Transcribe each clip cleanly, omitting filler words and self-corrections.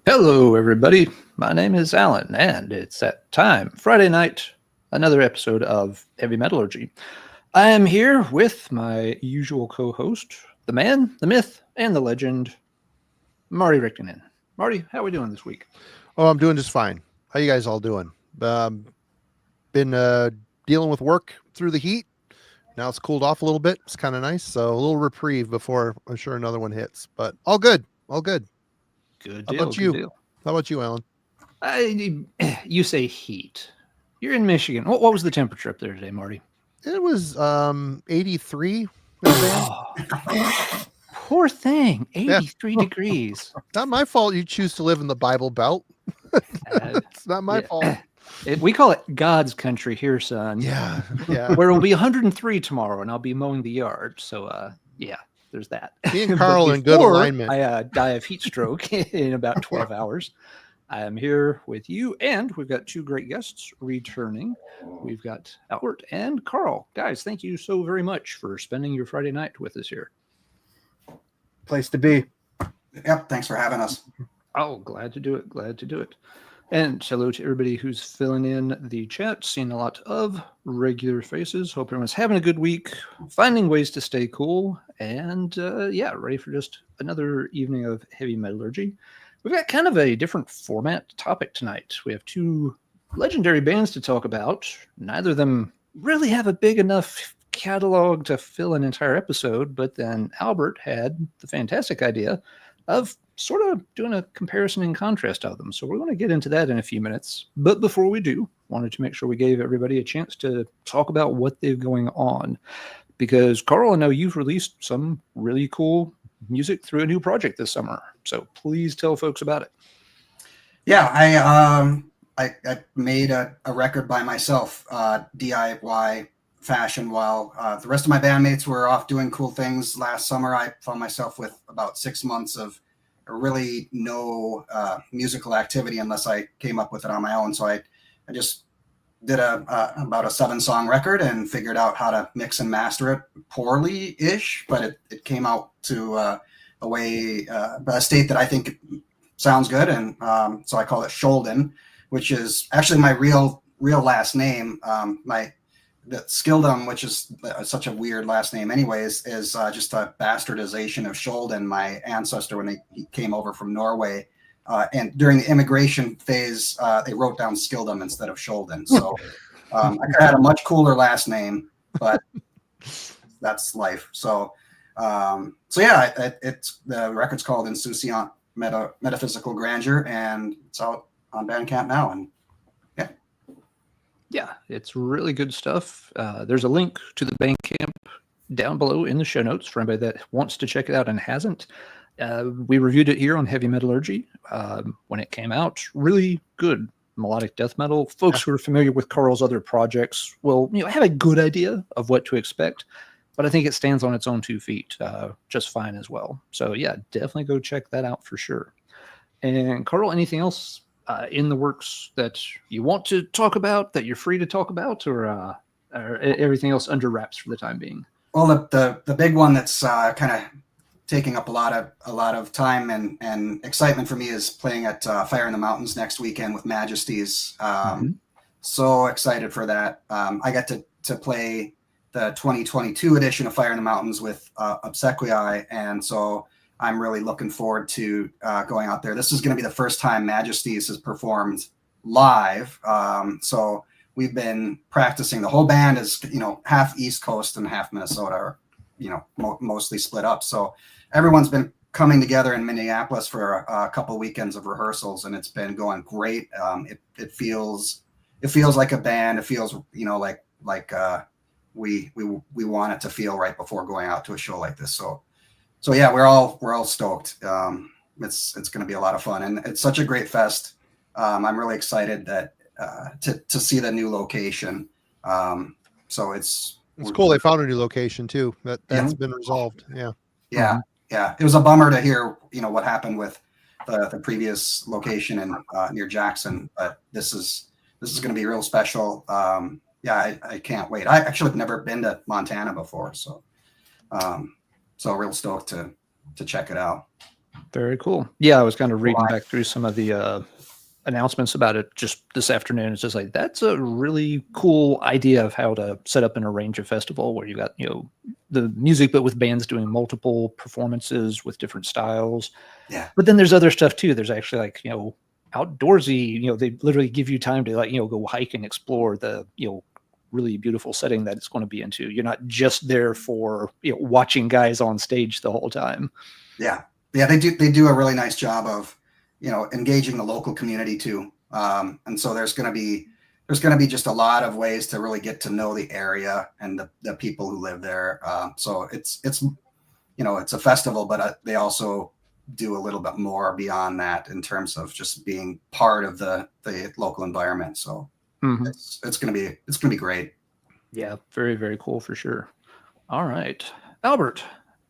Hello, everybody. My name is Alan, and it's that time, Friday night, another episode of Heavy Metallurgy. I am here with my usual co-host, the man, the myth, and the legend, Marty Rickinen. Marty, how are we doing this week? Oh, I'm doing just fine. How you guys all doing? Been dealing with work through the heat. Now it's cooled off a little bit. It's kind of nice. So a little reprieve before I'm sure another one hits. But all good. All good. Good How deal. about you? Good deal. How about you, Alan? You say heat. You're in Michigan. What was the temperature up there today, Marty? It was 83. Poor thing. 83 degrees. Not my fault you choose to live in the Bible Belt. It's not my fault. We call it God's country here, son. Yeah. Where it'll be 103 tomorrow, and I'll be mowing the yard. So, there's that. Me and Carl in good alignment. I die of heat stroke in about 12 hours. I am here with you, and we've got two great guests returning. We've got Albert and Carl. Guys, thank you so very much for spending your Friday night with us here. Place to be. Yep, thanks for having us. Oh, glad to do it. Glad to do it. And hello to everybody who's filling in the chat, seeing a lot of regular faces. Hope everyone's having a good week, finding ways to stay cool, and ready for just another evening of heavy metallurgy. We've got kind of a different format topic tonight. We have two legendary bands to talk about. Neither of them really have a big enough catalog to fill an entire episode, but then Albert had the fantastic idea of sort of doing a comparison and contrast of them. So we're going to get into that in a few minutes. But before we do, wanted to make sure we gave everybody a chance to talk about what they've going on. Because, Carl, I know you've released some really cool music through a new project this summer. So please tell folks about it. Yeah, I made a record by myself, DIY fashion, while the rest of my bandmates were off doing cool things last summer. I found myself with about 6 months of really no musical activity unless I came up with it on my own. So I just did about a 7-song record and figured out how to mix and master it poorly-ish, but it came out to a state that I think sounds good. And so I call it SKJOLDEN, which is actually my real last name. The SKJOLDEN, which is such a weird last name anyways, is just a bastardization of Skjolden, my ancestor, when he came over from Norway. And during the immigration phase, they wrote down Skildum instead of Skjolden. So I could have had a much cooler last name, but that's life. So it's the record's called Insouciant Metaphysical Grandeur, and it's out on Bandcamp now. And yeah, it's really good stuff. There's a link to the Bandcamp down below in the show notes for anybody that wants to check it out and hasn't. We reviewed it here on Heavy Metallurgy when it came out. Really good melodic death metal. Folks who are familiar with Carl's other projects will have a good idea of what to expect, but I think it stands on its own 2 feet just fine as well. So yeah, definitely go check that out for sure. And Carl, anything else in the works that you want to talk about, that you're free to talk about, or everything else under wraps for the time being? Well, the big one that's kind of taking up a lot of time and excitement for me is playing at Fire in the Mountains next weekend with Majesties. So excited for that. I got to play the 2022 edition of Fire in the Mountains with Obsequiae, and so I'm really looking forward to going out there. This is going to be the first time Majesties has performed live. So we've been practicing. The whole band is, half East Coast and half Minnesota, or, mostly split up. So everyone's been coming together in Minneapolis for a couple weekends of rehearsals, and it's been going great. It feels like a band. It feels, like we want it to feel right before going out to a show like this. So yeah, we're all stoked. It's going to be a lot of fun, and it's such a great fest. I'm really excited that to see the new location. So it's cool. They found a new location too. That's been resolved. Yeah. It was a bummer to hear what happened with the previous location in near Jackson, but this is going to be real special. I can't wait. I actually have never been to Montana before, so real stoked to check it out. Very cool. Yeah, I was kind of reading back through some of the announcements about it just this afternoon. It's just like, that's a really cool idea of how to set up and arrange a festival where you got, the music, but with bands doing multiple performances with different styles. Yeah. But then there's other stuff too. There's actually like, outdoorsy, they literally give you time to like, go hike and explore the, really beautiful setting that it's going to be into. You're not just there for, watching guys on stage the whole time. Yeah. Yeah. They do a really nice job of, engaging the local community too. And so there's going to be just a lot of ways to really get to know the area and the people who live there. So it's a festival, but they also do a little bit more beyond that in terms of just being part of the local environment. So it's going to be great. Yeah. Very, very cool for sure. All right, Albert,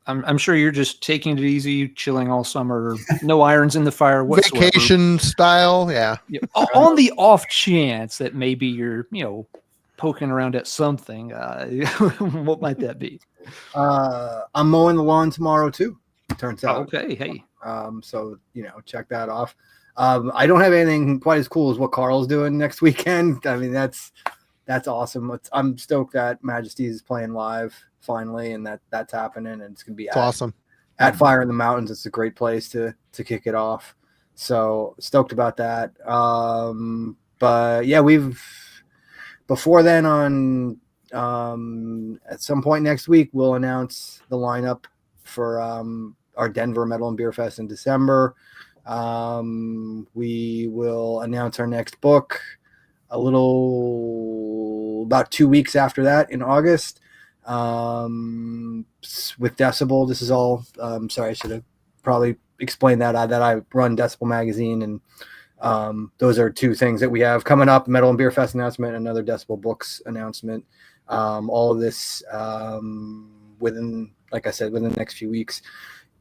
I'm sure you're just taking it easy, chilling all summer, no irons in the fire whatsoever. Vacation style, yeah. On the off chance that maybe you're, poking around at something, what might that be? I'm mowing the lawn tomorrow too. Turns out. Okay, hey. So check that off. I don't have anything quite as cool as what Carl's doing next weekend. I mean, that's awesome. I'm stoked that Majesty's is playing live finally, and that's happening, and it's gonna be awesome at Fire in the Mountains. It's a great place to kick it off. So stoked about that. But yeah, before then at some point next week we'll announce the lineup for our Denver Metal and Beer Fest in December. We will announce our next book about 2 weeks after that in August. With Decibel, this is all. Sorry, I should have probably explained that I run Decibel magazine, and those are two things that we have coming up: Metal and Beer Fest announcement, another Decibel Books announcement. All of this within the next few weeks,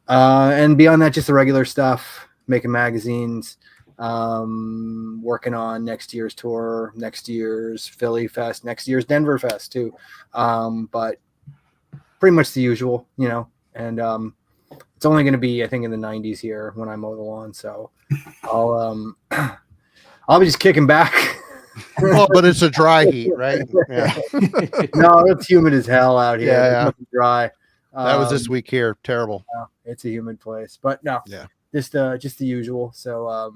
and beyond that, just the regular stuff, making magazines. Working on next year's tour, next year's Philly Fest, next year's Denver Fest too. But pretty much the usual, and it's only going to be, I think, in the 90s here when I mow the lawn. So I'll be just kicking back. Well, but it's a dry heat, right? Yeah. No, it's humid as hell out here. Yeah. It's dry. That was this week here. Terrible. It's a humid place, but no. Yeah. Just the usual. So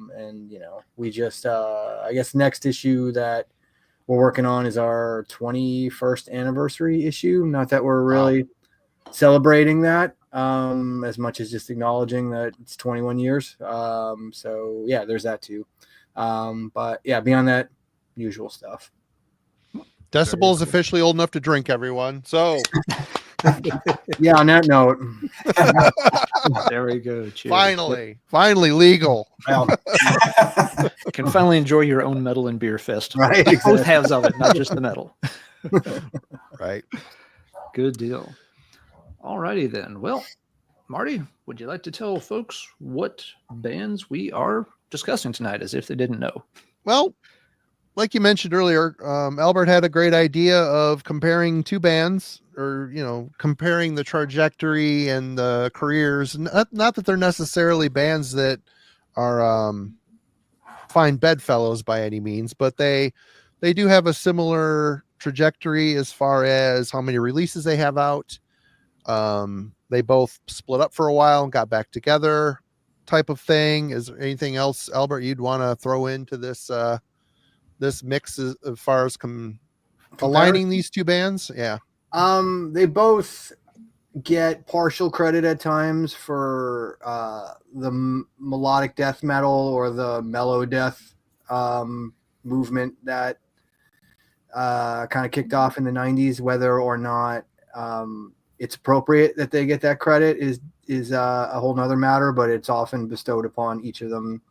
we just I guess next issue that we're working on is our 21st anniversary issue. Not that we're really celebrating that as much as just acknowledging that it's 21 years. So yeah, there's that too. But yeah, beyond that, usual stuff. Decibel is officially old enough to drink, everyone. So yeah, on that note. There we go. Cheers. Finally legal. Well, can finally enjoy your own Metal and Beer Fest. Right, Both exactly. halves of it, not just the metal. Right. Good deal. All righty then. Well, Marty, would you like to tell folks what bands we are discussing tonight, as if they didn't know? Well, like you mentioned earlier, Albert had a great idea of comparing two bands, or comparing the trajectory and the careers. Not that they're necessarily bands that are fine bedfellows by any means, but they do have a similar trajectory as far as how many releases they have out. They both split up for a while and got back together, type of thing. Is there anything else, Albert, you'd want to throw into this this mix as far as aligning these two bands? Yeah. They both get partial credit at times for the melodic death metal or the mellow death movement that kind of kicked off in the 90s. Whether or not it's appropriate that they get that credit is a whole nother matter, but it's often bestowed upon each of them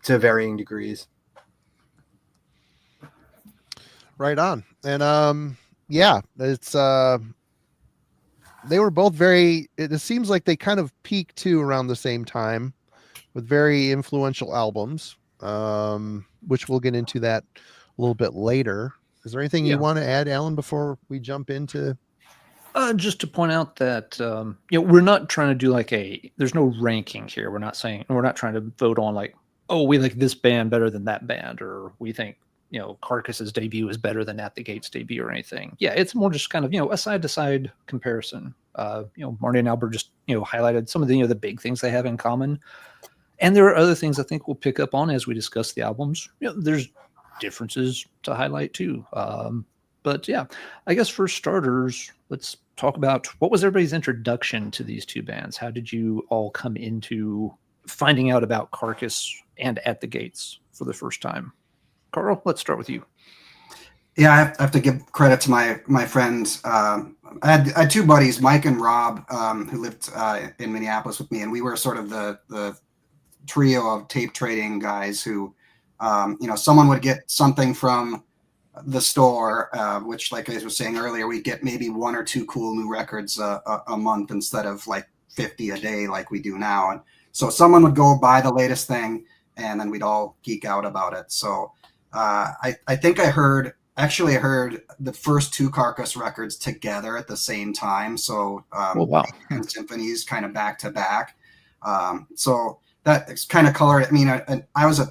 to varying degrees. Right on. And yeah, it's they were both it seems like they kind of peaked too around the same time with very influential albums, which we'll get into that a little bit later. Is there anything you want to add, Alan, before we jump into Just to point out that we're not trying to do like there's no ranking here. We're not trying to vote on like, oh, we like this band better than that band, or we think Carcass's debut is better than At the Gates' debut or anything. Yeah, it's more just kind of a side to side comparison. Marty and Albert just highlighted some of the the big things they have in common, and there are other things I think we'll pick up on as we discuss the albums. There's differences to highlight too. But yeah, I guess for starters, let's talk about what was everybody's introduction to these two bands. How did you all come into finding out about Carcass and At the Gates for the first time? Carl, let's start with you. Yeah, I have to give credit to my friends. I had two buddies, Mike and Rob, who lived in Minneapolis with me, and we were sort of the trio of tape trading guys who, someone would get something from the store, which, like I was saying earlier, we get maybe one or two cool new records a month instead of like 50 a day like we do now. And so someone would go buy the latest thing, and then we'd all geek out about it. So I think I heard the first two Carcass records together at the same time. So wow. And symphonies kind of back to back. So that's kind of colored. I mean, I was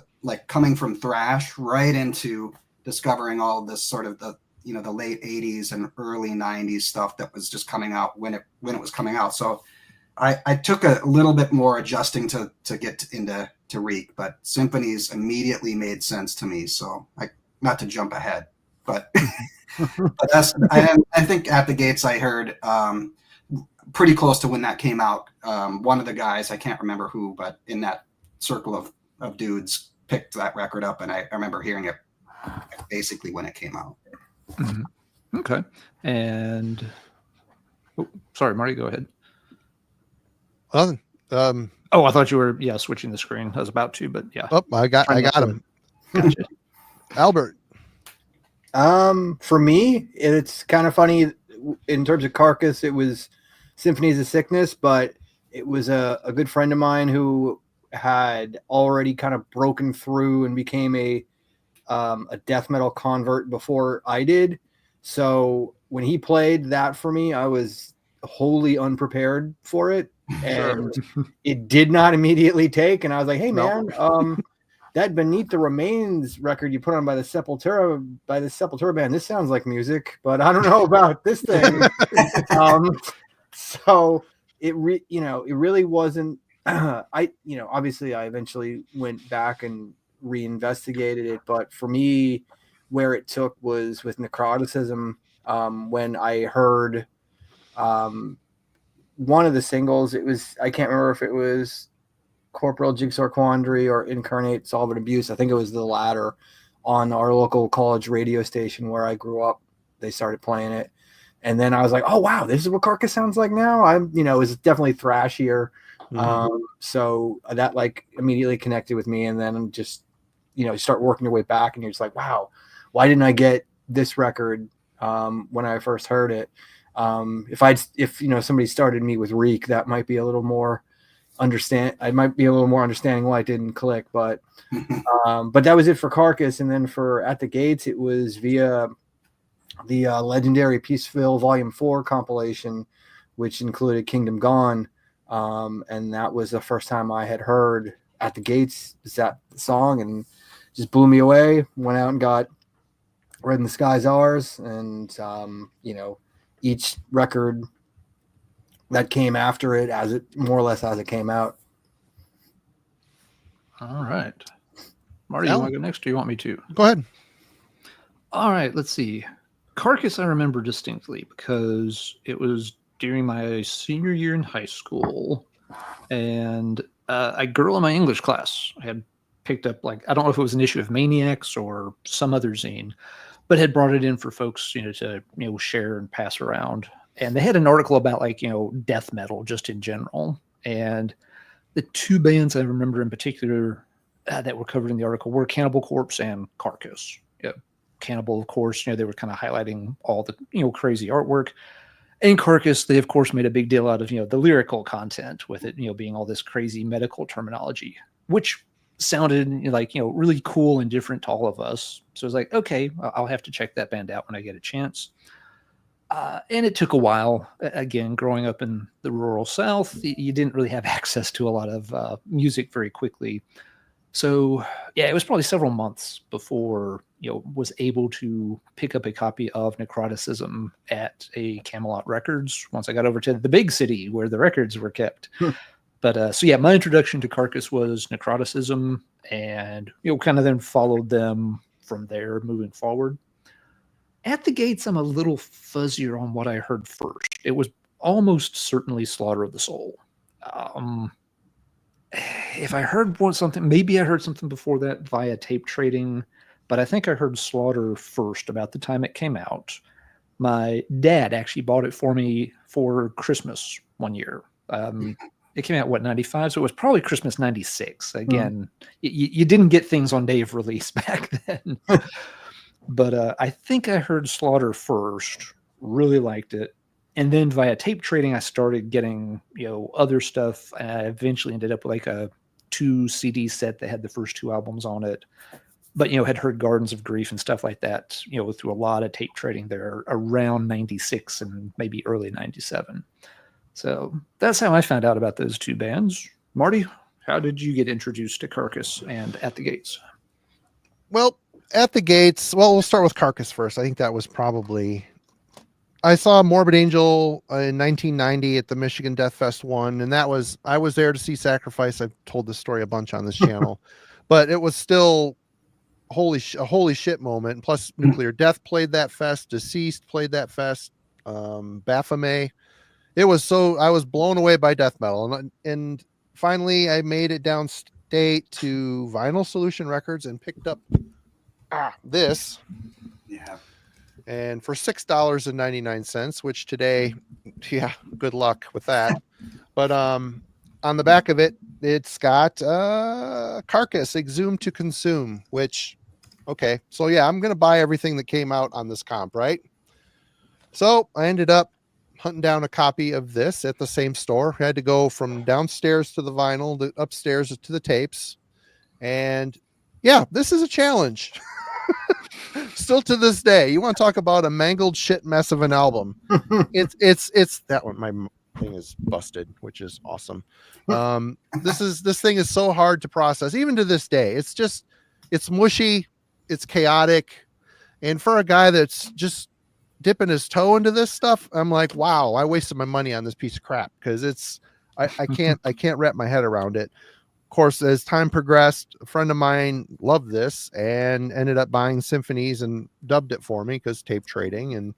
coming from thrash right into discovering all this sort of the late 80s and early 90s stuff that was just coming out when it was coming out. So I took a little bit more adjusting to get into Reek, but symphonies immediately made sense to me. So not to jump ahead, but, I think At the Gates I heard pretty close to when that came out. One of the guys, I can't remember who, but in that circle of dudes picked that record up, and I remember hearing it basically when it came out. Mm-hmm. Okay. And sorry, Marty, go ahead. Well, I thought you were switching the screen. I was about to, but yeah. Oh, I got him. Gotcha. Albert. For me, it's kind of funny in terms of Carcass. It was Symphonies of Sickness, but it was a good friend of mine who had already kind of broken through and became a death metal convert before I did. So when he played that for me, I was wholly unprepared for it, and it did not immediately take. And I was like, "Hey, man, that Beneath the Remains record you put on by the Sepultura band, this sounds like music, but I don't know about this thing." So it really wasn't. Obviously, I eventually went back and reinvestigated it, but for me, where it took was with Necroticism. When I heard one of the singles, I can't remember if it was Corporeal Jigsaw Quandary or Incarnate Solvent Abuse. I think it was the latter. On our local college radio station where I grew up, they started playing it, and then I was like, "Oh wow, this is what Carcass sounds like now." It was definitely thrashier. So that immediately connected with me, and then just you start working your way back, and you're just like, wow, why didn't I get this record when I first heard it? If somebody started me with Reek, that might be a little more understanding why it didn't click, but that was it for Carcass. And then for At the Gates, it was via the legendary Peaceville Volume 4 compilation, which included Kingdom Gone. And that was the first time I had heard At the Gates, that song, and just blew me away. Went out and got Red in the Sky's Ours, and each record that came after it, more or less as it came out. All right, Marty, you want to go next, or you want me to? Go ahead. All right, let's see. Carcass I remember distinctly because it was during my senior year in high school, and a girl in my English class had picked up, I don't know if it was an issue of Maniacs or some other zine, but had brought it in for folks, to share and pass around. And they had an article about death metal just in general. And the two bands I remember in particular that were covered in the article were Cannibal Corpse and Carcass. Cannibal, of course, they were kind of highlighting all the crazy artwork. And Carcass, they of course made a big deal out of the lyrical content with it, being all this crazy medical terminology, which sounded really cool and different to all of us. So I was like, okay, I'll have to check that band out when I get a chance. And it took a while. Again, growing up in the rural South, you didn't really have access to a lot of music very quickly. So yeah, it was probably several months before was able to pick up a copy of Necroticism at a Camelot Records. Once I got over to the big city where the records were kept. But so yeah, my introduction to Carcass was Necroticism, and kind of then followed them from there moving forward. At the Gates, I'm a little fuzzier on what I heard first. It was almost certainly Slaughter of the Soul. If I heard something, maybe I heard something before that via tape trading, but I think I heard Slaughter first about the time it came out. My dad actually bought it for me for Christmas one year. It came out, 95? So it was probably Christmas 96. Again, you didn't get things on day of release back then. But I think I heard Slaughter first, really liked it. And then via tape trading, I started getting, other stuff. I eventually ended up with like a 2 CD set that had the first 2 albums on it. But, had heard Gardens of Grief and stuff like that, through a lot of tape trading there around 96 and maybe early 97. So that's how I found out about those 2 bands. Marty, how did you get introduced to Carcass and At the Gates? Well, At the Gates, we'll start with Carcass first. I think that was probably... I saw Morbid Angel in 1990 at the Michigan Death Fest 1, and I was there to see Sacrifice. I've told this story a bunch on this channel, but it was still a holy shit moment. Plus, Nuclear Death played that fest, Deceased played that fest, Baphomet. I was blown away by death metal, and finally I made it downstate to Vinyl Solution Records and picked up this. Yeah. And for $6.99, which today, good luck with that. But on the back of it, it's got Carcass, Exhumed to Consume, which, okay. So yeah, I'm going to buy everything that came out on this comp, right? So I ended up hunting down a copy of this at the same store. I had to go from downstairs to the vinyl, to upstairs to the tapes. And yeah, this is a challenge. Still to this day. You want to talk about a mangled shit mess of an album. It's that one. My thing is busted, which is awesome. This thing is so hard to process, even to this day. It's mushy, it's chaotic. And for a guy that's just dipping his toe into this stuff, I'm like, wow, I wasted my money on this piece of crap, because I can't wrap my head around it. Of course, as time progressed, a friend of mine loved this and ended up buying Symphonies and dubbed it for me because tape trading, and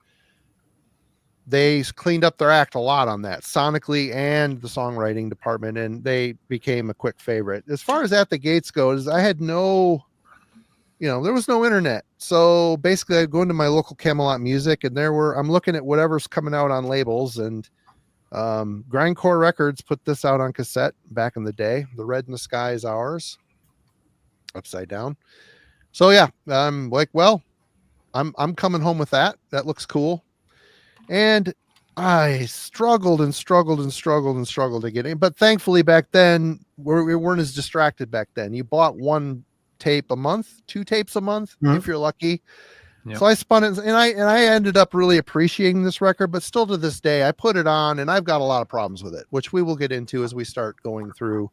they cleaned up their act a lot on that sonically and the songwriting department, and they became a quick favorite. As far as At the Gates goes, I had there was no internet. So basically I'd go into my local Camelot Music, and I'm looking at whatever's coming out on labels, and Grindcore Records put this out on cassette back in the day. The Red in the Sky Is Ours, upside down. So yeah, I'm like, well, I'm coming home with that. That looks cool. And I struggled to get in, but thankfully back then we weren't as distracted back then. You bought 1 tape a month, 2 tapes a month, if you're lucky. Yep. So I spun it, and I ended up really appreciating this record, but still to this day, I put it on and I've got a lot of problems with it, which we will get into as we start going through.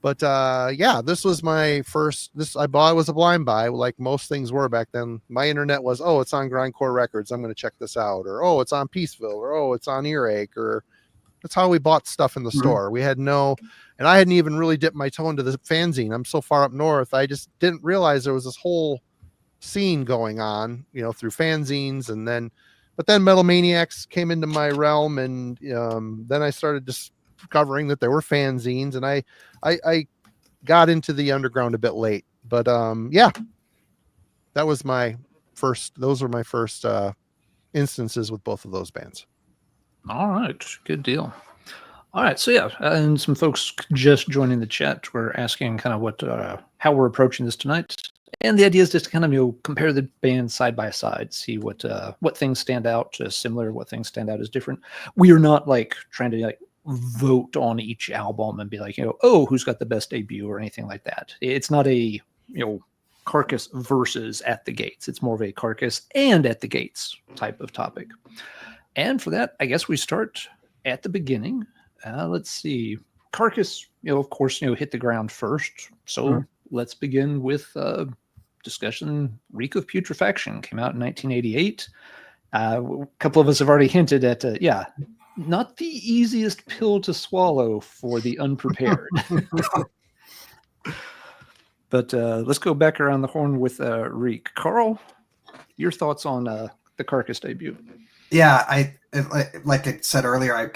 But yeah, this was my first, I bought it was a blind buy, like most things were back then. My internet was, oh, it's on Grindcore Records, I'm going to check this out, or oh, it's on Peaceville, or oh, it's on Earache, or that's how we bought stuff in the store. We had and I hadn't even really dipped my toe into the fanzine. I'm so far up north, I just didn't realize there was this whole scene going on, through fanzines, but then Metal Maniacs came into my realm, and then I started discovering that there were fanzines, and I got into the underground a bit late, but yeah, those were my first instances with both of those bands. All right, good deal. All right, so yeah, and some folks just joining the chat were asking kind of how we're approaching this tonight. And the idea is just to kind of compare the bands side by side, see what things stand out as similar, what things stand out as different. We are not like trying to vote on each album and be like, oh, who's got the best debut or anything like that. It's not a Carcass versus At the Gates. It's more of a Carcass and At the Gates type of topic. And for that, I guess we start at the beginning. Let's see. Carcass, of course, hit the ground first. So let's begin with discussion. Reek of Putrefaction came out in 1988. A couple of us have already hinted at, not the easiest pill to swallow for the unprepared. But let's go back around the horn with Reek. Carl, your thoughts on the Carcass debut? Yeah, like I said earlier, I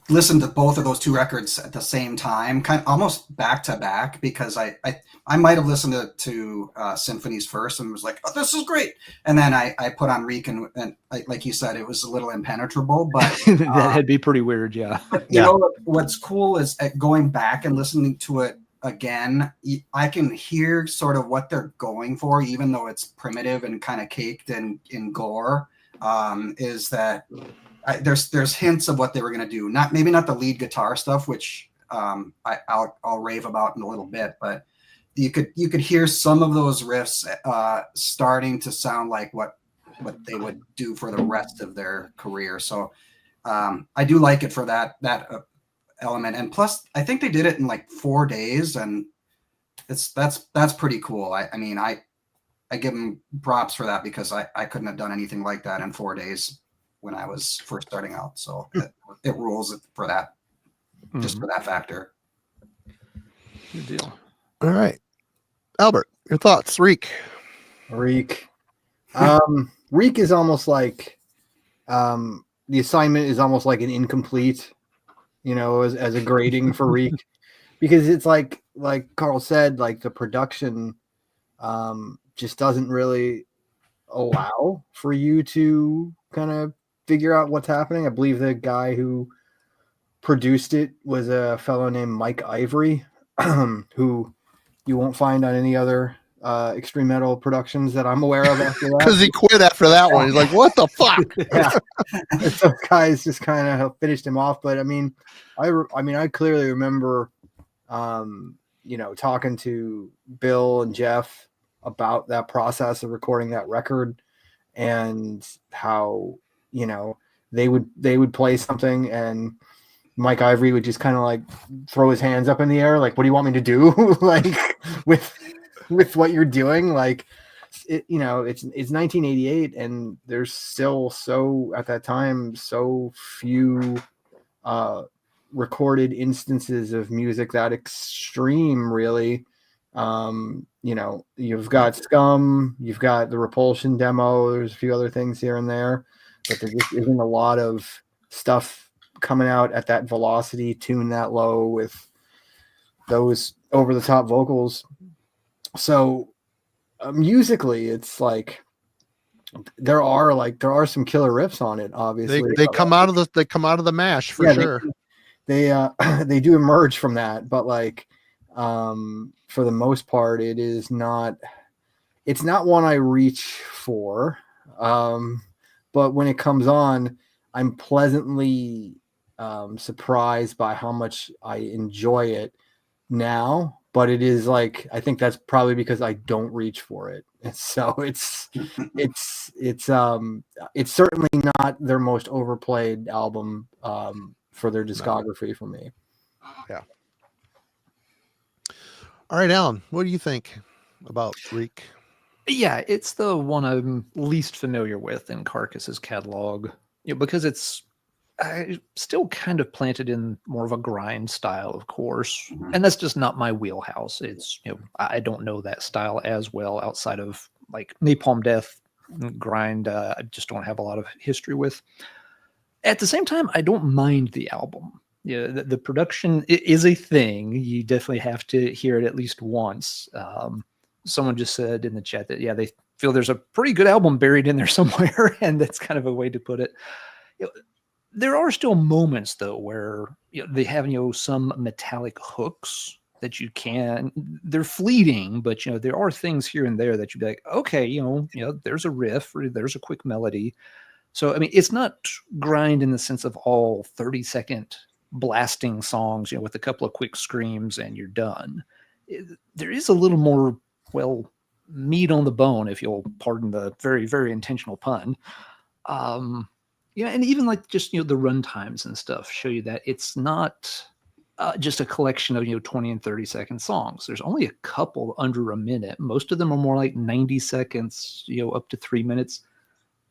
listened to both of those two records at the same time, kind of almost back to back, because I might have listened to Symphonies first and was like, oh, this is great, and then I put on Reek, and like you said, it was a little impenetrable, but that'd be pretty weird. Yeah. You know what's cool is going back and listening to it again, I can hear sort of what they're going for, even though it's primitive and kind of caked in gore. Is that there's hints of what they were going to do. Maybe not the lead guitar stuff, which I'll rave about in a little bit, but you could hear some of those riffs starting to sound like what they would do for the rest of their career. So I do like it for that element, and plus I think they did it in like 4 days, and that's pretty cool. I give them props for that, because I couldn't have done anything like that in 4 days when I was first starting out. So it rules for that, just for that factor. Good deal. All right. Albert, your thoughts. Reek. Reek is almost like the assignment is almost like an incomplete, as a grading for Reek, because it's like Carl said, like the production just doesn't really allow for you to kind of figure out what's happening. I believe the guy who produced it was a fellow named Mike Ivory, who you won't find on any other extreme metal productions that I'm aware of after that. Because he quit after that one. He's like, what the fuck? Yeah. So guys just kind of finished him off. But I clearly remember, talking to Bill and Jeff about that process of recording that record, and how they would play something and Mike Ivory would just kind of like throw his hands up in the air, like, what do you want me to do? Like with what you're doing? Like it's 1988, and there's still at that time so few recorded instances of music that extreme, really. You've got Scum, you've got the Repulsion demo, there's a few other things here and there, but there just isn't a lot of stuff coming out at that velocity, tuned that low with those over the top vocals. So musically, it's like there are some killer riffs on it. Obviously, they come out of the mash for sure. They do emerge from that, but like for the most part, it's not one I reach for. But when it comes on, I'm pleasantly surprised by how much I enjoy it now. But it is like, I think that's probably because I don't reach for it. And so it's certainly not their most overplayed album for their discography for me. Yeah. All right, Alan, what do you think about Reek? Yeah, it's the one I'm least familiar with in Carcass's catalog, because it's still kind of planted in more of a grind style, of course, and that's just not my wheelhouse. It's I don't know that style as well outside of like Napalm Death, grind. I just don't have a lot of history with. At the same time, I don't mind the album. Yeah, the production is a thing. You definitely have to hear it at least once. Someone just said in the chat that, they feel there's a pretty good album buried in there somewhere, and that's kind of a way to put it. There are still moments, though, where they have some metallic hooks that they're fleeting, but there are things here and there that you'd be like, okay, there's a riff or there's a quick melody. So it's not grind in the sense of all 30-second blasting songs, with a couple of quick screams and you're done. There is a little more, meat on the bone, if you'll pardon the very, very intentional pun. Yeah, and even like just the run times and stuff show you that it's not just a collection of 20 and 30-second songs. There's only a couple under a minute. Most of them are more like 90 seconds, up to 3 minutes.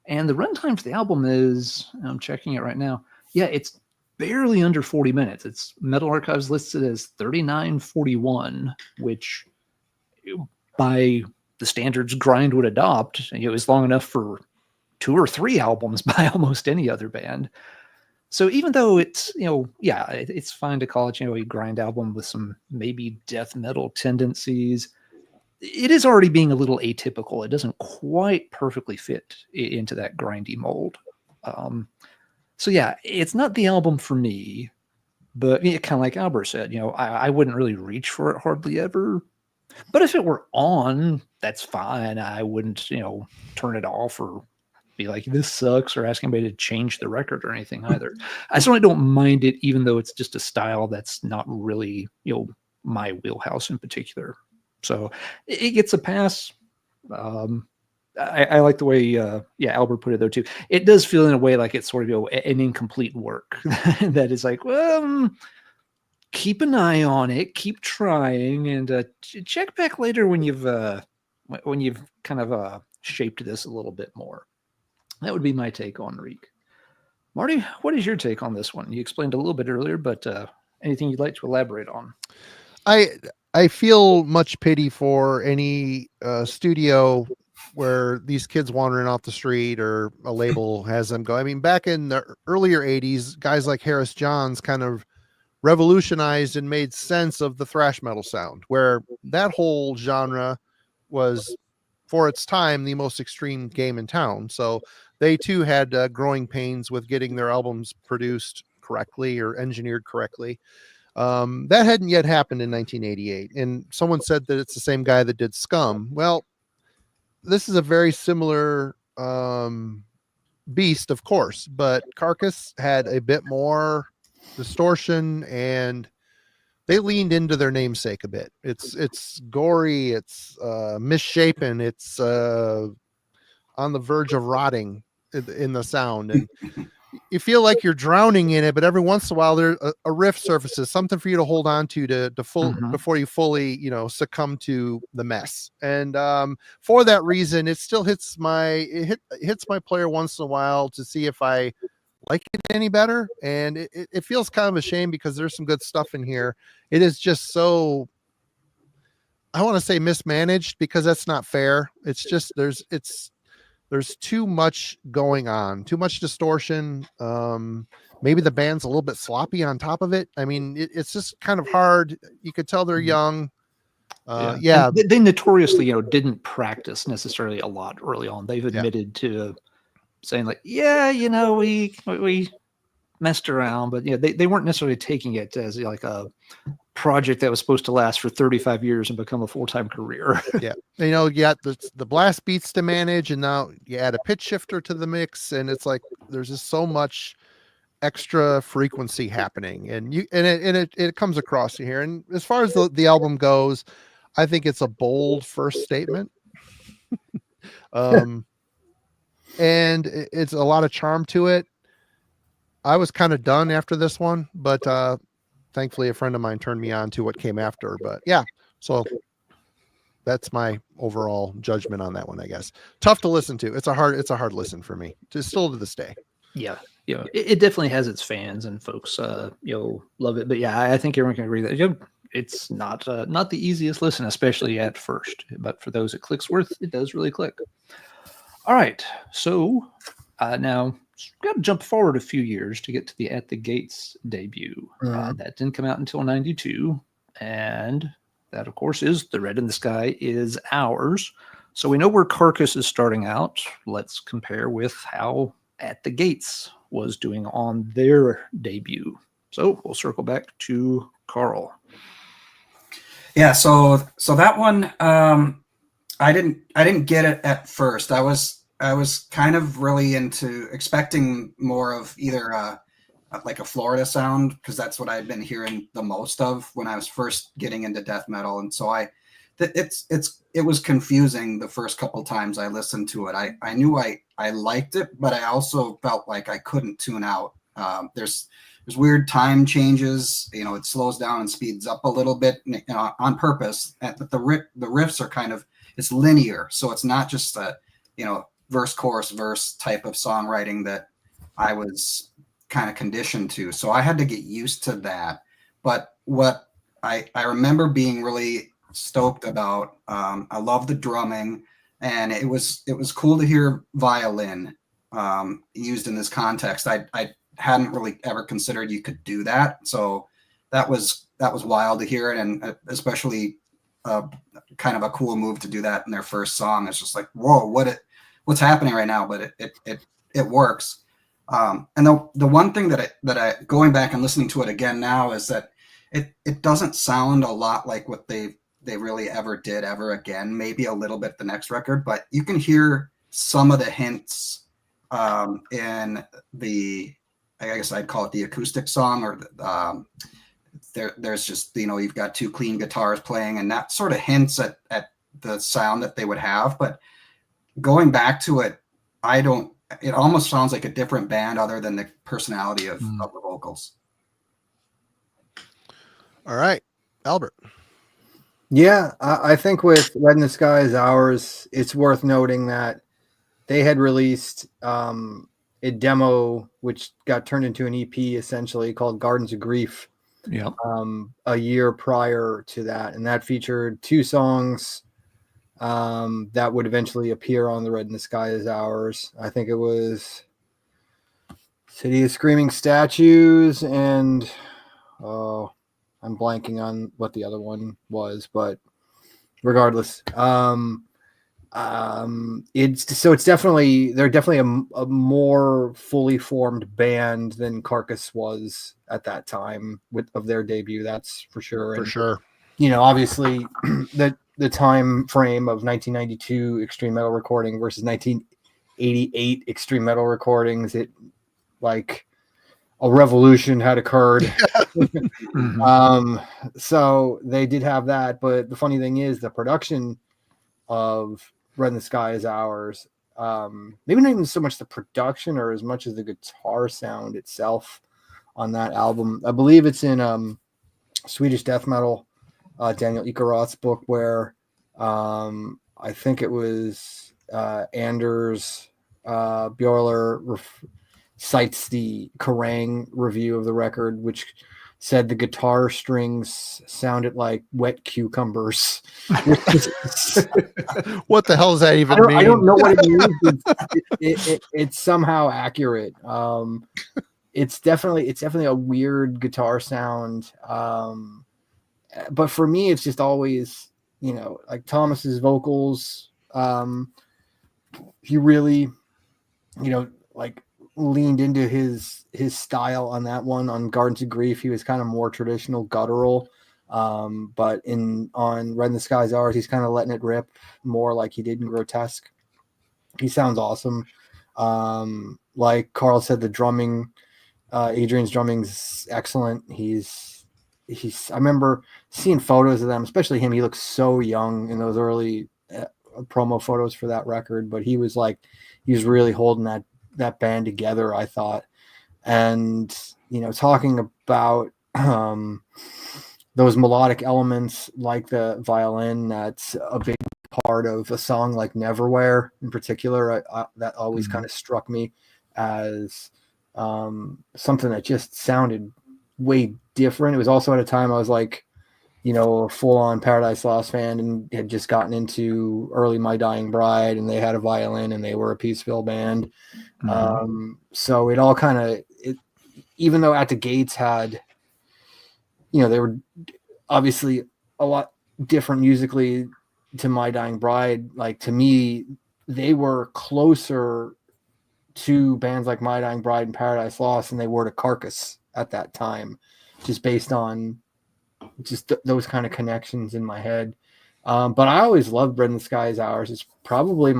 And the runtime for the album is, I'm checking it right now. Yeah, it's barely under 40 minutes. It's Metal Archives listed as 39:41, which by the standards Grind would adopt, is long enough for 2 or 3 albums by almost any other band. So even though it's, it's fine to call it, a grind album with some maybe death metal tendencies, it is already being a little atypical. It doesn't quite perfectly fit into that grindy mold. So yeah, it's not the album for me, but kind of like Albert said, I wouldn't really reach for it hardly ever. But if it were on, that's fine. I wouldn't, turn it off or be like, this sucks, or ask anybody to change the record or anything either. I certainly don't mind it, even though it's just a style that's not really, my wheelhouse in particular. So it gets a pass. I like the way, Albert put it though too. It does feel in a way like it's sort of an incomplete work that is like, well, keep an eye on it, keep trying, and check back later when you've kind of shaped this a little bit more. That would be my take on Reek. Marty, what is your take on this one? You explained a little bit earlier, but anything you'd like to elaborate on? I feel much pity for any studio where these kids wandering off the street or a label has them go. I mean, back in the earlier 80s, guys like Harris Johns kind of revolutionized and made sense of the thrash metal sound, where that whole genre was, for its time, the most extreme game in town. So they too had growing pains with getting their albums produced correctly or engineered correctly. That hadn't yet happened in 1988. And someone said that it's the same guy that did Scum. Well, this is a very similar beast, of course, but Carcass had a bit more distortion, and they leaned into their namesake a bit. It's gory, it's misshapen, it's on the verge of rotting in the sound, and you feel like you're drowning in it, but every once in a while there a riff surfaces, something for you to hold on to before you fully succumb to the mess. And for that reason, it still hits my player once in a while to see if I like it any better. And it feels kind of a shame because there's some good stuff in here. It is just so, I want to say mismanaged, because that's not fair. It's just there's too much going on, too much distortion. Maybe the band's a little bit sloppy on top of it. I mean, it's just kind of hard. You could tell they're young. Yeah. They notoriously, didn't practice necessarily a lot early on. They've admitted to saying like, we messed around, but they weren't necessarily taking it as like a project that was supposed to last for 35 years and become a full-time career. Yeah. You got the blast beats to manage, and now you add a pitch shifter to the mix, and it's like there's just so much extra frequency happening, and it comes across here. And as far as the album goes, I think it's a bold first statement. And it's a lot of charm to it. I was kind of done after this one, but thankfully a friend of mine turned me on to what came after. But yeah, so that's my overall judgment on that one, I guess. Tough to listen to. It's a hard listen for me, still to this day. Yeah. It definitely has its fans and folks, love it. But yeah, I think everyone can agree that it's not the easiest listen, especially at first. But for those it clicks worth, it does really click. All right. So now we've got to jump forward a few years to get to the At the Gates debut. That didn't come out until 92. And that, of course, is The Red in the Sky Is Ours. So we know where Carcass is starting out. Let's compare with how At the Gates was doing on their debut. So we'll circle back to Carl. Yeah, so that one, I didn't get it at first. I was kind of really into expecting more of either like a Florida sound, because that's what I had been hearing the most of when I was first getting into death metal. And so I it was confusing the first couple times I listened to it. I knew I liked it, but I also felt like I couldn't tune out. There's weird time changes. It slows down and speeds up a little bit, on purpose. But the riffs are kind of, it's linear, so it's not just a verse chorus verse type of songwriting that I was kind of conditioned to. So I had to get used to that. But what I remember being really stoked about, I love the drumming, and it was cool to hear violin used in this context. I hadn't really ever considered you could do that, so that was wild to hear it, and especially kind of a cool move to do that in their first song. It's just like, whoa, what's happening right now? But it works. And the one thing that I going back and listening to it again now is that it doesn't sound a lot like what they really ever did ever again. Maybe a little bit the next record, but you can hear some of the hints in the, I guess I'd call it the acoustic song, or there's just, you've got two clean guitars playing, and that sort of hints at the sound that they would have. But going back to it, it almost sounds like a different band other than the personality of the vocals. All right, Albert. Yeah, I think with Red in the Sky Is Ours, it's worth noting that they had released a demo which got turned into an EP essentially called Gardens of Grief. Yeah. A year prior to that, and that featured two songs that would eventually appear on the Red in the Sky Is Ours. I think it was City of Screaming Statues and I'm blanking on what the other one was, but regardless, it's definitely, they're definitely a more fully formed band than Carcass was at that time of their debut. That's for sure. For sure. Obviously the time frame of 1992 extreme metal recording versus 1988 extreme metal recordings, it like a revolution had occurred. So they did have that, but the funny thing is the production of Red in the Sky Is Ours, maybe not even so much the production or as much as the guitar sound itself on that album. I believe it's in Swedish death metal, Daniel Ikaroth's book, where I think it was Anders Bjorler cites the Kerrang review of the record, which said the guitar strings sounded like wet cucumbers. What the hell does that even mean? I don't know what it means. It's somehow accurate. It's definitely a weird guitar sound. But for me, it's just always, like Thomas's vocals. He really, like leaned into his style on that one. On Gardens of Grief, he was kind of more traditional guttural. But on Red in the Sky Is Ours, he's kind of letting it rip more like he did in Grotesque. He sounds awesome. Like Carl said, the drumming, Adrian's drumming's excellent. I remember seeing photos of them, especially him. He looks so young in those early promo photos for that record, but he was really holding that band together, I thought. And, talking about those melodic elements like the violin, that's a big part of a song like Neverwhere in particular. That always kind of struck me as something that just sounded way different. It was also at a time I was like, a full-on Paradise Lost fan and had just gotten into early My Dying Bride, and they had a violin and they were a Peaceville band. So it all kind of, even though At the Gates had, they were obviously a lot different musically to My Dying Bride. Like, to me, they were closer to bands like My Dying Bride and Paradise Lost than they were to Carcass at that time, just based on just those kind of connections in my head. But I always loved Red in the Sky Is Ours. It's probably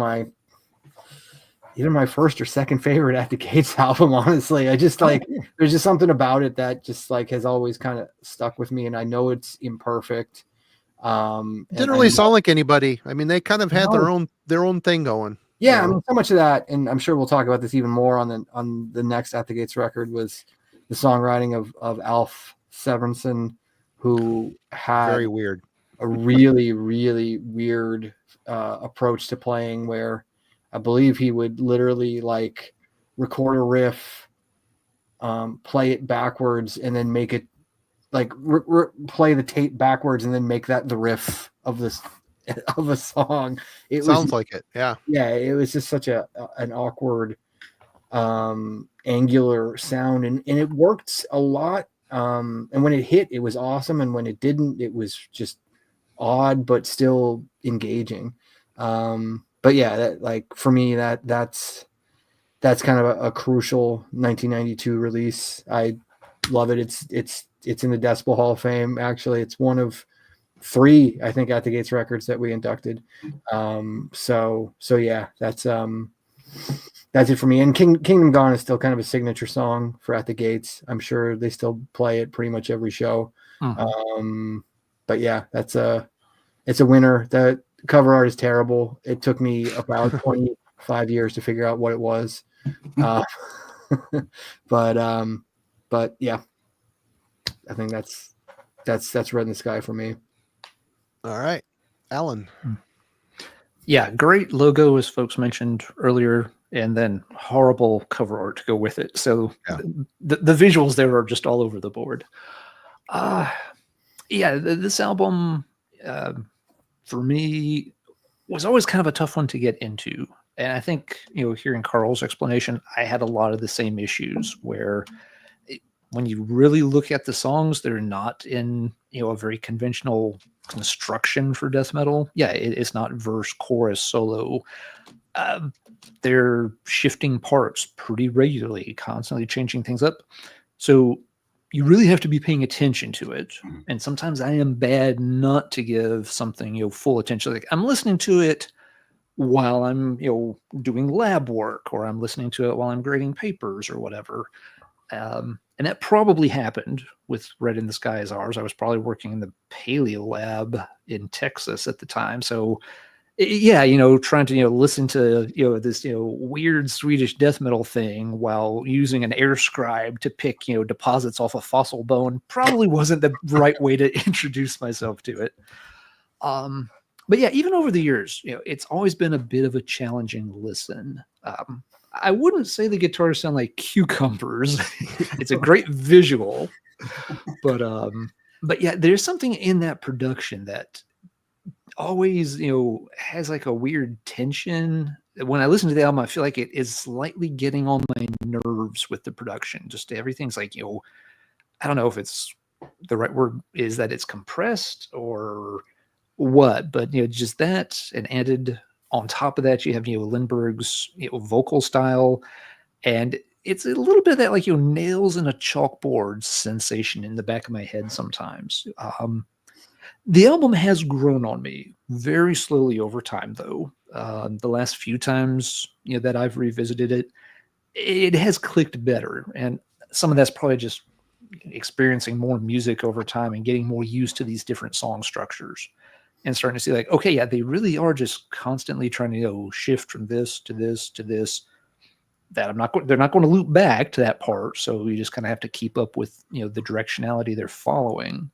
either my first or second favorite At the Gates album, honestly. I just there's just something about it that just has always kind of stuck with me, and I know it's imperfect. Didn't really sound like anybody. I mean, they kind of had their own thing going. Yeah, I mean, so much of that, and I'm sure we'll talk about this even more on the next At the Gates record, was the songwriting of Alf Severinsen, who had Very weird. a really, really weird approach to playing, where I believe he would literally like record a riff, play it backwards, and then make it like play the tape backwards, and then make that the riff of this of a song. It sounds like it. Yeah. It was just such an awkward angular sound, and it worked a lot. And when it hit, it was awesome, and when it didn't, it was just odd but still engaging. But yeah, that, like, for me, that's kind of a crucial 1992 release. I love it. It's in the Decibel Hall of Fame. Actually, it's one of 3, I think, At the Gates records that we inducted. So yeah, that's it for me. And Kingdom Gone is still kind of a signature song for At the Gates. I'm sure they still play it pretty much every show. But yeah, it's a winner. The cover art is terrible. It took me about 25 years to figure out what it was. But yeah, I think that's Red in the Sky for me. All right, Alan. Yeah, great logo, as folks mentioned earlier, and then horrible cover art to go with it. So the visuals there are just all over the board. This album for me was always kind of a tough one to get into. And I think, hearing Carl's explanation, I had a lot of the same issues where when you really look at the songs, they're not in, a very conventional construction for death metal. Yeah, it's not verse, chorus, solo. They're shifting parts pretty regularly, constantly changing things up. So you really have to be paying attention to it. And sometimes I am bad not to give something, full attention. Like, I'm listening to it while I'm, doing lab work, or I'm listening to it while I'm grading papers or whatever. And that probably happened with Red in the Sky as ours. I was probably working in the paleo lab in Texas at the time. So yeah, trying to, listen to, this, weird Swedish death metal thing while using an air scribe to pick, deposits off a fossil bone probably wasn't the right way to introduce myself to it. But yeah, even over the years, it's always been a bit of a challenging listen. I wouldn't say the guitars sound like cucumbers. It's a great visual, but yeah, there's something in that production that always, has like a weird tension. When I listen to the album, I feel like it is slightly getting on my nerves with the production. Just everything's like, I don't know if it's the right word is that it's compressed or what, but just that, and added on top of that, you have Lindbergh's vocal style, and it's a little bit of that like nails in a chalkboard sensation in the back of my head sometimes. The album has grown on me very slowly over time, though. The last few times that I've revisited it, it has clicked better, and some of that's probably just experiencing more music over time and getting more used to these different song structures. And starting to see like, okay, yeah, they really are just constantly trying to shift from this to this to this. That they're not going to loop back to that part. So you just kind of have to keep up with the directionality they're following.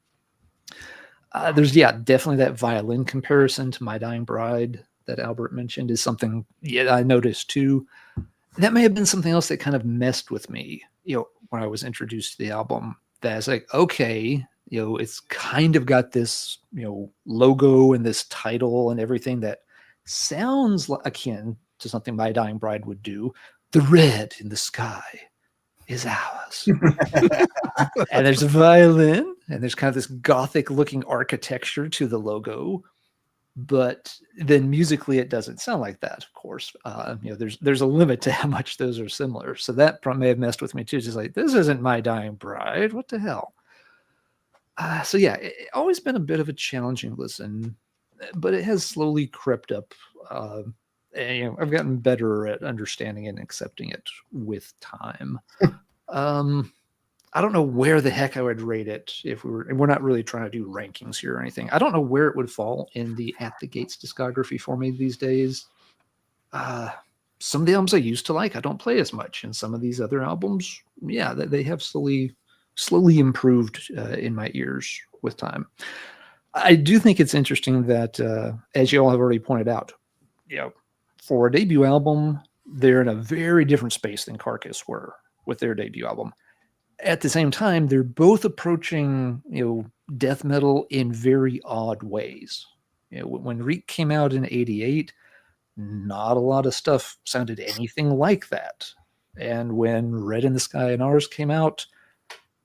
There's definitely that violin comparison to My Dying Bride that Albert mentioned is something I noticed too. That may have been something else that kind of messed with me, when I was introduced to the album. That's like, okay, it's kind of got this, logo and this title and everything that sounds akin to something My Dying Bride would do. The red in the sky is ours. And there's a violin, and there's kind of this gothic looking architecture to the logo. But then musically, it doesn't sound like that, of course. There's a limit to how much those are similar. So that may have messed with me too. Just like, this isn't My Dying Bride. What the hell? So yeah, it's always been a bit of a challenging listen, but it has slowly crept up. And, I've gotten better at understanding it and accepting it with time. I don't know where the heck I would rate it if we were, and we're not really trying to do rankings here or anything. I don't know where it would fall in the At the Gates discography for me these days. Some of the albums I used to like, I don't play as much, and some of these other albums, yeah, they have slowly improved in my ears with time. I do think it's interesting that, as you all have already pointed out, for a debut album, they're in a very different space than Carcass were with their debut album. At the same time, they're both approaching, death metal in very odd ways. When Reek came out in '88, not a lot of stuff sounded anything like that. And when Red in the Sky and Ours came out,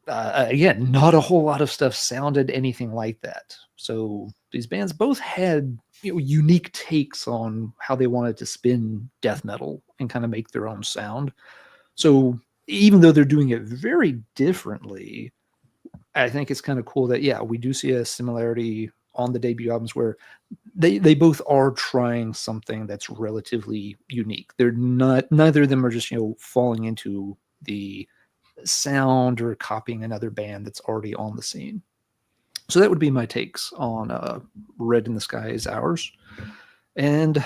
again, not a whole lot of stuff sounded anything like that. So these bands both had unique takes on how they wanted to spin death metal and kind of make their own sound. So even though they're doing it very differently, I think it's kind of cool that, we do see a similarity on the debut albums where they both are trying something that's relatively unique. They're not, neither of them are just, falling into the sound or copying another band that's already on the scene. So that would be my takes on Red in the Sky is Ours. And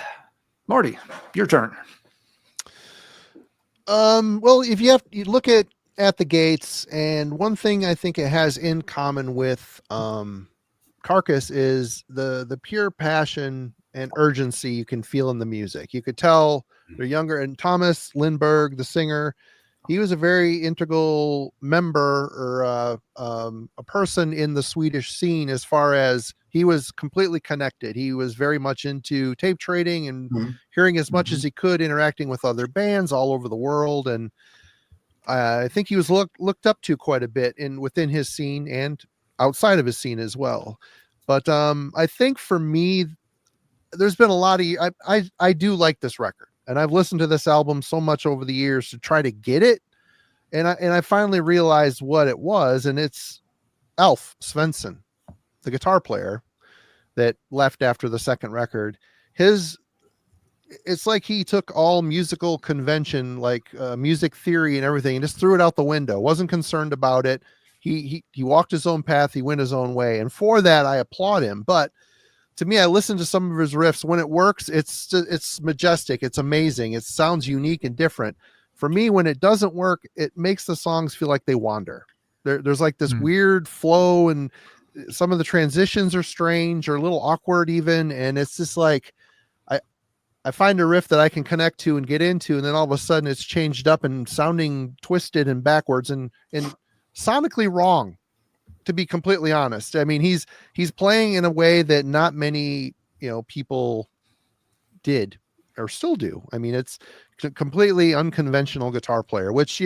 Marty, your turn. Well, if you look at the Gates, and one thing I think it has in common with Carcass is the pure passion and urgency you can feel in the music. You could tell they're younger, and Thomas Lindberg, the singer, he was a very integral member or a person in the Swedish scene, as far as he was completely connected. He was very much into tape trading and hearing as much as he could, interacting with other bands all over the world. And I think he was looked up to quite a bit within his scene and outside of his scene as well. But I think for me, there's been a lot of, I do like this record, and I've listened to this album so much over the years to try to get it. And I finally realized what it was, and it's Alf Svensson, the guitar player that left after the second record. It's like he took all musical convention, like music theory and everything, and just threw it out the window. Wasn't concerned about it. He walked his own path. He went his own way. And for that, I applaud him. But to me, I listened to some of his riffs. When it works, it's majestic. It's amazing. It sounds unique and different. For me, when it doesn't work, it makes the songs feel like they wander. There's like this weird flow, and some of the transitions are strange or a little awkward even. And it's just like, I find a riff that I can connect to and get into, and then all of a sudden it's changed up and sounding twisted and backwards and sonically wrong, to be completely honest. I mean, he's playing in a way that not many, people did or still do. I mean, it's completely unconventional guitar player, which,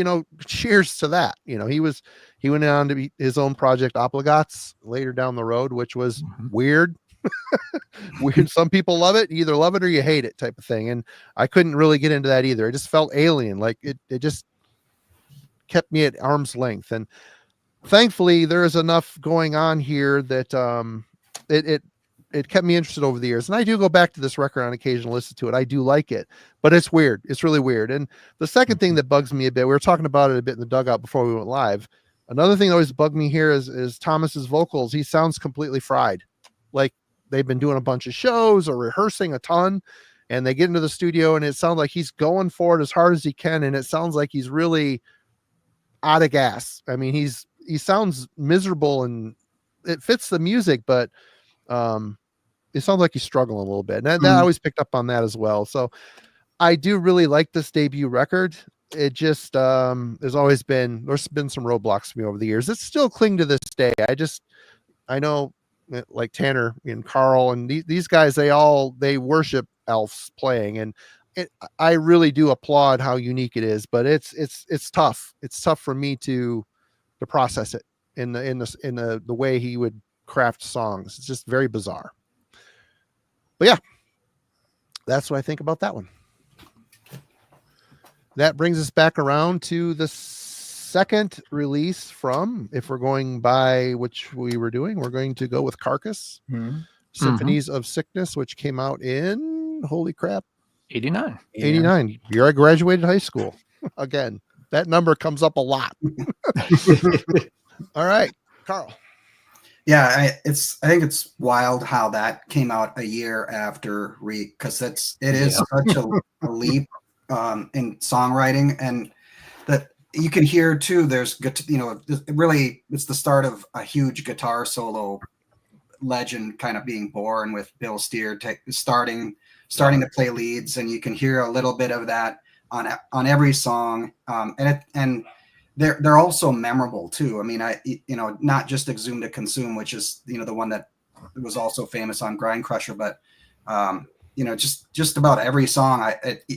cheers to that. He went on to be his own project Obligats later down the road, which was weird. Weird. Some people love it. You either love it or you hate it, type of thing. And I couldn't really get into that either. It just felt alien. Like it just kept me at arm's length. And thankfully there is enough going on here that it kept me interested over the years. And I do go back to this record on occasion, listen to it. I do like it, but it's weird. It's really weird. And the second thing that bugs me a bit, we were talking about it a bit in the dugout before we went live. Another thing that always bugged me here is Thomas's vocals. He sounds completely fried. Like they've been doing a bunch of shows or rehearsing a ton, and they get into the studio and it sounds like he's going for it as hard as he can. And it sounds like he's really out of gas. I mean, he sounds miserable, and it fits the music, but it sounds like he's struggling a little bit. And I always picked up on that as well. So I do really like this debut record. It just, there's been some roadblocks for me over the years. It's still cling to this day. I know, like Tanner and Carl and these guys, they worship Alf's playing, and I really do applaud how unique it is, but it's tough. It's tough for me to process it in the way he would craft songs. It's just very bizarre. But yeah, that's what I think about that one. That brings us back around to the second release from, if we're going by which we were doing, we're going to go with Carcass, Symphonies of Sickness, which came out in, holy crap, 89. Year I graduated high school again. That number comes up a lot. All right, Carl. Yeah, I think it's wild how that came out a year after Reek, because it is such a leap in songwriting, and that you can hear too. There's it's the start of a huge guitar solo legend kind of being born, with Bill Steer starting to play leads, and you can hear a little bit of that on every song, and they're also memorable too. I mean, not just Exhumed to Consume, which is the one that was also famous on Grind Crusher, but just about every song.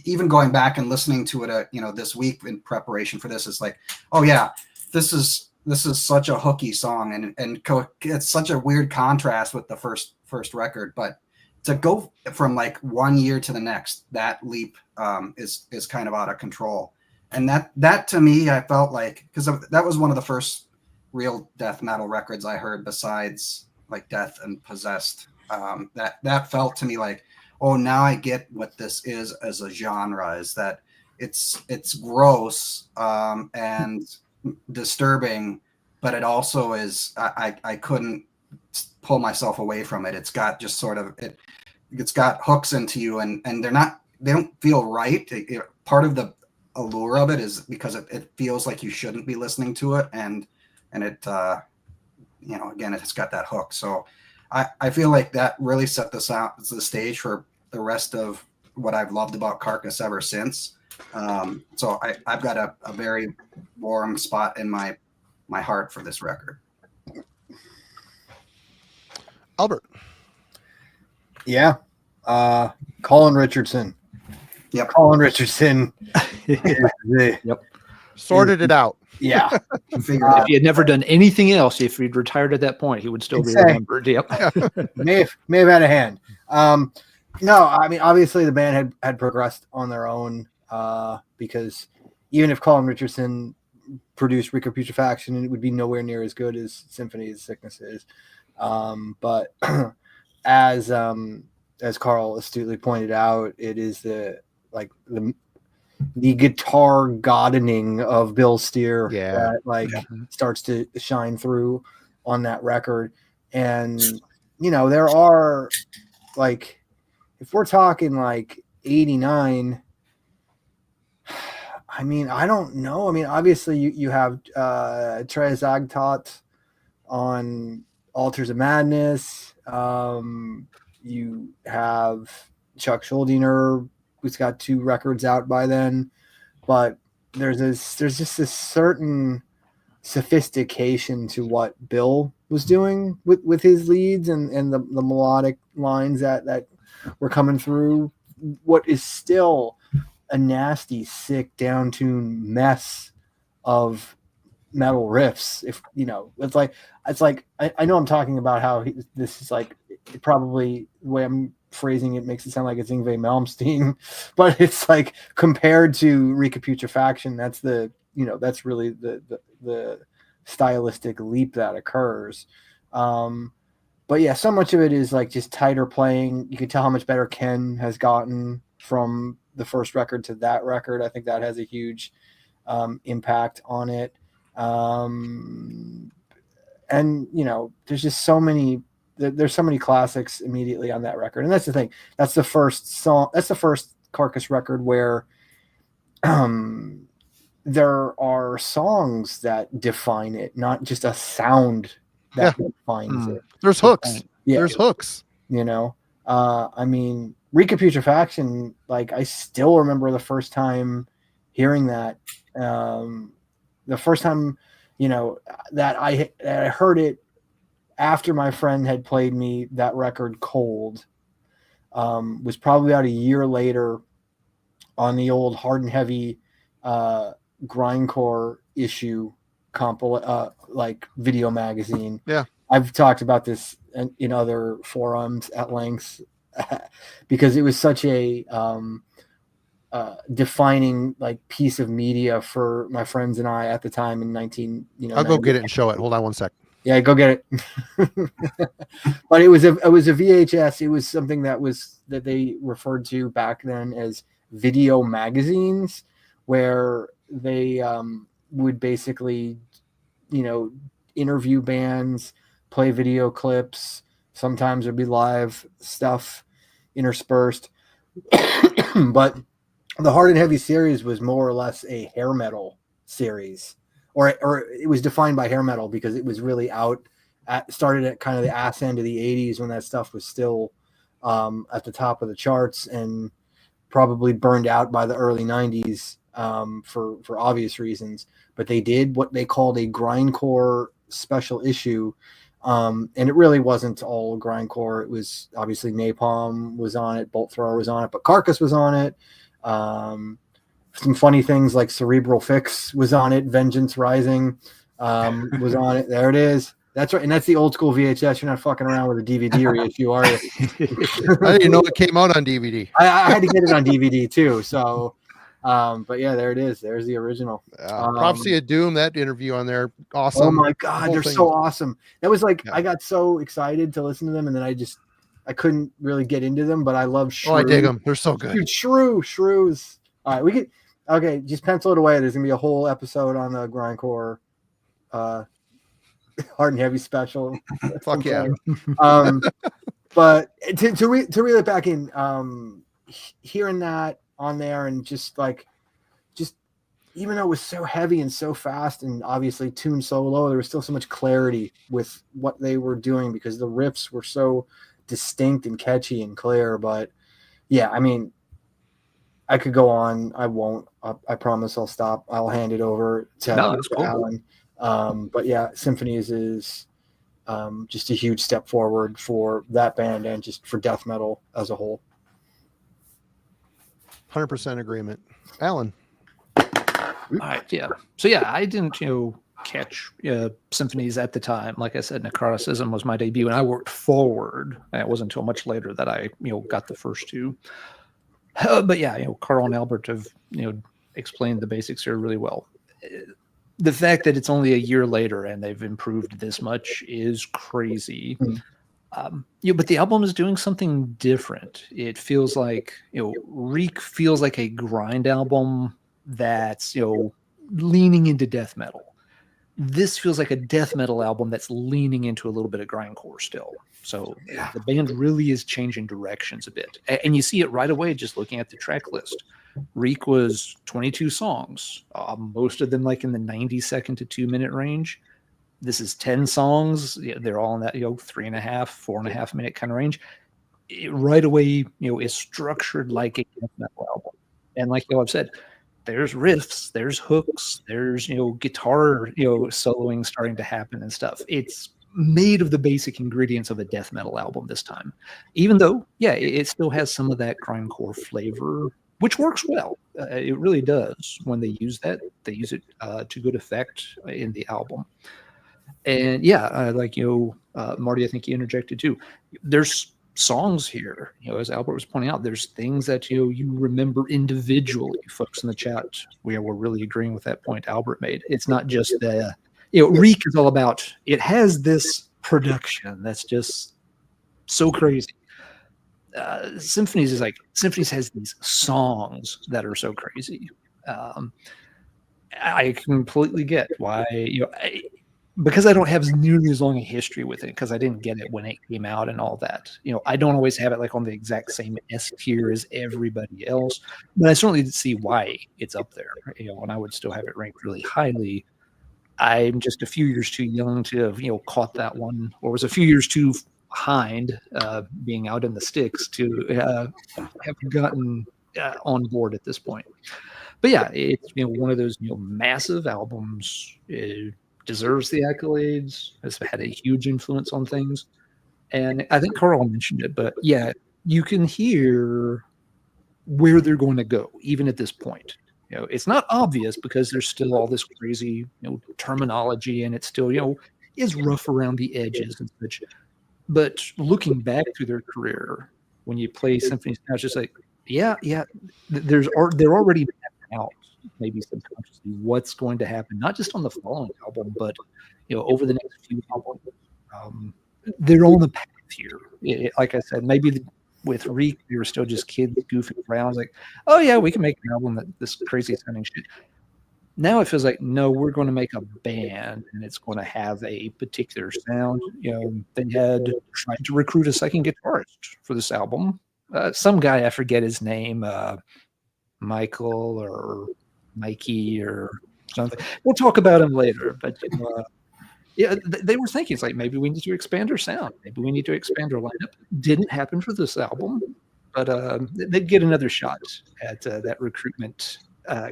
Even going back and listening to it, this week in preparation for this, is like, oh yeah, this is such a hooky song, and it's such a weird contrast with the first record, but to go from like 1 year to the next, that leap is kind of out of control. And that to me, I felt like, because that was one of the first real death metal records I heard besides like Death and Possessed. That felt to me like, oh, now I get what this is as a genre, is that it's gross and disturbing, but it also is, I couldn't pull myself away from it. It's got just sort of, it's got hooks into you, and they don't feel right. Part of the allure of it is because it feels like you shouldn't be listening to it, and it again, it's got that hook. So I feel like that really set the stage for the rest of what I've loved about Carcass ever since. So I've got a very warm spot in my heart for this record. Albert. Yeah. Colin Richardson. Yep. Colin Richardson. Yep. Sorted it out. Yeah. If he had never done anything else, if he'd retired at that point, he would still be remembered. Yep. may have had a hand. No, I mean, obviously the band had progressed on their own, because even if Colin Richardson produced Recaputrefaction, it would be nowhere near as good as Symphony of Sickness is. But as Carl astutely pointed out, it is the guitar goddening of Bill Steer that starts to shine through on that record. And there are, like, if we're talking like 89, I mean, I don't know. I mean, obviously you have Tres Agtot on Altars of Madness. You have Chuck Schuldiner, who's got 2 records out by then, but there's just this certain sophistication to what Bill was doing with his leads and the melodic lines that were coming through what is still a nasty, sick, down-tuned mess of metal riffs. If it's like I know I'm talking about how this is like, probably the way I'm phrasing it makes it sound like it's Yngwie Malmsteen, but it's like, compared to Recaputrefaction, that's that's really the stylistic leap that occurs. But yeah, so much of it is like just tighter playing. You can tell how much better Ken has gotten from the first record to that record. I think that has a huge impact on it. And there's just so many. There's so many classics immediately on that record, and that's the thing. That's the first song. That's the first Carcass record where there are songs that define it, not just a sound that defines it. There's hooks. Yeah, there's hooks. I mean, Recaputrefaction. Like, I still remember the first time hearing that. The first time, that I heard it after my friend had played me that record cold, was probably about a year later on the old Hard and Heavy grindcore issue like video magazine. Yeah. I've talked about this in other forums at length because it was such a defining like piece of media for my friends and I at the time in I'll go get it and show it. Hold on one sec. Yeah, go get it. But it was a VHS. It was something that they referred to back then as video magazines, where they would basically, interview bands, play video clips. Sometimes there'd be live stuff interspersed. But the Hard and Heavy series was more or less a hair metal series, or it was defined by hair metal because it was really started at kind of the ass end of the 80s when that stuff was still at the top of the charts, and probably burned out by the early 90s for obvious reasons. But they did what they called a grindcore special issue. And it really wasn't all grindcore. It was obviously Napalm was on it, Bolt Thrower was on it, but Carcass was on it. Some funny things like Cerebral Fix was on it. Vengeance Rising was on it. There it is. That's right. And that's the old school VHS. You're not fucking around with a DVD reissue, are you? I didn't know it came out on DVD. I had to get it on DVD too. So, but yeah, there it is. There's the original. Prophecy of Doom, that interview on there. Awesome. Oh my God. They're so awesome. That was like, I got so excited to listen to them, and then I couldn't really get into them, but I love Shrew. Oh, I dig them. They're so good. Dude, Shrews. All right. Okay. Just pencil it away. There's going to be a whole episode on the grindcore, Hard and Heavy special. Fuck yeah. But to reel it back in, hearing that on there, and just even though it was so heavy and so fast and obviously tuned so low, there was still so much clarity with what they were doing because the riffs were so distinct and catchy and clear. But yeah, I mean, I could go on. I won't. I promise I'll stop. I'll hand it over to Alan. But yeah, Symphonies is just a huge step forward for that band and just for death metal as a whole. 100% agreement. Alan. All right, yeah. So yeah, I didn't, catch Symphonies at the time. Like I said, Necroticism was my debut, and I worked forward. And it wasn't until much later that I, got the first two. But yeah, Carl and Albert have, explained the basics here really well. The fact that it's only a year later and they've improved this much is crazy. But the album is doing something different. It feels like, Reek feels like a grind album that's, leaning into death metal. This feels like a death metal album that's leaning into a little bit of grindcore still. So the band really is changing directions a bit. And you see it right away just looking at the track list. Reek was 22 songs, most of them like in the 90-second to 2-minute range. This is 10 songs. They're all in that 3.5, 4.5 minute kind of range. It right away, is structured like a death metal album. And like I've said, there's riffs, there's hooks, there's guitar soloing starting to happen and stuff. It's made of the basic ingredients of a death metal album this time, even though it still has some of that grindcore flavor, which works well. It really does. When they use that, they use it to good effect in the album. And Marty, I think you interjected too. There's songs here, as Albert was pointing out, there's things that you remember individually. Folks in the chat, we're really agreeing with that point Albert made. It's not just the Reek is all about, it has this production that's just so crazy. Symphonies has these songs that are so crazy. I completely get why, because I don't have nearly as long a history with it, because I didn't get it when it came out and all that. I don't always have it like on the exact same S tier as everybody else, but I certainly did see why it's up there. And I would still have it ranked really highly. I'm just a few years too young to have, caught that one, or was a few years too behind being out in the sticks to have gotten on board at this point. But yeah, it's one of those massive albums. It deserves the accolades. Has had a huge influence on things, and I think Carl mentioned it. But yeah, you can hear where they're going to go, even at this point. It's not obvious because there's still all this crazy terminology, and it still is rough around the edges and such. But looking back through their career, when you play symphonies now, it's just like, they're already mapped out, maybe subconsciously, what's going to happen, not just on the following album, but over the next few albums. They're on the path here. Like I said, maybe with Reek, we were still just kids goofing around. Like, oh yeah, we can make an album that this crazy sounding shit. Now it feels like, no, we're going to make a band and it's going to have a particular sound. They had tried to recruit a second guitarist for this album. Some guy, I forget his name, Michael or Mikey or something. We'll talk about him later. But they were thinking, it's like, maybe we need to expand our sound. Maybe we need to expand our lineup. Didn't happen for this album, but they'd get another shot at that recruitment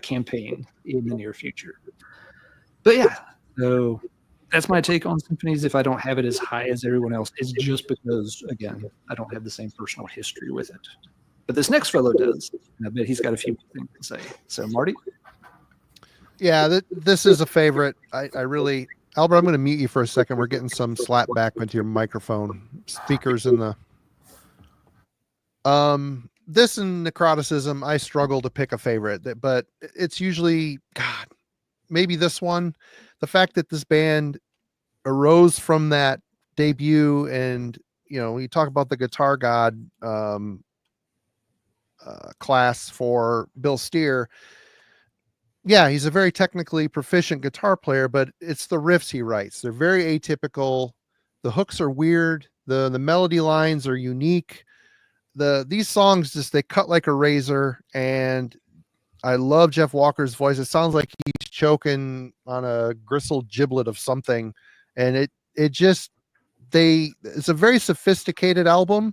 campaign in the near future. But yeah, so that's my take on symphonies. If I don't have it as high as everyone else, it's just because, again, I don't have the same personal history with it. But this next fellow does, and I bet he's got a few things to say. So, Marty? Yeah, this is a favorite. I really, Albert, I'm going to mute you for a second. We're getting some slap back into your microphone. Speakers in the... This and necroticism, I struggle to pick a favorite, but it's usually, God, maybe this one. The fact that this band arose from that debut, and you talk about the guitar god class for Bill Steer. Yeah, he's a very technically proficient guitar player, but it's the riffs he writes. They're very atypical. The hooks are weird. The melody lines are unique. These songs they cut like a razor, and I love Jeff Walker's voice. It sounds like he's choking on a gristle giblet of something, and it's a very sophisticated album,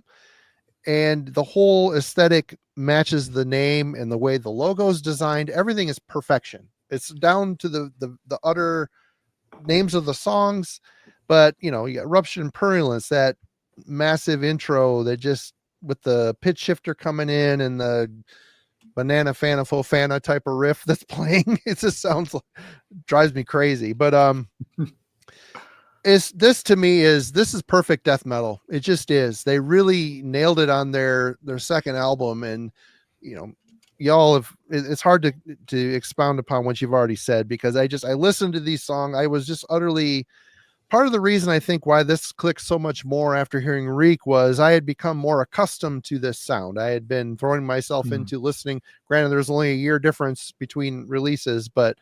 and the whole aesthetic matches the name and the way the logo is designed. Everything is perfection. It's down to the utter names of the songs, but you got Rupture and Purulence, that massive intro that just with the pitch shifter coming in and the banana fana fofana type of riff that's playing. It just drives me crazy. But this is perfect death metal. It just is. They really nailed it on their second album, and y'all have. It's hard to expound upon what you've already said, because I listened to these songs. I was just utterly. Part of the reason I think why this clicked so much more after hearing Reek was I had become more accustomed to this sound. I had been throwing myself into listening. Granted, there's only a year difference between releases, but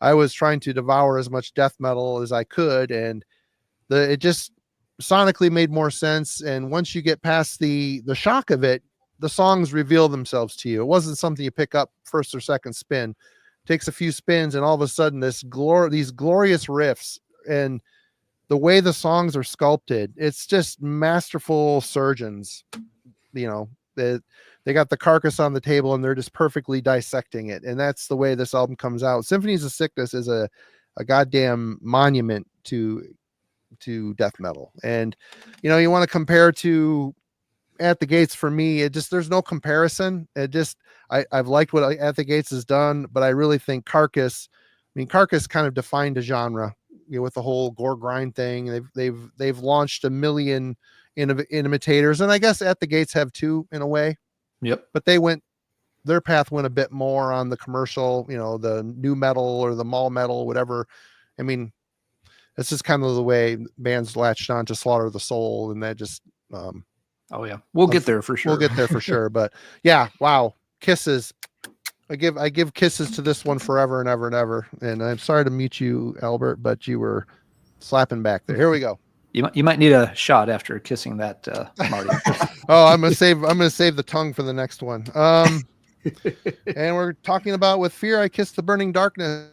I was trying to devour as much death metal as I could, and it just sonically made more sense. And once you get past the shock of it, the songs reveal themselves to you. It wasn't something you pick up first or second spin. It takes a few spins, and all of a sudden these glorious riffs and the way the songs are sculpted, it's just masterful surgeons. They got the carcass on the table and they're just perfectly dissecting it. And that's the way this album comes out. Symphonies of Sickness is a goddamn monument to death metal. And, you want to compare to At the Gates. For me, there's no comparison. I've liked what At the Gates has done, but I really think Carcass kind of defined a genre. With the whole gore grind thing, they've launched a million imitators, and I guess At the Gates have too, in a way. Yep. But their path went a bit more on the commercial, the new metal or the mall metal, whatever. I mean, it's just kind of the way bands latched on to Slaughter of the Soul, and that just. Oh yeah, we'll get there for sure. We'll get there for sure. But yeah, wow, Kisses. I give kisses to this one forever and ever and ever. And I'm sorry to mute you, Albert, but you were slapping back there. Here we go. You might need a shot after kissing that, Marty. Oh, I'm gonna save the tongue for the next one. And we're talking about With Fear I Kiss the Burning Darkness,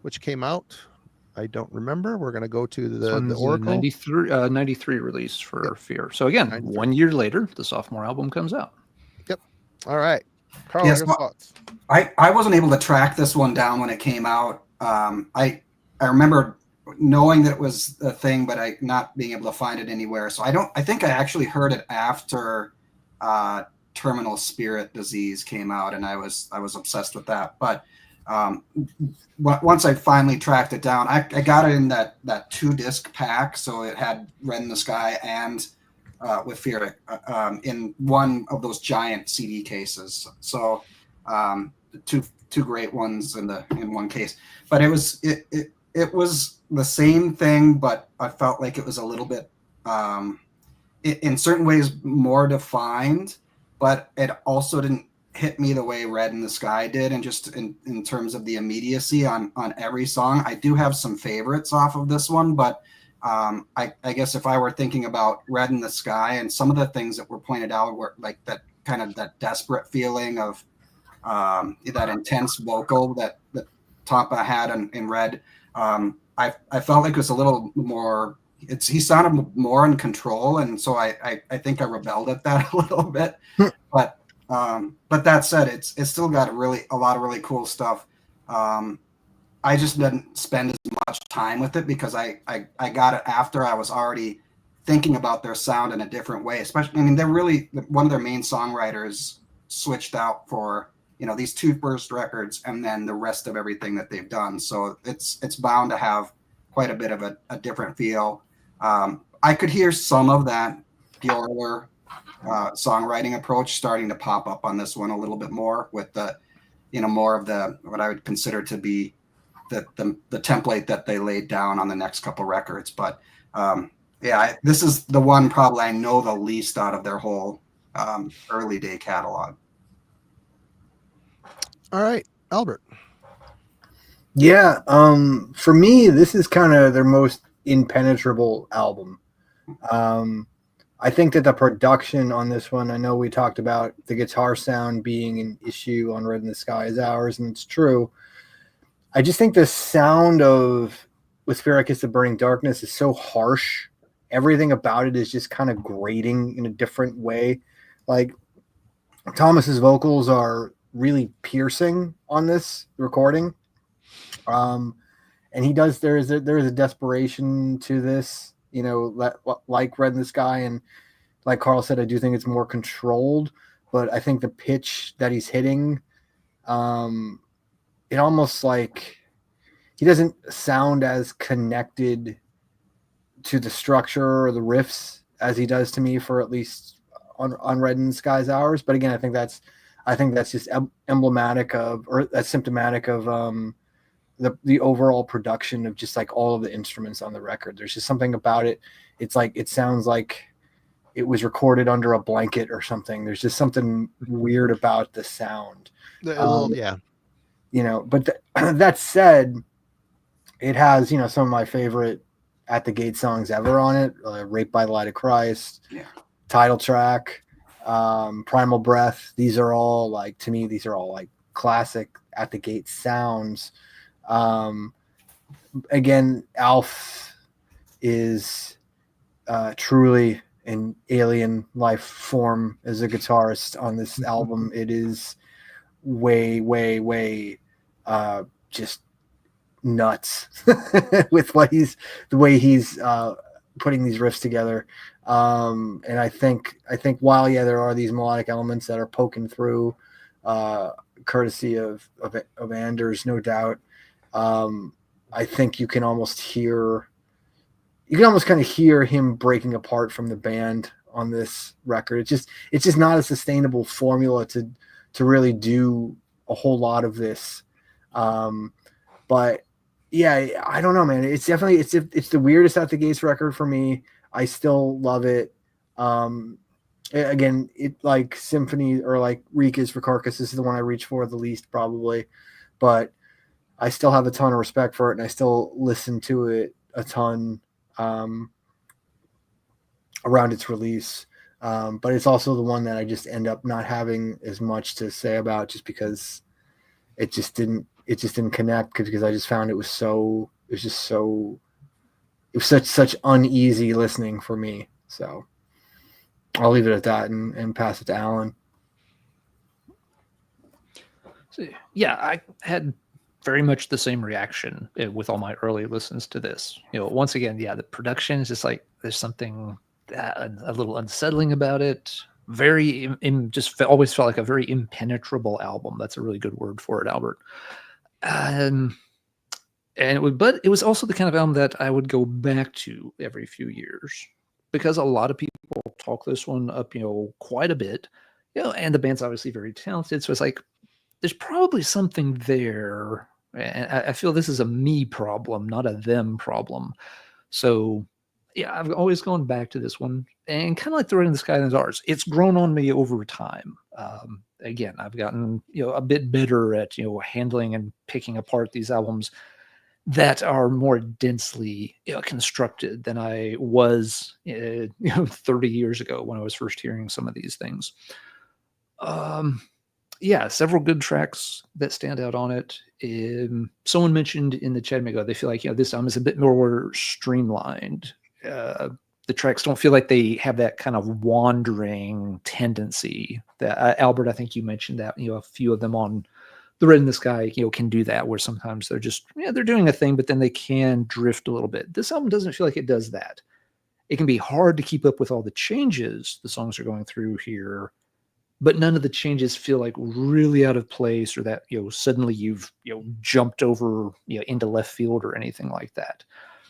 which came out. I don't remember. We're gonna go to the Oracle 93 release for Fear. So again, 1 year later, the sophomore album comes out. All right. Carl, yes, your thoughts? I wasn't able to track this one down when it came out. I remember knowing that it was a thing, but I not being able to find it anywhere. So I think I actually heard it after Terminal Spirit Disease came out, and I was obsessed with that. But once I finally tracked it down, I got it in that 2-disc pack, so it had Red in the Sky and With Fear in one of those giant CD cases. So two great ones in one case. But it was the same thing, but I felt like it was a little bit in certain ways more defined, but it also didn't hit me the way Red in the Sky did, and just in terms of the immediacy on every song. I do have some favorites off of this one, but I guess if I were thinking about Red in the Sky and some of the things that were pointed out were like that kind of that desperate feeling of that intense vocal that Tampa had in Red. I felt like it was a little more. He sounded more in control, and so I think I rebelled at that a little bit. But that said, it's still got a lot of really cool stuff. I just didn't spend as much time with it because I got it after I was already thinking about their sound in a different way. Especially, I mean, they're really one of their main songwriters switched out for these two first records and then the rest of everything that they've done. So it's bound to have quite a bit of a different feel. I could hear some of that Bjorler songwriting approach starting to pop up on this one a little bit more with the more of the what I would consider to be the template that they laid down on the next couple records. But this is the one probably I know the least out of their whole early day catalog. All right, Albert. Yeah, for me, this is kind of their most impenetrable album. I think that the production on this one, I know we talked about the guitar sound being an issue on Red in the Sky is Ours, and it's true. I just think the sound of With Spirit I Kiss the Burning Darkness is so harsh. Everything about it is just kind of grating in a different way. Like Thomas's vocals are really piercing on this recording. And he does, there is a desperation to this, like Red in the Sky. And like Carl said, I do think it's more controlled, but I think the pitch that he's hitting, it almost like he doesn't sound as connected to the structure or the riffs as he does to me for at least on Red in the Sky's Hours. But again, I think that's just emblematic of, or that's symptomatic of the overall production of just like all of the instruments on the record. There's just something about it. It's like, it sounds like it was recorded under a blanket or something. There's just something weird about the sound. Yeah. But that said, it has, some of my favorite At the Gate songs ever on it. Raped by the Light of Christ, title track, Primal Breath. These are all like, to me, these are all like classic At the Gate sounds. Again, Alf is truly an alien life form as a guitarist on this album. It is way, way, way just nuts with the way he's putting these riffs together. And I think while there are these melodic elements that are poking through, courtesy of Anders, no doubt. I think you can almost kind of hear him breaking apart from the band on this record. It's just not a sustainable formula to really do a whole lot of this. But yeah, I don't know, man. It's definitely, it's the weirdest At the Gates record for me. I still love it. Again, it like Symphony or like Reek is for Carcass. This is the one I reach for the least probably, but I still have a ton of respect for it, and I still listen to it a ton around its release. But it's also the one that I just end up not having as much to say about, just because it just didn't connect, because I just found it was such uneasy listening for me. So I'll leave it at that and pass it to Alan. So, yeah, I had very much the same reaction with all my early listens to this. Once again, the production is just like, there's something a little unsettling about it. Very, just always felt like a very impenetrable album. That's a really good word for it, Albert. But it was also the kind of album that I would go back to every few years, because a lot of people talk this one up, quite a bit, and the band's obviously very talented. So it's like, there's probably something there. And I feel this is a me problem, not a them problem. So yeah, I've always gone back to this one, and kind of like The Red in the Sky and Ours. It's grown on me over time. Again, I've gotten a bit better at handling and picking apart these albums that are more densely constructed than I was 30 years ago when I was first hearing some of these things. Yeah, several good tracks that stand out on it. Someone mentioned in the chat they feel like this album is a bit more streamlined. The tracks don't feel like they have that kind of wandering tendency that Albert, I think you mentioned that a few of them on The Red in the Sky can do that, where sometimes they're just they're doing a thing, but then they can drift a little bit. This album doesn't feel like it does that. It can be hard to keep up with all the changes the songs are going through here, but none of the changes feel like really out of place, or that suddenly you've jumped over into left field or anything like that.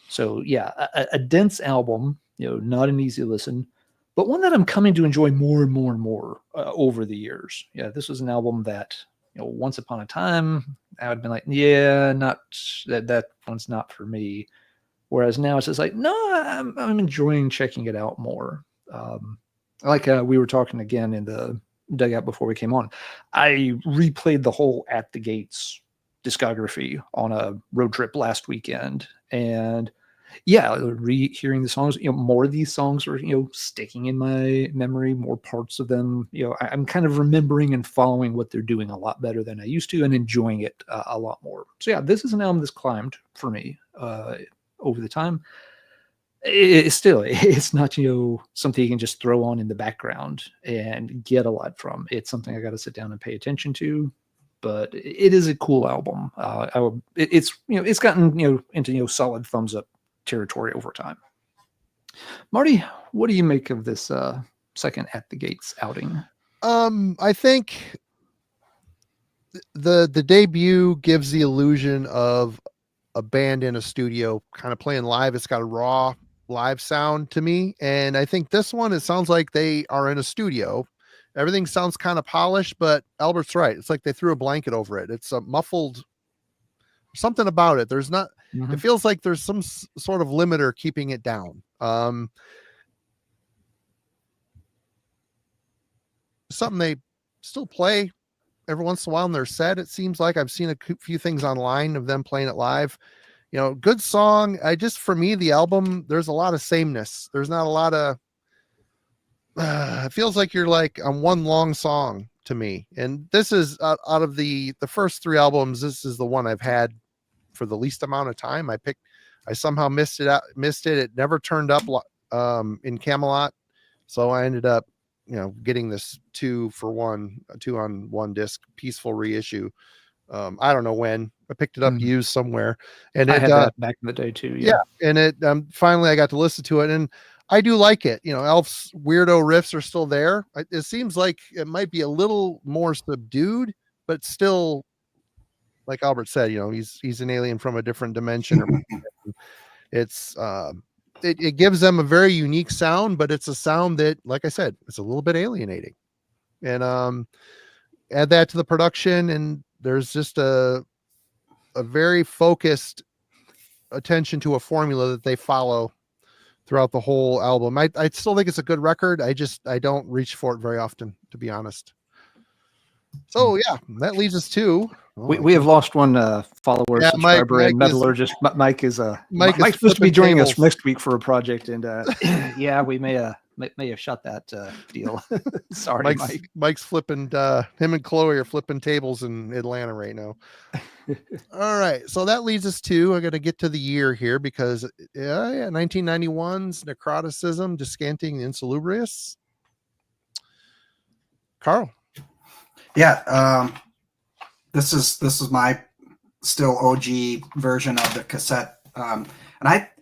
So yeah, a dense album, not an easy listen, but one that I'm coming to enjoy more and more and more over the years. Yeah, this was an album that once upon a time I would have been like, yeah, not that one's not for me. Whereas now it's just like, no, I'm enjoying checking it out more. Like we were talking again in the dugout before we came on, I replayed the whole At the Gates discography on a road trip last weekend, and yeah, hearing the songs, more of these songs are sticking in my memory. More parts of them, I'm kind of remembering and following what they're doing a lot better than I used to, and enjoying it a lot more. So yeah, this is an album that's climbed for me over the time. It's not something you can just throw on in the background and get a lot from. It's something I got to sit down and pay attention to, but it is a cool album. It's gotten into solid thumbs up territory over time. Marty, what do you make of this second At the Gates outing? I think the debut gives the illusion of a band in a studio kind of playing live. It's got a raw live sound to me, and I think this one, it sounds like they are in a studio. Everything sounds kind of polished, but Albert's right, it's like they threw a blanket over it. It's a muffled something about it. There's not It feels like there's some sort of limiter keeping it down. Something they still play every once in a while in their set. It seems like I've seen a few things online of them playing it live. Good song. For me, the album, there's a lot of sameness. There's not a lot of, it feels like you're like on one long song to me. And this is out of the first three albums, this is the one I've had for the least amount of time. I somehow missed it. It never turned up in Camelot. So I ended up, getting this 2 on 1 disc, peaceful reissue. I don't know when I picked it up used somewhere, and I had that back in the day too. Yeah. And it finally I got to listen to it, and I do like it. Elf's weirdo riffs are still there. It seems like it might be a little more subdued, but still, like Albert said, he's an alien from a different dimension. It's it gives them a very unique sound, but it's a sound that, like I said, it's a little bit alienating. And add that to the production, and there's just a very focused attention to a formula that they follow throughout the whole album. I still think it's a good record. I don't reach for it very often, to be honest. So yeah, that leads us to we have lost one follower, subscriber, and metallurgist. Mike is Mike's supposed to be joining us next week for a project, and yeah, we may have shot that deal. Sorry, Mike. Mike's flipping. Him and Chloe are flipping tables in Atlanta right now. All right, so that leads us to, I got to get to the year here, because 1991's Necroticism, Descanting Insalubrious. Carl. Yeah, this is my still OG version of the cassette, and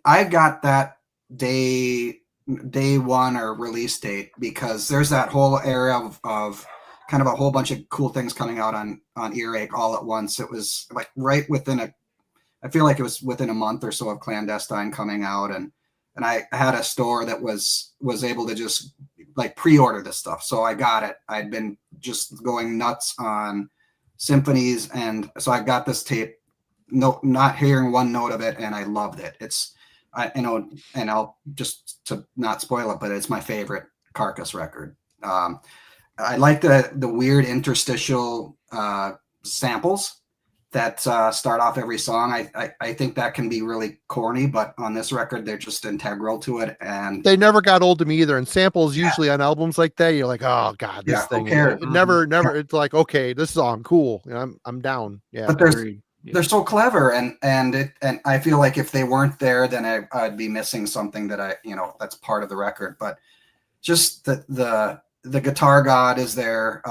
I got that day one or release date, because there's that whole era of kind of a whole bunch of cool things coming out on Earache all at once. It was like right within I feel like it was within a month or so of Clandestine coming out, and I had a store that was able to just like pre-order this stuff. So I got it. I'd been just going nuts on symphonies, and so I got this tape, not hearing one note of it, and I loved it. It's and I'll just to not spoil it, but it's my favorite Carcass record. I like the weird interstitial samples that start off every song. I think that can be really corny, but on this record, they're just integral to it. And they never got old to me either. And samples usually on albums like that, you're like, oh god, this thing. It never. It's like, okay, this song, cool. I'm down. Yeah, but they're so clever, and I feel like if they weren't there, then I'd be missing something that that's part of the record. But just the guitar god is there.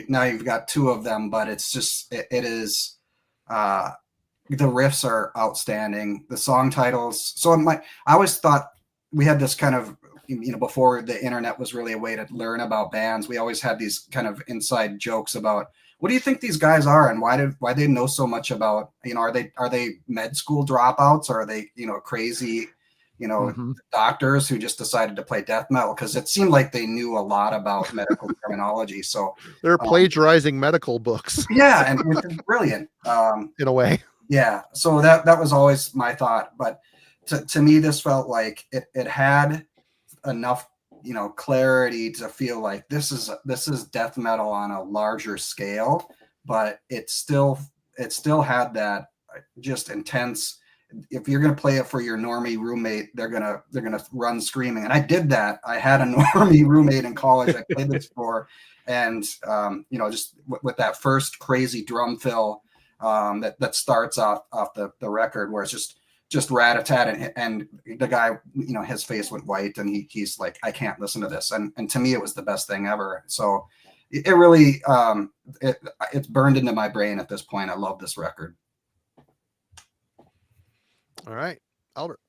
Now you've got two of them, but it's just it is. The riffs are outstanding. The song titles. So I always thought we had this kind of, before the internet was really a way to learn about bands, we always had these kind of inside jokes about, what do you think these guys are, and why they know so much about, are they med school dropouts, or are they, crazy, doctors who just decided to play death metal? Because it seemed like they knew a lot about medical terminology. So they're plagiarizing medical books. Yeah, and it's brilliant. In a way. Yeah. So that was always my thought. But to me, this felt like it had enough, clarity to feel like this is death metal on a larger scale, but it still had that just intense. If you're going to play it for your normie roommate, they're going to run screaming. And I did that. I had a normie roommate in college I played this for, and just with that first crazy drum fill that starts off the record, where it's just rat-a-tat, and the guy, his face went white, and he's like, I can't listen to this. And to me, it was the best thing ever. So it really, it's burned into my brain at this point. I love this record. All right, Albert.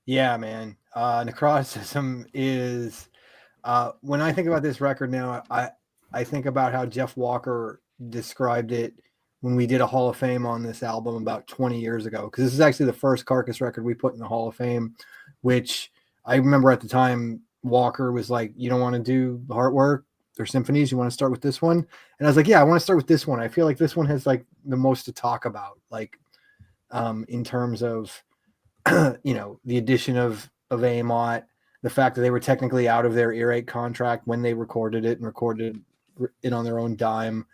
Yeah, man. Necroticism is, when I think about this record now, I think about how Jeff Walker described it when we did a Hall of Fame on this album about 20 years ago, because this is actually the first Carcass record we put in the Hall of Fame, which I remember at the time Walker was like, you don't want to do the artwork or symphonies, you want to start with this one? And I was like, yeah, I want to start with this one. I feel like this one has like the most to talk about, like in terms of the addition of Amott, the fact that they were technically out of their Earache contract when they recorded it and recorded it on their own dime.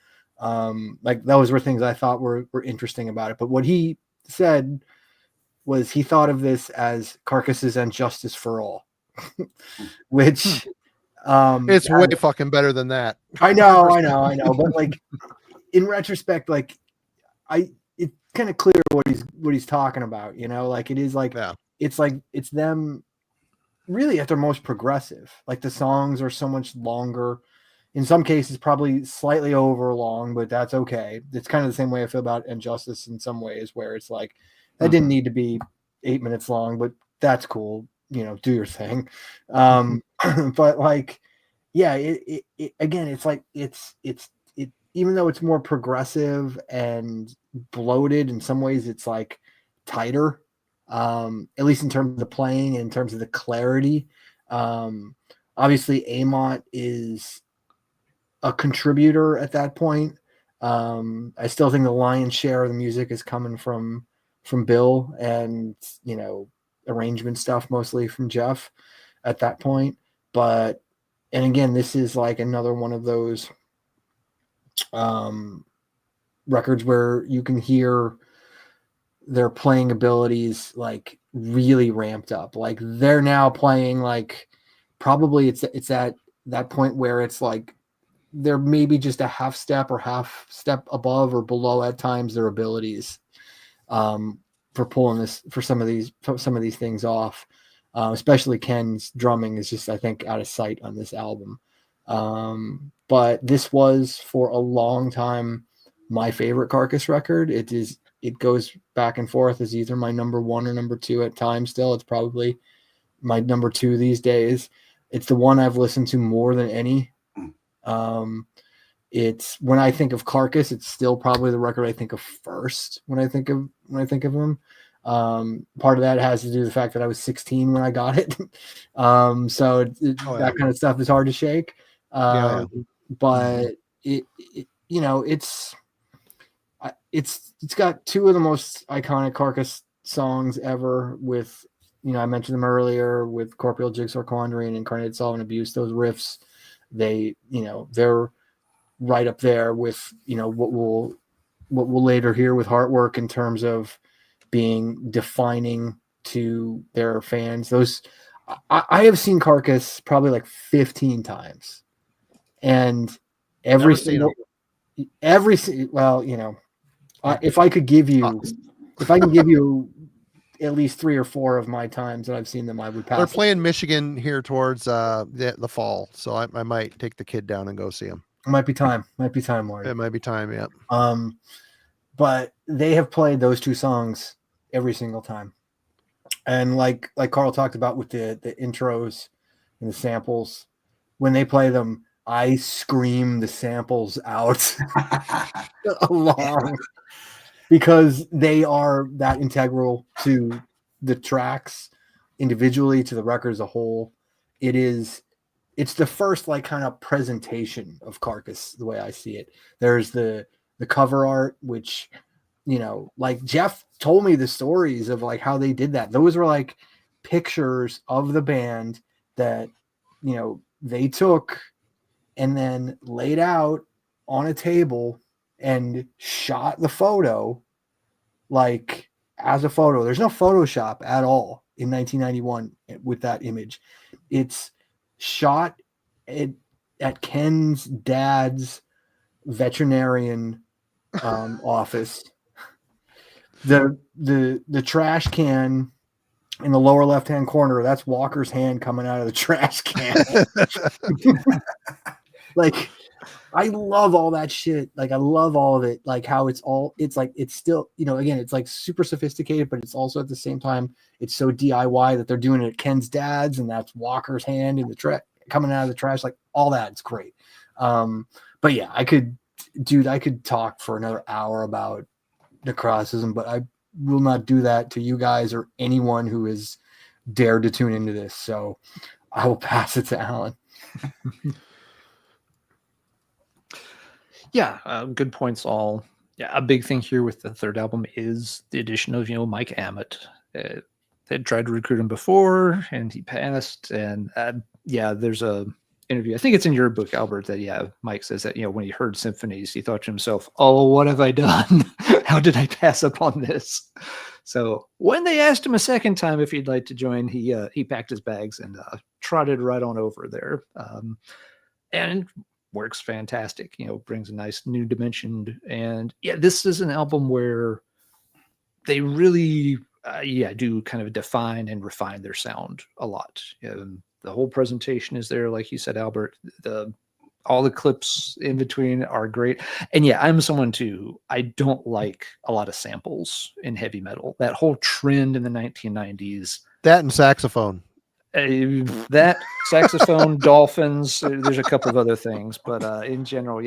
Like those were things I thought were interesting about it. But what he said was he thought of this as Carcass's And Justice for All, which it's way fucking better than that. I know. But like in retrospect, like it's kind of clear what he's talking about, like it is like, yeah. It's them really at their most progressive. Like the songs are so much longer. In some cases, probably slightly over long, but that's okay. It's kind of the same way I feel about Injustice in some ways, where it's like, that didn't need to be 8 minutes long, but that's cool. Do your thing. But like, yeah, it again, it's like, it, even though it's more progressive and bloated, in some ways it's like tighter, at least in terms of the playing and in terms of the clarity. Obviously Amott is a contributor at that point. I still think the lion's share of the music is coming from Bill, and arrangement stuff mostly from Jeff at that point. But and again, this is like another one of those records where you can hear their playing abilities like really ramped up. Like they're now playing like, probably it's at that point where it's like they're maybe just a half step above or below at times their abilities for pulling this, for some of these things off. Especially Ken's drumming is just, I think, out of sight on this album. But this was for a long time my favorite Carcass record. It goes back and forth as either my number one or number two at times. Still, it's probably my number two these days. It's the one I've listened to more than any. It's, when I think of Carcass, it's still probably the record I think of first when I think of them. Part of that has to do with the fact that I was 16 when I got it. So that kind of stuff is hard to shake. But it's got two of the most iconic Carcass songs ever with, I mentioned them earlier with Corporeal Jigsaw Quandary and Incarnated Solvent Abuse. Those riffs, they're right up there with, what we'll later hear with Heartwork in terms of being defining to their fans. Those, I have seen Carcass probably like 15 times, and Never seen them. if I could give you at least 3 or 4 of my times that I've seen them, I would pass. They're playing Michigan here towards the fall, so I might take the kid down and go see them. It might be time, Marty. It might be time, yeah. But they have played those 2 songs every single time, and like Carl talked about with the intros and the samples, when they play them, I scream the samples out along, because they are that integral to the tracks individually, to the record as a whole. It's the first like kind of presentation of Carcass, the way I see it. There's the cover art, which, like Jeff told me the stories of like how they did that. Those were like pictures of the band that, they took and then laid out on a table and shot the photo like as a photo. There's no Photoshop at all in 1991 with that image. It's shot at Ken's dad's veterinarian office. The trash can in the lower left-hand corner, that's Walker's hand coming out of the trash can. Like, I love all that shit. Like, I love all of it. Like how it's still, again, it's like super sophisticated, but it's also at the same time, it's so DIY that they're doing it at Ken's dad's, and that's Walker's hand in the coming out of the trash. Like, all that, it's great. But yeah, I could talk for another hour about necroticism, but I will not do that to you guys or anyone who has dared to tune into this. So I will pass it to Alan. Yeah, good points all. Yeah, a big thing here with the third album is the addition of, Mike Ammett. They tried to recruit him before, and he passed. And there's a interview, I think it's in your book, Albert, that Mike says that when he heard symphonies, he thought to himself, "Oh, what have I done? How did I pass up on this?" So when they asked him a second time if he'd like to join, he packed his bags and trotted right on over there. And works fantastic, brings a nice new dimension. And this is an album where they really do kind of define and refine their sound a lot. The whole presentation is there, like you said, Albert. All the clips in between are great. And I'm someone too, I don't like a lot of samples in heavy metal. That whole trend in the 1990s, that and saxophone. That saxophone, dolphins, there's a couple of other things, but in general,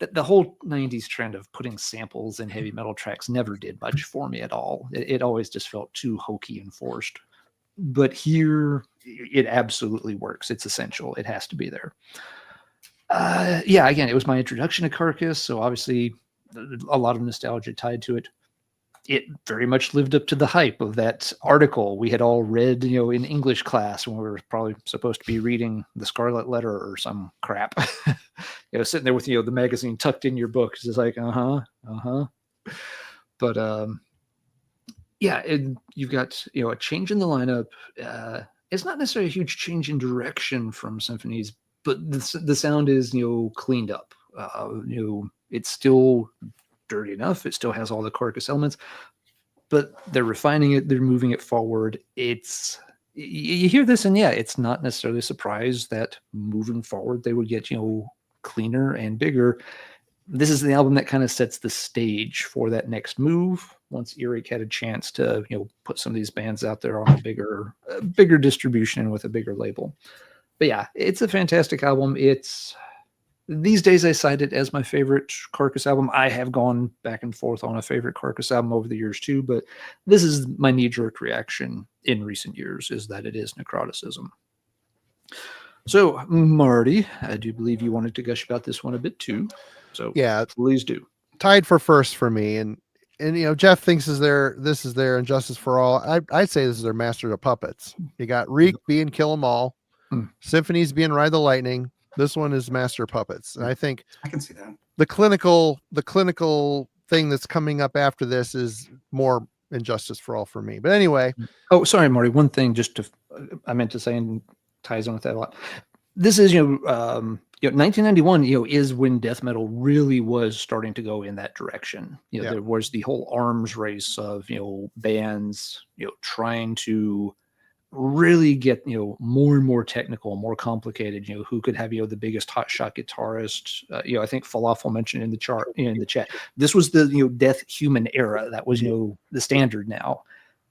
the whole 90s trend of putting samples in heavy metal tracks never did much for me at all. It always just felt too hokey and forced. But here, it absolutely works. It's essential. It has to be there. Again, it was my introduction to Carcass, so obviously a lot of nostalgia tied to it. It very much lived up to the hype of that article we had all read, in English class when we were probably supposed to be reading The Scarlet Letter or some crap. Sitting there with, the magazine tucked in your book. It's just like, But, you've got, a change in the lineup. It's not necessarily a huge change in direction from symphonies, but the sound is, cleaned up. It's still dirty enough. It still has all the Carcass elements, but they're refining it. They're moving it forward. You hear this, and it's not necessarily a surprise that moving forward they would get cleaner and bigger. This is the album that kind of sets the stage for that next move. Once Eric had a chance to put some of these bands out there on a bigger distribution with a bigger label. But it's a fantastic album. These days I cite it as my favorite Carcass album. I have gone back and forth on a favorite Carcass album over the years too, but this is my knee-jerk reaction in recent years, is that it is necroticism. So, Marty, I do believe you wanted to gush about this one a bit too. So please do. Tied for first for me, and and Jeff thinks this is their Injustice for All. I'd say this is their Master of Puppets. You got Reek being Kill 'Em All, Symphonies being Ride the Lightning. This one is Master of Puppets, and I think I can see that. the clinical thing that's coming up after this is more Injustice for All for me. But anyway, oh, sorry, Marty. One thing, I meant to say, and ties on with that a lot. This is 1991 is when death metal really was starting to go in that direction. There was the whole arms race of bands trying to really get more and more technical, more complicated. Who could have the biggest hotshot guitarist? I think Falafel mentioned in the chat. This was the death human era. That was the standard now,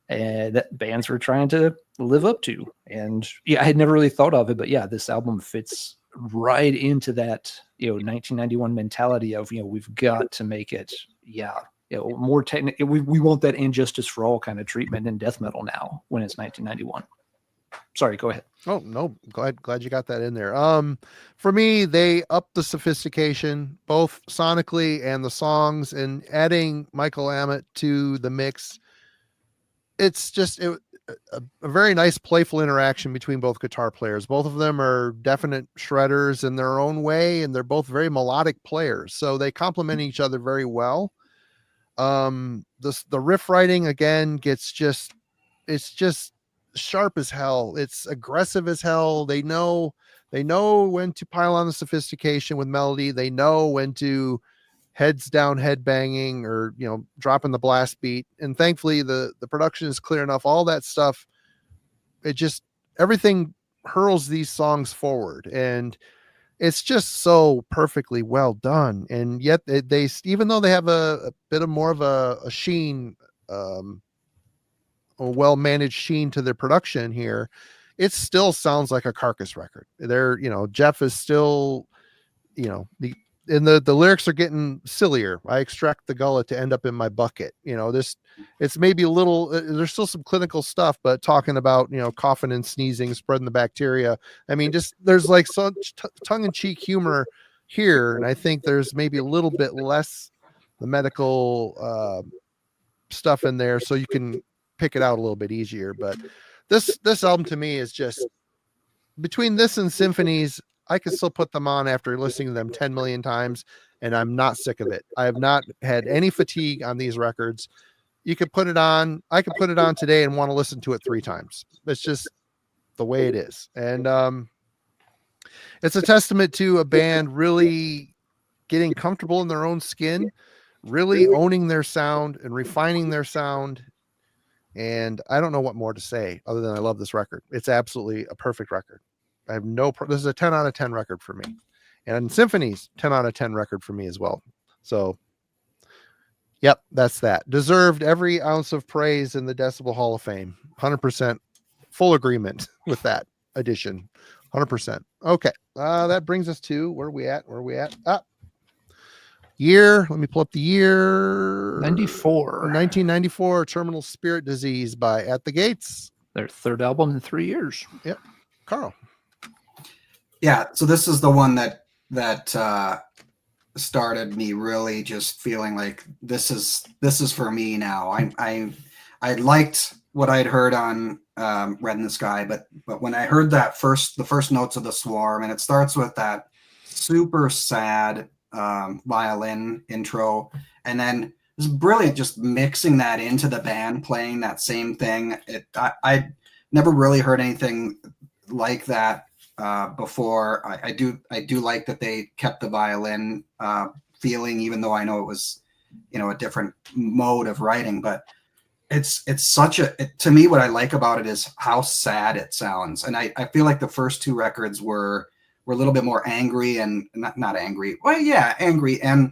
and that bands were trying to live up to. And I had never really thought of it, but this album fits right into that 1991 mentality of we've got to make it more technical. We want that Injustice for All kind of treatment in death metal now when it's 1991. Sorry, go ahead. Oh no, glad you got that in there. For me, they upped the sophistication both sonically and the songs, and adding Michael Amott to the mix. It's just a very nice playful interaction between both guitar players. Both of them are definite shredders in their own way, and they're both very melodic players, so they complement each other very well. The riff writing again it's just sharp as hell. It's aggressive as hell. They know when to pile on the sophistication with melody. They know when to heads down head banging or dropping the blast beat. And thankfully the production is clear enough. All that stuff, everything hurls these songs forward, and it's just so perfectly well done. And yet they even though they have a bit of more of a sheen, a well managed sheen to their production here, it still sounds like a Carcass record. Jeff is still the lyrics are getting sillier. I extract the gullet to end up in my bucket. It's maybe a little, there's still some clinical stuff, but talking about, coughing and sneezing, spreading the bacteria. I mean, there's like such tongue in cheek humor here. And I think there's maybe a little bit less the medical stuff in there, so you can pick it out a little bit easier. But this album to me is just, between this and Symphonies, I can still put them on after listening to them 10 million times, and I'm not sick of it. I have not had any fatigue on these records. You could put it on. I could put it on today and want to listen to it 3 times. It's just the way it is. And it's a testament to a band really getting comfortable in their own skin, really owning their sound and refining their sound. And I don't know what more to say other than I love this record. It's absolutely a perfect record. I have this is a 10 out of 10 record for me, and Symphonies 10 out of 10 record for me as well. So yep, that's that. Deserved every ounce of praise in the Decibel Hall of Fame. 100% full agreement with that addition. 100%. Okay. That brings us to where are we at? Year. Let me pull up the year. 1994, Terminal Spirit Disease by At the Gates. Their third album in 3 years. Yep. Carl. Yeah, so this is the one that started me really just feeling like this is for me now. I liked what I'd heard on Red in the Sky, but when I heard the first notes of the Swarm, and it starts with that super sad violin intro, and then it's brilliant just mixing that into the band playing that same thing. I never really heard anything like that before. I do like that they kept the violin feeling, even though I know it was a different mode of writing. But it's such to me, what I like about it is how sad it sounds. And I feel like the first 2 records were a little bit more angry, and not angry. Well, yeah, angry and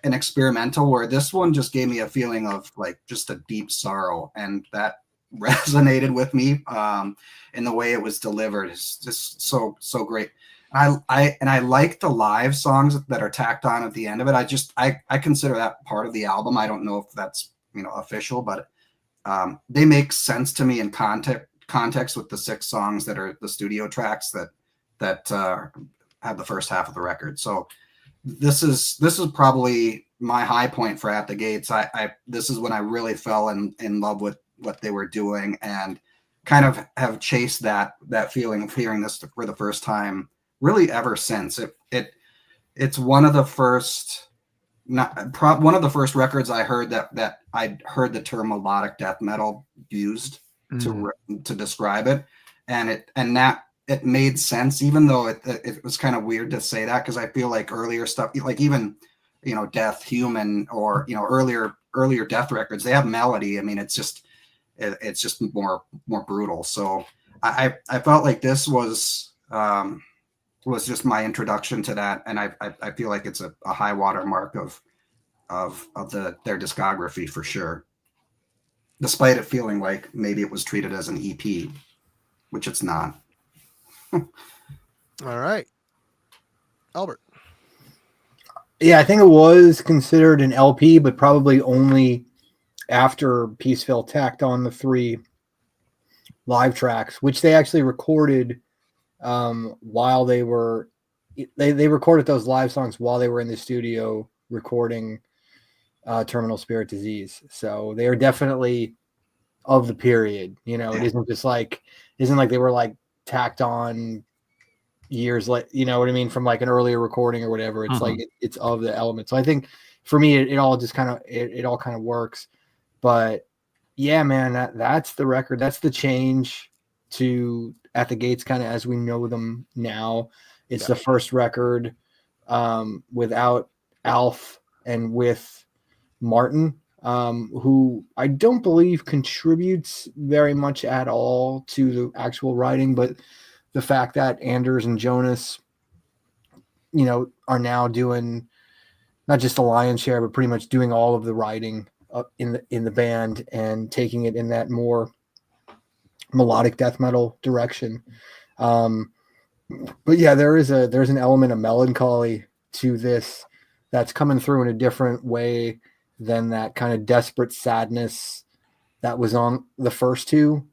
experimental, where this one just gave me a feeling of like just a deep sorrow, and that resonated with me in the way it was delivered. It's just so great. I like the live songs that are tacked on at the end of it. I consider that part of the album. I don't know if that's official, but they make sense to me in context with the 6 songs that are the studio tracks that have the first half of the record. So this is probably my high point for At the Gates. This is when I really fell in love with what they were doing, and kind of have chased that feeling of hearing this for the first time really ever since. It's one of the first one of the first records I heard that I heard the term melodic death metal used to describe it, and it made sense, even though it was kind of weird to say that, because I feel like earlier stuff, like even Death Human, or earlier Death records, they have melody. I mean, it's just more brutal. So I felt like this was just my introduction to that, and I feel like it's a high water mark of their discography for sure, despite it feeling like maybe it was treated as an EP, which it's not. All right, Albert. Yeah, I think it was considered an LP, but probably only after Peaceville tacked on the 3 live tracks, which they actually recorded while they recorded those live songs while they were in the studio recording Terminal Spirit Disease. So they are definitely of the period. It isn't like they were like tacked on years like, you know what I mean, from like an earlier recording or whatever. It's like it's of the element. So I think for me it all just kind of it all kind of works. But yeah, man, that's the record. That's the change to At the Gates kind of as we know them now. It's the first record without Alf and with Martin, who I don't believe contributes very much at all to the actual writing, but the fact that Anders and Jonas, are now doing not just the lion's share, but pretty much doing all of the writing in the band and taking it in that more melodic death metal direction. But yeah, there's an element of melancholy to this that's coming through in a different way than that kind of desperate sadness that was on the first 2.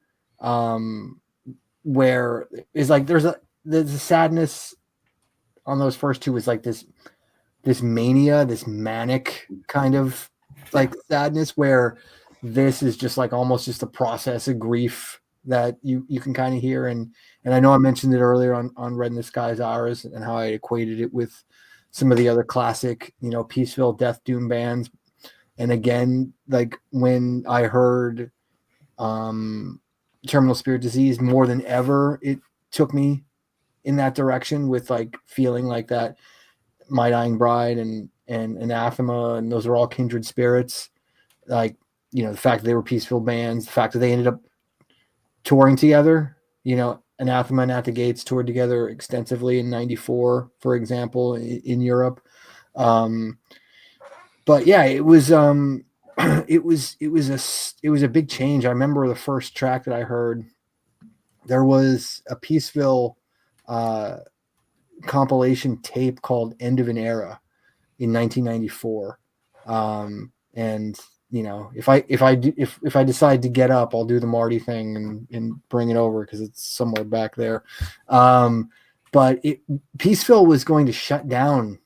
Where is like there's a sadness on those first 2 is like this mania, this manic kind of like sadness, where this is just like almost just a process of grief that you can kind of hear. And I know I mentioned it earlier on Red in the Sky's Hours and how I equated it with some of the other classic, Peaceville death doom bands. And again, like when I heard Terminal Spirit Disease, more than ever, it took me in that direction, with like feeling like that My Dying Bride and Anathema, and those are all kindred spirits. Like, the fact that they were Peaceville bands, the fact that they ended up touring together, Anathema and At the Gates toured together extensively in '94, for example, in Europe. But yeah, it was it was a big change. I remember the first track that I heard, there was a Peaceville compilation tape called End of an Era in 1994. And if I decide to get up, I'll do the Marty thing and bring it over, because it's somewhere back there. But Peaceville was going to shut down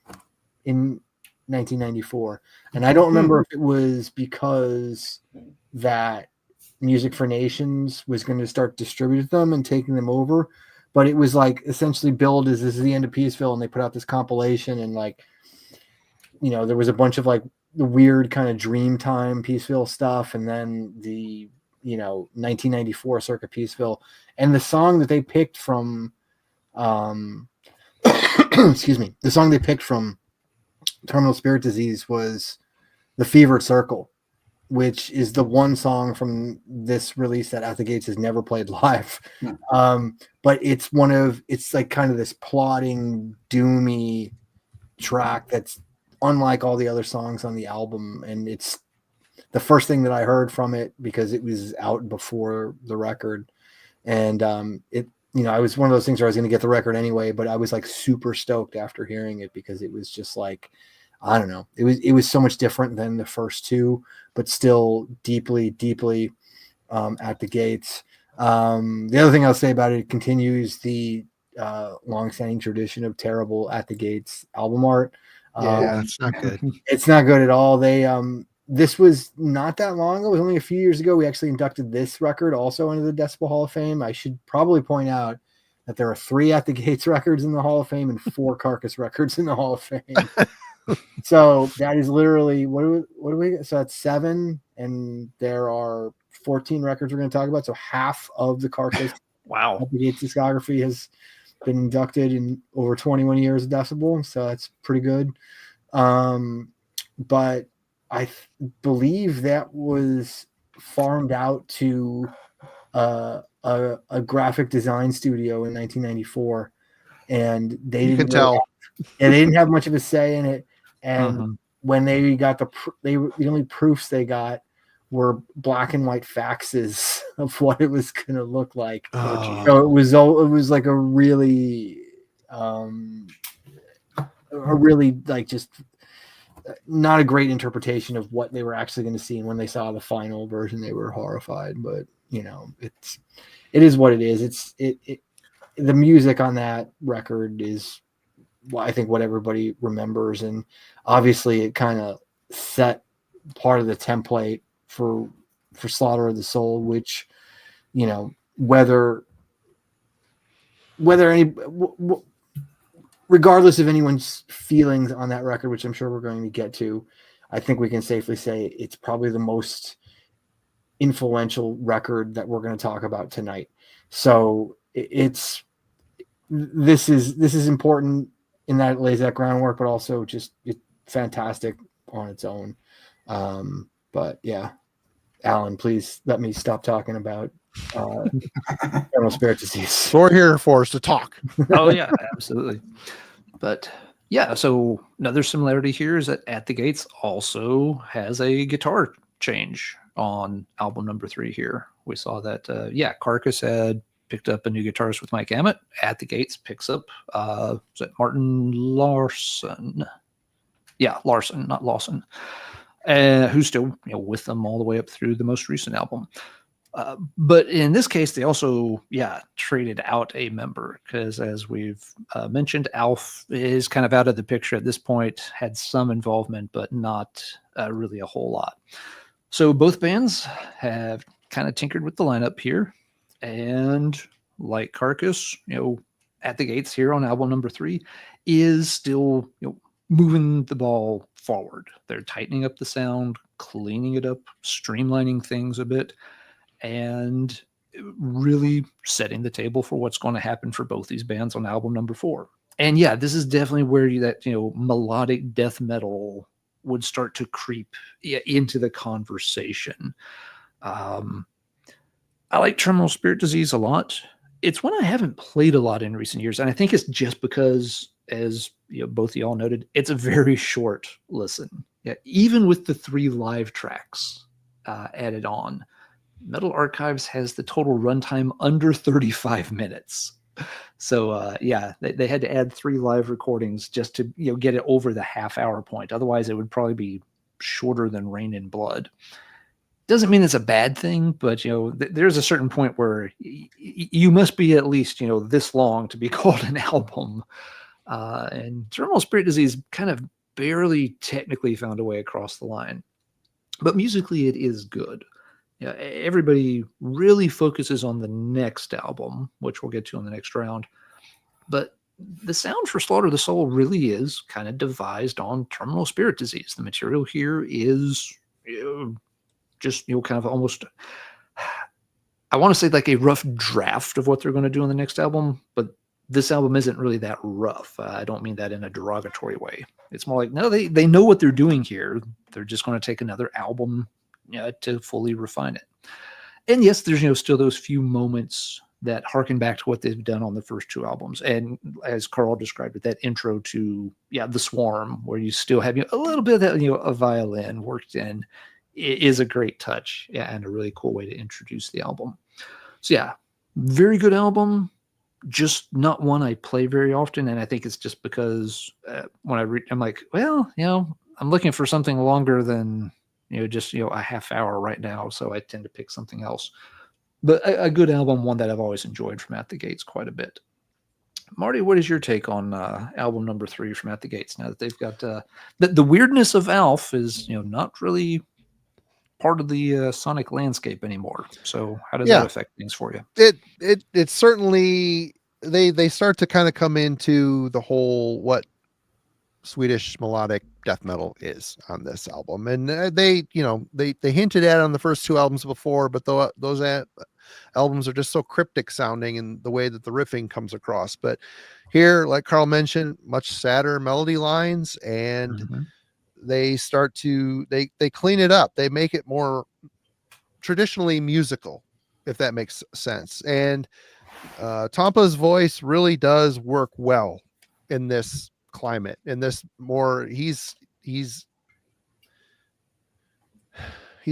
in 1994, and I don't remember if it was because that Music for Nations was going to start distributing them and taking them over, but it was like essentially billed as this is the end of Peaceville, and they put out this compilation, and like there was a bunch of like the weird kind of Dreamtime Peaceville stuff, and then the 1994 circa Peaceville, and the song that they picked from excuse me, the song they picked from Terminal Spirit Disease was The Fevered Circle, which is the one song from this release that At the Gates has never played live. But it's like kind of this plotting, doomy track that's unlike all the other songs on the album. And it's the first thing that I heard from it, because it was out before the record. And I was one of those things where I was going to get the record anyway, but I was like super stoked after hearing it, because it was just like, I don't know. It was so much different than the first 2, but still deeply, deeply At the Gates. The other thing I'll say about it continues the long-standing tradition of terrible At the Gates album art. Yeah, it's not good. It's not good at all. They this was not that long ago. It was only a few years ago. We actually inducted this record also into the Decibel Hall of Fame. I should probably point out that there are 3 At the Gates records in the Hall of Fame and 4 Carcass records in the Hall of Fame. So that is literally what do we so that's 7, and there are 14 records we're going to talk about. So half of the Carcass Wow. At the Gates discography has been inducted in over 21 years of Decibel, so that's pretty good. But I believe that was farmed out to a graphic design studio in 1994, and they You can didn't tell. and they didn't have much of a say in it. And when they got the only proofs they got were black and white faxes of what it was going to look like. So it was like a really like just not a great interpretation of what they were actually going to see. And when they saw the final version, they were horrified. But you know, it is what it is. The music on that record is, I think, what everybody remembers, and obviously it kind of set part of the template for Slaughter of the Soul, which, you know, regardless of anyone's feelings on that record, which I'm sure we're going to get to, I think we can safely say it's probably the most influential record that we're going to talk about tonight. So this is important in that it lays that groundwork, but also just it's fantastic on its own. But yeah, Alan, please let me stop talking about terminal spirit disease. So we're here for us to talk. Oh yeah, absolutely. But yeah, so another similarity here is that At the Gates also has a guitar change on album number 3 here. We saw that Carcass had picked up a new guitarist with Mike Ammett. At the Gates picks up is that Martin Larson? Yeah, Larson, not Lawson. Who's still with them all the way up through the most recent album. But in this case, they also, traded out a member because, as we've mentioned, Alf is kind of out of the picture at this point, had some involvement, but not really a whole lot. So both bands have kind of tinkered with the lineup here. And like Carcass, At the Gates here on album number 3 is still, moving the ball forward. They're tightening up the sound, cleaning it up, streamlining things a bit, and really setting the table for what's going to happen for both these bands on album number 4. And yeah, this is definitely where that melodic death metal would start to creep into the conversation. I like Terminal Spirit Disease a lot. It's one I haven't played a lot in recent years, and I think it's just because, as both of y'all noted, it's a very short listen. Yeah, even with the 3 live tracks added on, Metal Archives has the total runtime under 35 minutes. So they had to add 3 live recordings just to get it over the half-hour point. Otherwise, it would probably be shorter than Rain in Blood. Doesn't mean it's a bad thing, but there's a certain point where you must be at least this long to be called an album. And Terminal Spirit Disease kind of barely technically found a way across the line, but musically it is good. Everybody really focuses on the next album, which we'll get to on the next round. But the sound for Slaughter of the Soul really is kind of devised on Terminal Spirit Disease. The material here is just kind of almost, I want to say like a rough draft of what they're going to do on the next album, but this album isn't really that rough. I don't mean that in a derogatory way. It's more like, no, they know what they're doing here. They're just going to take another album to fully refine it. And yes, there's still those few moments that harken back to what they've done on the first 2 albums. And as Carl described it, that intro to The Swarm, where you still have a little bit of that a violin worked in, is a great touch and a really cool way to introduce the album. So very good album, just not one I play very often. And I think it's just because when I'm like, well, I'm looking for something longer than just a half hour right now, so I tend to pick something else. But a good album, one that I've always enjoyed from At the Gates quite a bit. Marty, what is your take on album number 3 from At the Gates? Now that they've got the weirdness of Alf is not really part of the sonic landscape anymore. So how does that affect things for you? It certainly they start to kind of come into the whole what Swedish melodic death metal is on this album, and they hinted at it on the first 2 albums before, but those albums are just so cryptic sounding in the way that the riffing comes across. But here, like Carl mentioned, much sadder melody lines, and they start to they clean it up. They make it more traditionally musical, if that makes sense. And Tampa's voice really does work well in this climate, in this more he's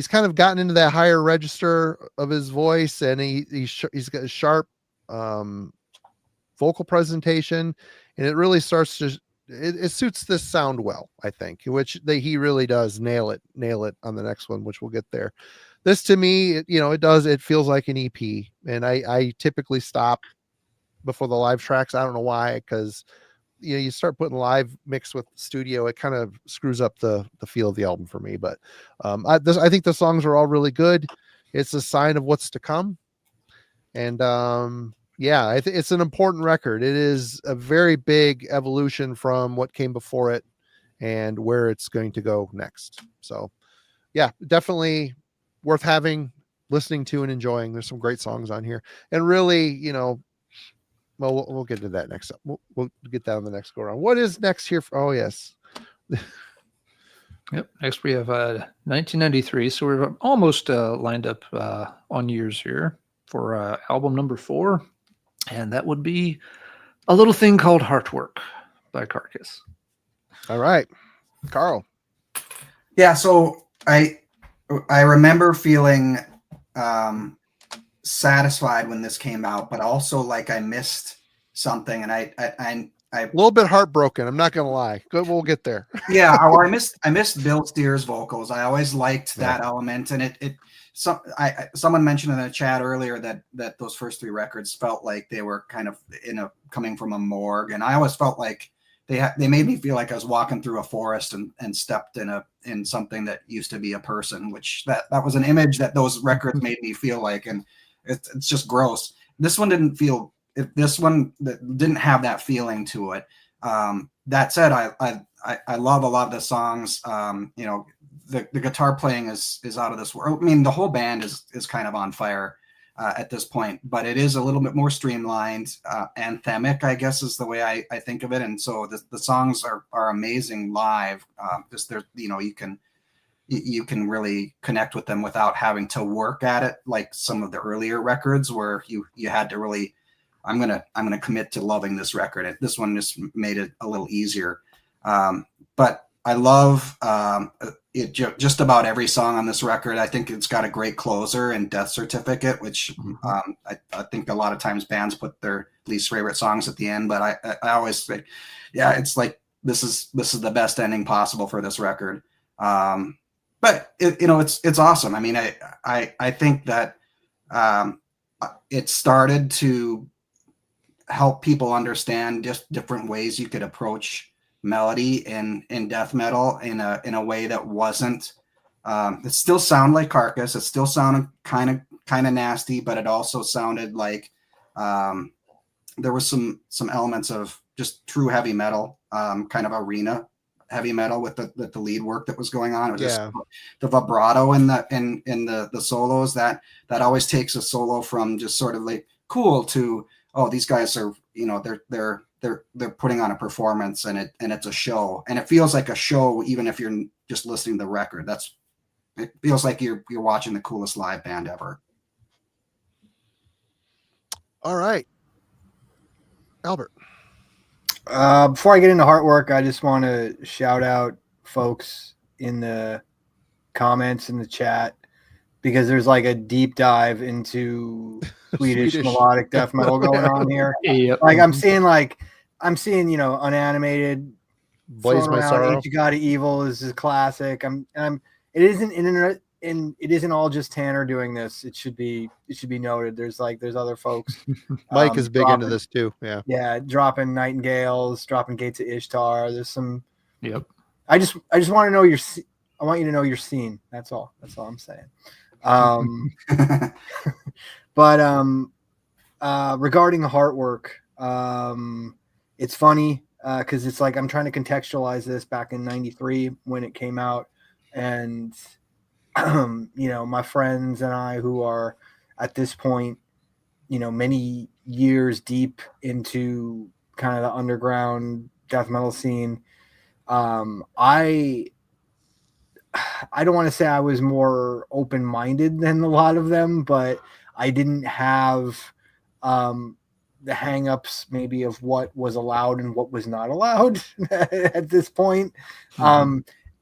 kind of gotten into that higher register of his voice, and he's got a sharp vocal presentation, and it really starts to it suits this sound well, I think, which he really does nail it on the next one, which we'll get there. This, to me, it feels like an EP, and I typically stop before the live tracks. I don't know why, because you start putting live mixed with studio, it kind of screws up the feel of the album for me. But I think the songs are all really good. It's a sign of what's to come, and I think it's an important record. It is a very big evolution from what came before it and where it's going to go next. So yeah, definitely worth listening to and enjoying. There's some great songs on here, and really, well, we'll get to that next up. We'll get that on the next go around. What is next here? Oh yes. Yep. Next we have 1993. So we're almost lined up on years here for album number 4. And that would be a little thing called Heartwork by Carcass. All right, Carl. Yeah. So I remember feeling satisfied when this came out, but also like I missed something, and I a little bit heartbroken. I'm not gonna lie. Good, we'll get there. Yeah, I missed Bill Steer's vocals. I always liked that element, and someone mentioned in the chat earlier that those first 3 records felt like they were kind of coming from a morgue, and I always felt like they made me feel like I was walking through a forest and stepped in something that used to be a person, which that was an image that those records made me feel like, and it's just gross. This one didn't have that feeling to it. That said, I love a lot of the songs. The guitar playing is out of this world. I mean, the whole band is kind of on fire at this point, but it is a little bit more streamlined, anthemic, I guess is the way I think of it. And so the songs are amazing live. Just there, you can really connect with them without having to work at it like some of the earlier records where you had to really, I'm gonna commit to loving this record. This one just made it a little easier. But I love just about every song on this record. I think it's got a great closer and Death Certificate, which I think a lot of times bands put their least favorite songs at the end. But I always say, yeah, it's like this is the best ending possible for this record. But it's awesome. I mean, I think that it started to help people understand just different ways you could approach melody in death metal in a way that wasn't. It still sounded like Carcass. It still sounded kind of nasty, but it also sounded like there was some elements of just true heavy metal, kind of arena heavy metal with the lead work that was going on. It was just the vibrato in the solos that always takes a solo from just sort of like cool to, oh, these guys are, they're putting on a performance and it's a show, and it feels like a show even if you're just listening to the record. It feels like you're watching the coolest live band ever. All right, Albert. Before I get into Heartwork, I just want to shout out folks in the comments in the chat, because there's like a deep dive into Swedish melodic death metal going on here. Yep. Like I'm seeing unanimated Blaze My Sorrow. Ancient God of Evil is a classic. It isn't and it isn't all just Tanner doing this. It should be noted. There's other folks. Mike is big into dropping- this too. Yeah. Yeah, dropping Nightingales, dropping Gates of Ishtar. There's some. Yep. I just want to know I want you to know your scene. That's all. That's all I'm saying. But regarding the Heartwork, it's funny because it's like I'm trying to contextualize this back in '93 when it came out, and you know, my friends and I who are at this point, you know, many years deep into kind of the underground death metal scene. I don't want to say I was more open-minded than a lot of them, but I didn't have the hang-ups maybe of what was allowed and what was not allowed at this point.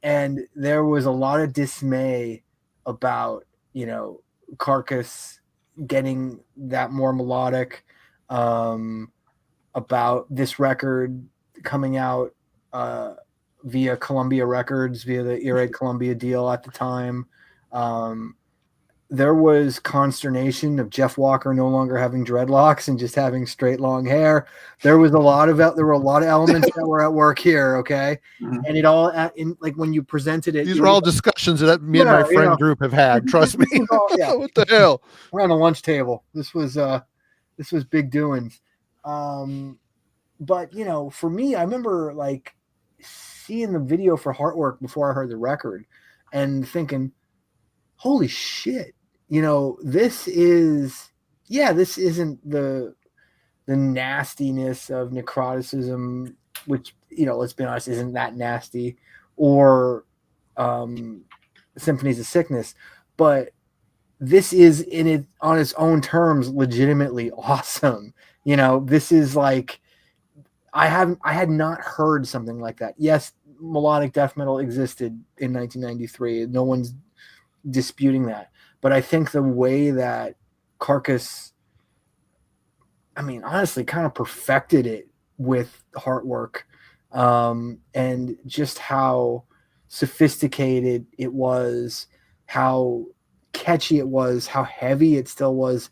And there was a lot of dismay about, you know, Carcass getting that more melodic, about this record coming out via Columbia Records, via the Earache Columbia deal at the time. There was consternation of Jeff Walker no longer having dreadlocks and just having straight long hair. There were a lot of elements that were at work here. Okay. And it all like when you presented it, These are all discussions that me and my friend group have had. Trust me. What the hell? We're on the lunch table. This was big doings. But you know, for me, I remember like seeing the video for Heartwork before I heard the record and thinking, holy shit, you know, this isn't the nastiness of necroticism, which, you know, let's be honest, isn't that nasty, or Symphonies of Sickness, but this is on its own terms legitimately awesome. You know, this is like, I had not heard something like that. Yes, melodic death metal existed in 1993. No one's disputing that. But I think the way that Carcass, I mean, honestly, kind of perfected it with Heartwork, and just how sophisticated it was, how catchy it was, how heavy it still was.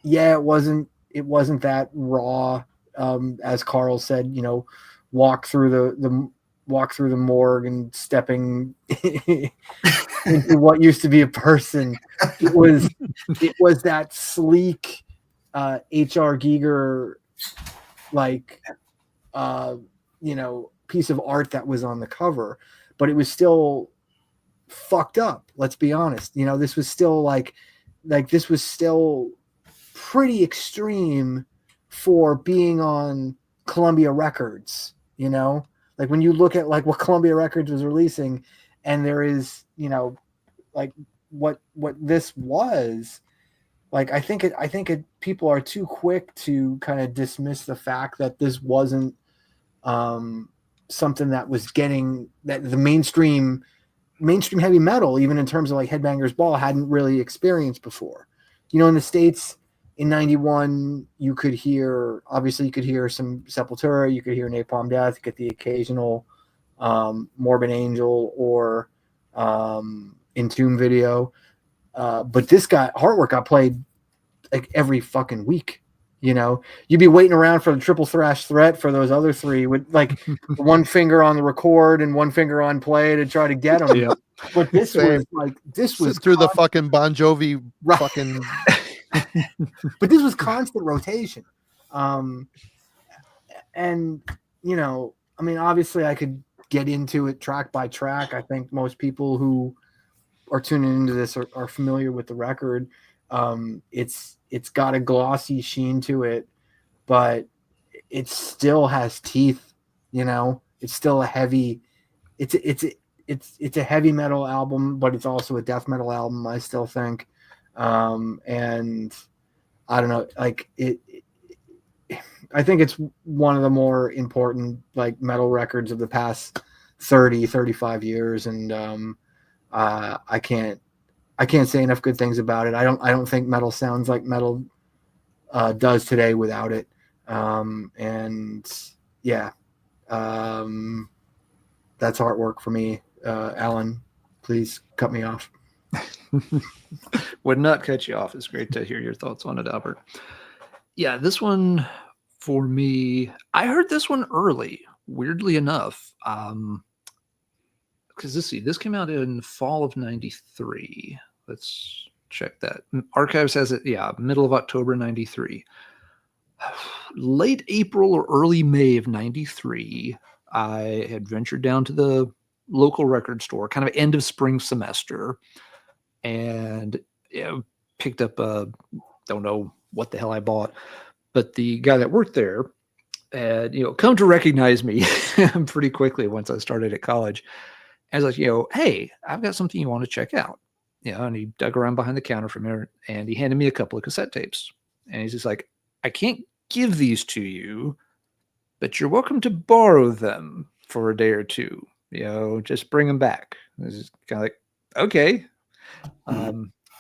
Yeah, it wasn't that raw. As Carl said, you know, walk through the morgue and stepping into what used to be a person. It was that sleek H.R. Giger like you know, piece of art that was on the cover, but it was still fucked up. Let's be honest. You know, this was still like this was still pretty extreme for being on Columbia Records, you know, like when you look at like what Columbia Records was releasing, and there is, you know, like what this was like, I think people are too quick to kind of dismiss the fact that this wasn't something that was getting that the mainstream heavy metal, even in terms of like Headbangers Ball, hadn't really experienced before. You know, in the States, in 91, you could hear some Sepultura, you could hear Napalm Death, you get the occasional Morbid Angel or Entomb video. But this guy, Heartwork, got played like every fucking week. You know, you'd be waiting around for the Triple Thrash Threat for those other three with like one finger on the record and one finger on play to try to get them. Yep. But this was through the fucking Bon Jovi Right. fucking. But this was constant rotation. And, you know, I mean, obviously I could get into it track by track. I think most people who are tuning into this are familiar with the record. It's got a glossy sheen to it, but it still has teeth, you know. It's still a heavy, it's a heavy metal album, but it's also a death metal album, I still think. And I don't know, like I think it's one of the more important like metal records of the past 35 years. And I can't say enough good things about it. I don't think metal sounds like metal does today without it. And yeah, that's Heartwork for me. Alan, please cut me off. Would not cut you off. It's great to hear your thoughts on it, Albert. Yeah, this one for me, I heard this one early, weirdly enough. Because this came out in fall of 93. Let's check that. Archives has it, middle of October 93. Late April or early May of 93, I had ventured down to the local record store, kind of end of spring semester, and picked up don't know what the hell I bought, but the guy that worked there had come to recognize me pretty quickly once I started at college. I was like, hey, I've got something you want to check out. And he dug around behind the counter from there and he handed me a couple of cassette tapes. And he's just like, I can't give these to you, but you're welcome to borrow them for a day or two. Just bring them back. This is kind of like, okay.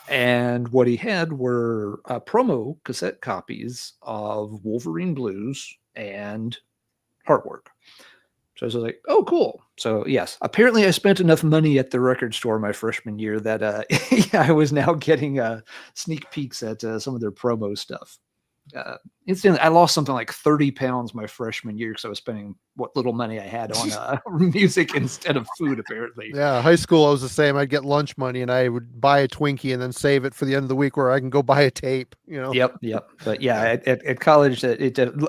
And what he had were promo cassette copies of Wolverine Blues and Heartwork. So I was like, oh, cool. So yes, apparently I spent enough money at the record store my freshman year that I was now getting sneak peeks at some of their promo stuff. Instantly, I lost something like 30 pounds my freshman year because I was spending what little money I had on music instead of food, apparently. Yeah, high school, I was the same. I'd get lunch money and I would buy a Twinkie and then save it for the end of the week where I can go buy a tape. Yep. But yeah, at college,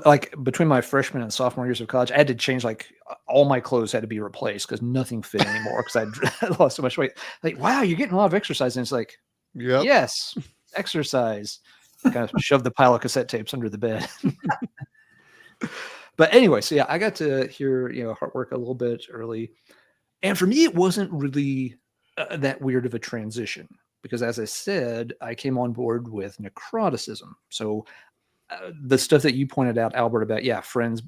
like between my freshman and sophomore years of college, I had to change, like all my clothes had to be replaced because nothing fit anymore because I lost so much weight. Like, wow, you're getting a lot of exercise. And it's like, yes, exercise. Kind of shoved the pile of cassette tapes under the bed. But anyway, so yeah, I got to hear Heartwork a little bit early, and for me, it wasn't really that weird of a transition because, as I said, I came on board with necroticism. So the stuff that you pointed out, Albert, about friends,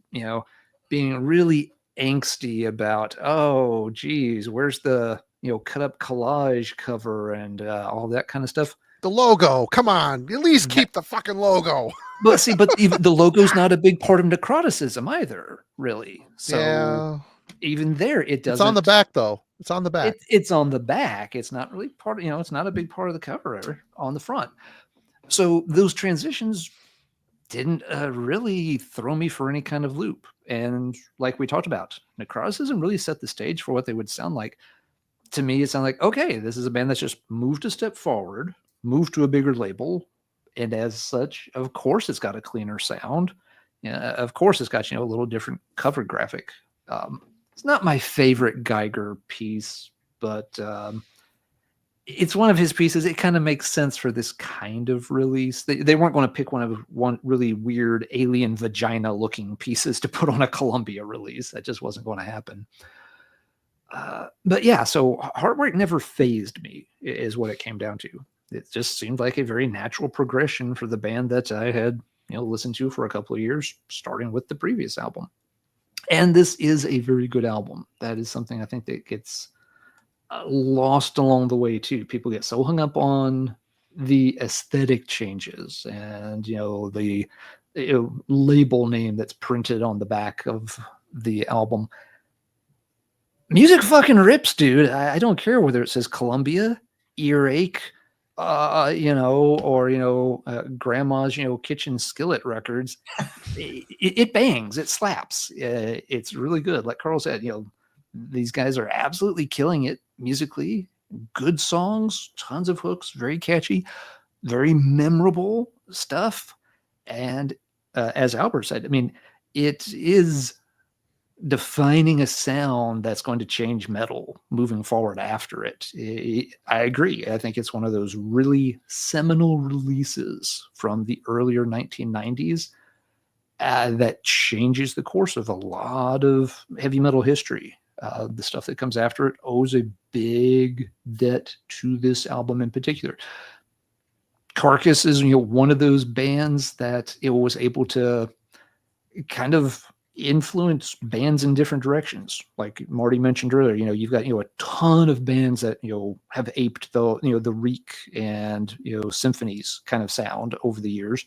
being really angsty about, oh, geez, where's the cut up collage cover and all that kind of stuff. The logo, come on, at least keep the fucking logo. But even the logo's not a big part of necroticism either, really. So even there, it doesn't. It's on the back, though. It's on the back. It's on the back. It's not really part. It's not a big part of the cover on the front. So those transitions didn't really throw me for any kind of loop. And like we talked about, necroticism really set the stage for what they would sound like. To me, it sounded like, okay, this is a band that's just moved a step forward, moved to a bigger label, and as such, of course, it's got a cleaner sound. Of course, it's got a little different cover graphic. It's not my favorite Geiger piece, but it's one of his pieces. It kind of makes sense for this kind of release. They weren't going to pick one really weird alien vagina looking pieces to put on a Columbia release. That just wasn't going to happen. But yeah, so Heartwork never fazed me, is what it came down to. It just seemed like a very natural progression for the band that I had, listened to for a couple of years, starting with the previous album. And this is a very good album. That is something I think that gets lost along the way too. People get so hung up on the aesthetic changes and, the label name that's printed on the back of the album. Music fucking rips, dude. I don't care whether it says Columbia, Earache, grandma's, kitchen skillet records. It bangs, it slaps. It's really good. Like Carl said, these guys are absolutely killing it musically. Good songs, tons of hooks, very catchy, very memorable stuff. And as Albert said, it is defining a sound that's going to change metal moving forward after it. I agree. I think it's one of those really seminal releases from the earlier 1990s that changes the course of a lot of heavy metal history. The stuff that comes after it owes a big debt to this album in particular. Carcass is one of those bands that it was able to kind of influence bands in different directions. Like Marty mentioned earlier, you've got a ton of bands that have aped the Reek and symphonies kind of sound over the years,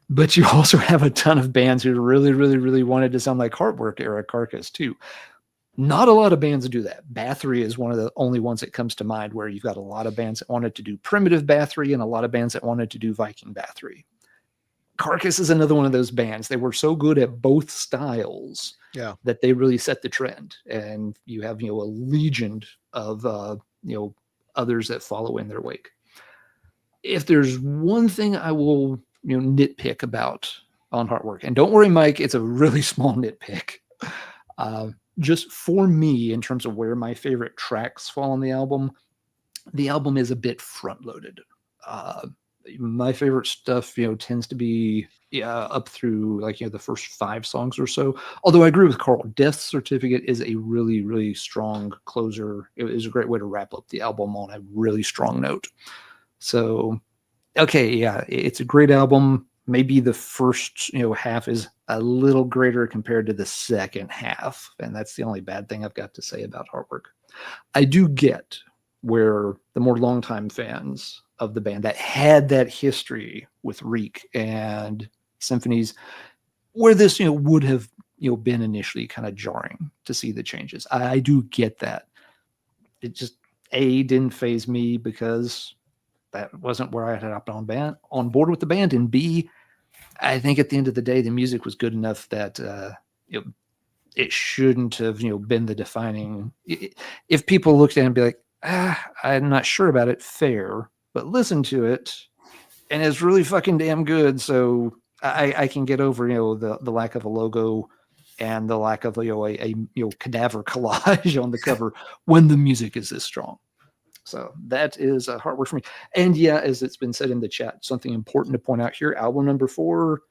but you also have a ton of bands who really, really, really wanted to sound like Heartwork era Carcass too. Not a lot of bands do that. Bathory is one of the only ones that comes to mind where you've got a lot of bands that wanted to do primitive Bathory and a lot of bands that wanted to do Viking Bathory. Carcass is another one of those bands. They were so good at both styles that they really set the trend. And you have, a legion of, others that follow in their wake. If there's one thing I will, nitpick about on Heartwork, and don't worry, Mike, it's a really small nitpick. Just for me, in terms of where my favorite tracks fall on the album is a bit front-loaded. My favorite stuff, tends to be up through the first 5 songs or so. Although I agree with Carl, Death Certificate is a really, really strong closer. It is a great way to wrap up the album on a really strong note. So, okay, yeah, it's a great album. Maybe the first, half is a little greater compared to the second half. And that's the only bad thing I've got to say about Heartwork. I do get where the more longtime fans of the band that had that history with Reek and Symphonies, where this, would have, been initially kind of jarring to see the changes. I do get that. It just, A, didn't faze me because that wasn't where I had hopped on board with the band, and B, I think at the end of the day, the music was good enough that it shouldn't have, been the defining. If people looked at it and be like, I'm not sure about it, fair, but listen to it, and it's really fucking damn good. So I can get over, the lack of a logo and the lack of, a cadaver collage on the cover when the music is this strong. So that is a hard work for me. And yeah, as it's been said in the chat, something important to point out here, album number 4,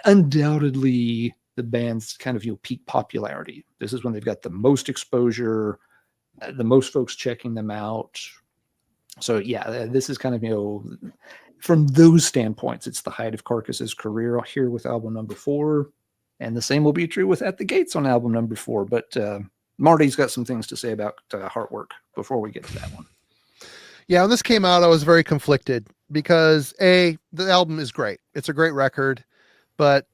undoubtedly the band's kind of, peak popularity. This is when they've got the most exposure, the most folks checking them out. So yeah, this is kind of, from those standpoints, it's the height of Carcass's career here with album number 4. And the same will be true with At the Gates on album number 4. But Marty's got some things to say about Heartwork before we get to that one. Yeah, when this came out, I was very conflicted because the album is great. It's a great record, but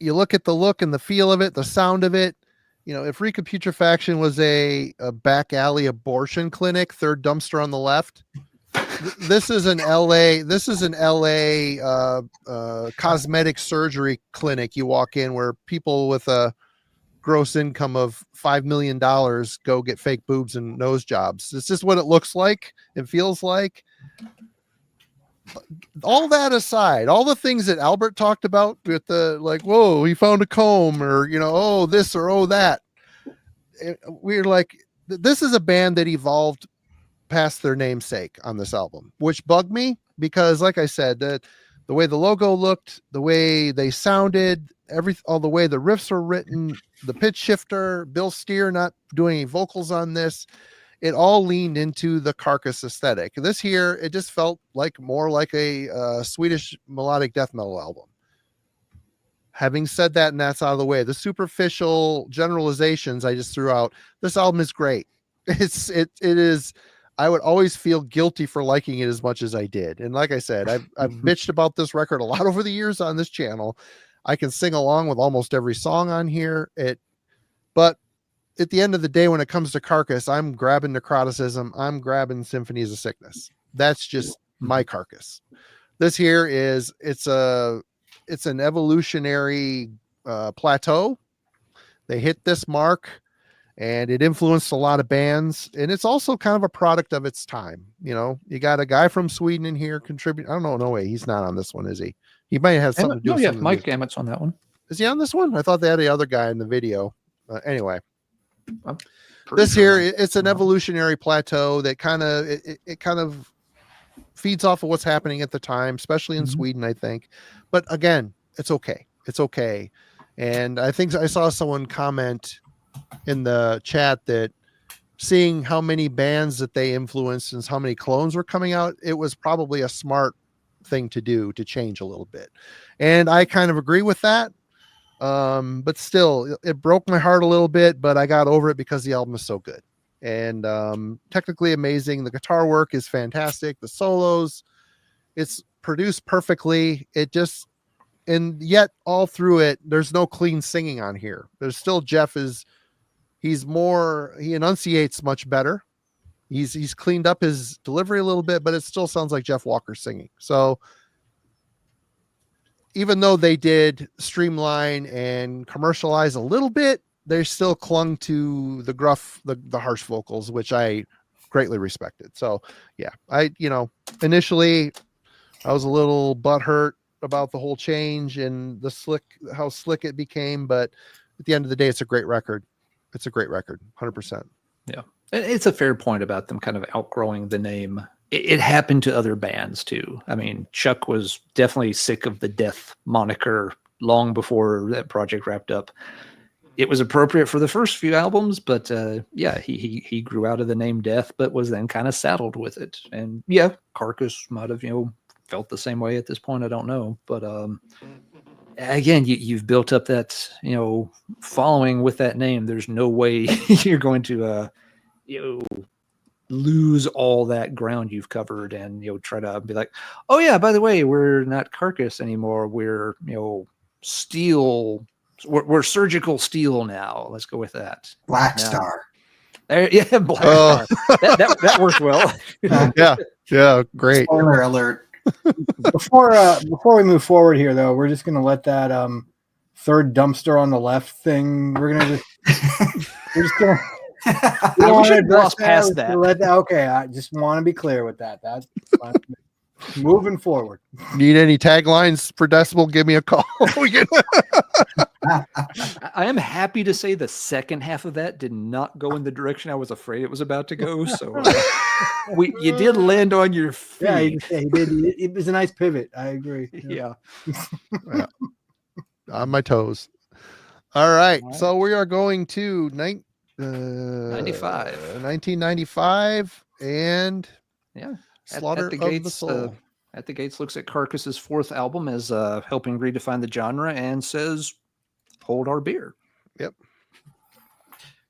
you look at the look and the feel of it, the sound of it. If Recaputrefaction was a back alley abortion clinic, third dumpster on the left, this is an LA cosmetic surgery clinic. You walk in where people with a gross income of $5 million go get fake boobs and nose jobs. It's just what it looks like and feels like. All that aside, all the things that Albert talked about with the whoa, he found a comb, or oh this or oh that, we're like, this is a band that evolved past their namesake on this album, which bugged me because, like I said, the way the logo looked, the way they sounded, all the way the riffs were written, the pitch shifter, Bill Steer not doing any vocals on this, it all leaned into the Carcass aesthetic. This here, it just felt more like a Swedish melodic death metal album. Having said that, and that's out of the way, the superficial generalizations I just threw out, this album is great. It is. I would always feel guilty for liking it as much as I did. And like I said, I've bitched about this record a lot over the years on this channel. I can sing along with almost every song on here. But at the end of the day, when it comes to Carcass, I'm grabbing necroticism. I'm grabbing Symphonies of Sickness. That's just my Carcass. This here it's an evolutionary plateau. They hit this mark, and it influenced a lot of bands. And it's also kind of a product of its time. You got a guy from Sweden in here contributing. I don't know. No way. He's not on this one, is he? He might have something to do with something. Mike Gamut's on that one. Is he on this one? I thought they had the other guy in the video. Anyway, this here, it's an evolutionary plateau that kind of feeds off of what's happening at the time, especially in Sweden, I think. But again, it's okay. It's okay. And I think I saw someone comment in the chat that seeing how many bands that they influenced and how many clones were coming out, it was probably a smart thing to do to change a little bit. And I kind of agree with that. But still, it broke my heart a little bit, but I got over it because the album is so good and technically amazing. The guitar work is fantastic. The solos, it's produced perfectly. And yet all through it, there's no clean singing on here. There's still he's he enunciates much better. He's cleaned up his delivery a little bit, but it still sounds like Jeff Walker singing. So even though they did streamline and commercialize a little bit, they still clung to the gruff, the harsh vocals, which I greatly respected. So yeah, initially I was a little butthurt about the whole change and how slick it became, but at the end of the day, it's a great record. It's a great record, 100%. Yeah. It's a fair point about them kind of outgrowing the name. It happened to other bands too. I mean, Chuck was definitely sick of the Death moniker long before that project wrapped up. It was appropriate for the first few albums, but yeah, he grew out of the name Death, but was then kind of saddled with it. And yeah, Carcass might have, felt the same way at this point. I don't know. But again, you've built up that, following with that name. There's no way you're going to, lose all that ground you've covered and, try to be like, oh yeah, by the way, we're not Carcass anymore. We're, steel. We're surgical steel now. Let's go with that. Black Star. Yeah, Black Star. That worked well. Yeah, great. Spoiler alert. Before we move forward here, though, we're just gonna let that third dumpster on the left thing. We're just gonna. We should gloss past that. Okay, I just want to be clear with that. That's fine. Moving forward. Need any taglines for Decibel? Give me a call. I am happy to say the second half of that did not go in the direction I was afraid it was about to go. So you did land on your feet. Yeah, he did. It was a nice pivot. I agree. Yeah. Yeah. On my toes. All right. So we are going to 1995 and Slaughter of the Soul. At the Gates looks at Carcass's fourth album as helping redefine the genre and says, hold our beer. Yep.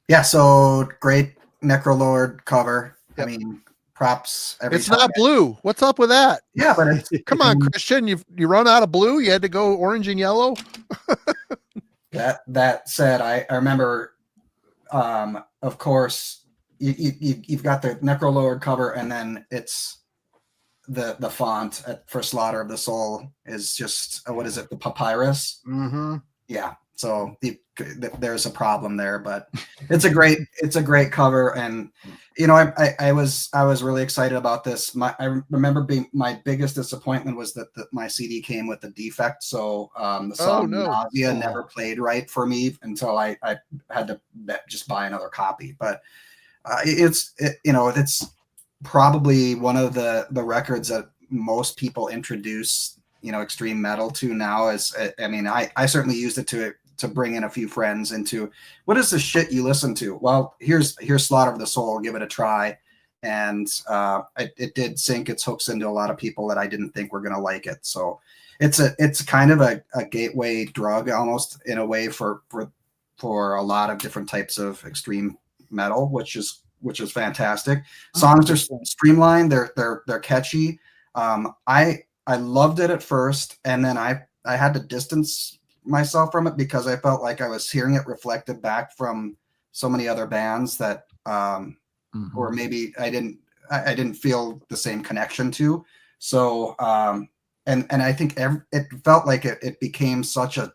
Yeah, so great Necrolord cover. Yep. I mean, props. It's not blue. What's up with that? Yeah, but come on, Christian. You run out of blue. You had to go orange and yellow. That said, I remember, of course, you've got the Necrolord cover, and then it's the font for Slaughter of the Soul is just what is it? The papyrus. Mm-hmm. Yeah. So there's a problem there, but it's a great cover, and I was really excited about this. I remember my biggest disappointment was that my CD came with a defect, so the song Nausea never played right for me until I had to just buy another copy. But it's probably one of the records that most people introduce extreme metal to now. I certainly used it to bring in a few friends into what is the shit you listen to. Well, here's Slaughter of the Soul, give it a try. And it did sink its hooks into a lot of people that I didn't think were going to like it. So it's kind of a gateway drug almost in a way for a lot of different types of extreme metal, which is fantastic. Songs are streamlined. They're catchy. I loved it at first, and then I had to distance myself from it because I felt like I was hearing it reflected back from so many other bands that, or maybe I didn't feel the same connection to. So, and I think it felt like it became such a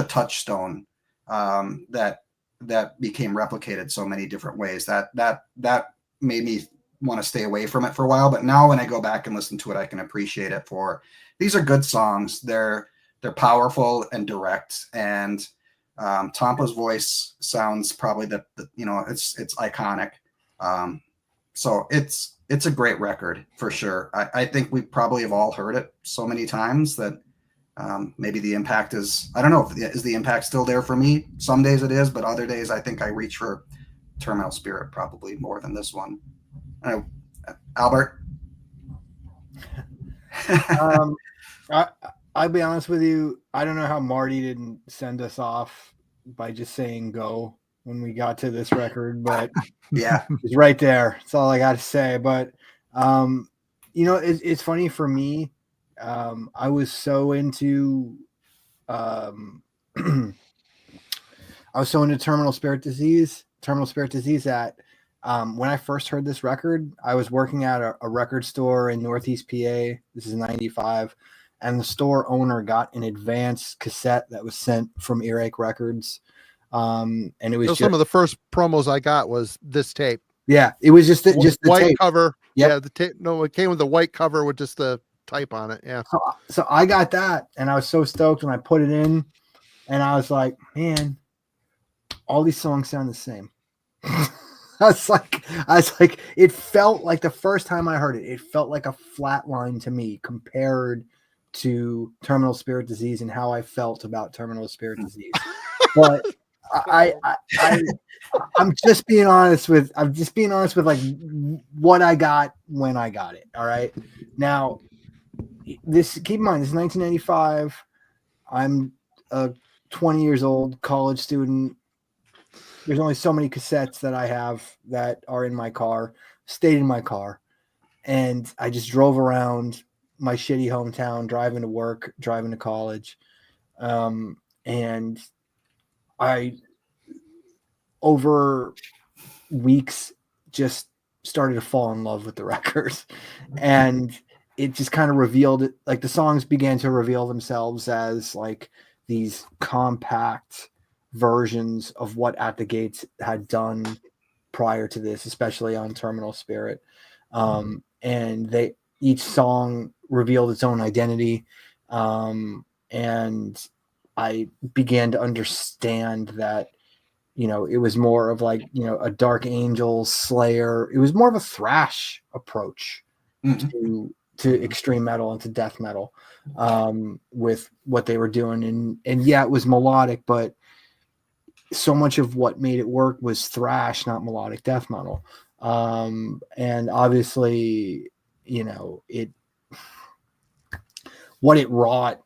touchstone that became replicated so many different ways that made me want to stay away from it for a while. But now when I go back and listen to it, I can appreciate it these are good songs. They're powerful and direct, and Tampa's voice sounds probably it's iconic. So it's a great record for sure. I think we probably have all heard it so many times that maybe the impact is, I don't know, is the impact still there for me? Some days it is, but other days I think I reach for Terminal Spirit probably more than this one. Albert? I'll be honest with you. I don't know how Marty didn't send us off by just saying go when we got to this record, but yeah, it's right there. That's all I got to say. But, it's funny for me. I was so into, I I was so into Terminal Spirit Disease that when I first heard this record, I was working at a record store in Northeast PA. This is 95. And the store owner got an advance cassette that was sent from Earache Records. And it was some of the first promos I got was this tape. Yeah, it was just the white tape cover. Yep. Yeah, the tape. No, it came with the white cover with just the type on it. Yeah. So I got that, and I was so stoked when I put it in, and I was like, man, all these songs sound the same. I was like, it felt like the first time I heard it, it felt like a flat line to me compared to Terminal Spirit Disease and how I felt about Terminal Spirit Disease. But I'm just being honest with like what I got when I got it. All right. Now keep in mind, this is 1995. I'm a 20 years old college student. There's only so many cassettes that I have that are in my car, stayed in my car. And I just drove around my shitty hometown, driving to work, driving to college. And I, over weeks, just started to fall in love with the records, and it just kind of revealed it. Like the songs began to reveal themselves as like these compact versions of what At the Gates had done prior to this, especially on Terminal Spirit. And each song revealed its own identity. And I began to understand that, it was more of like, a Dark Angel, Slayer. It was more of a thrash approach to extreme metal and to death metal with what they were doing. And yeah, it was melodic, but so much of what made it work was thrash, not melodic death metal. And obviously, what it wrought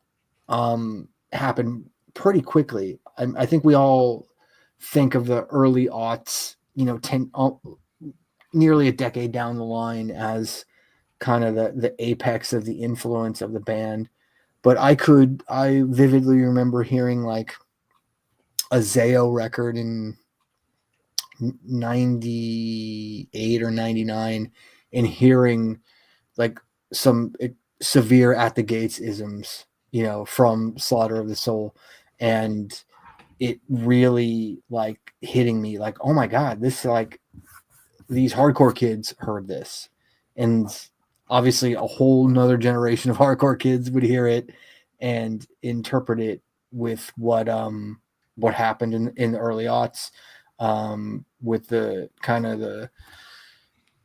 happened pretty quickly. I think we all think of the early aughts, nearly a decade down the line as kind of the apex of the influence of the band. But I vividly remember hearing like a Zayo record in 98 or 99 and hearing like some severe At the Gates isms, from Slaughter of the Soul. And it really like hitting me like, oh my God, this like these hardcore kids heard this. And obviously a whole nother generation of hardcore kids would hear it and interpret it with what happened in the early aughts, with the kind of the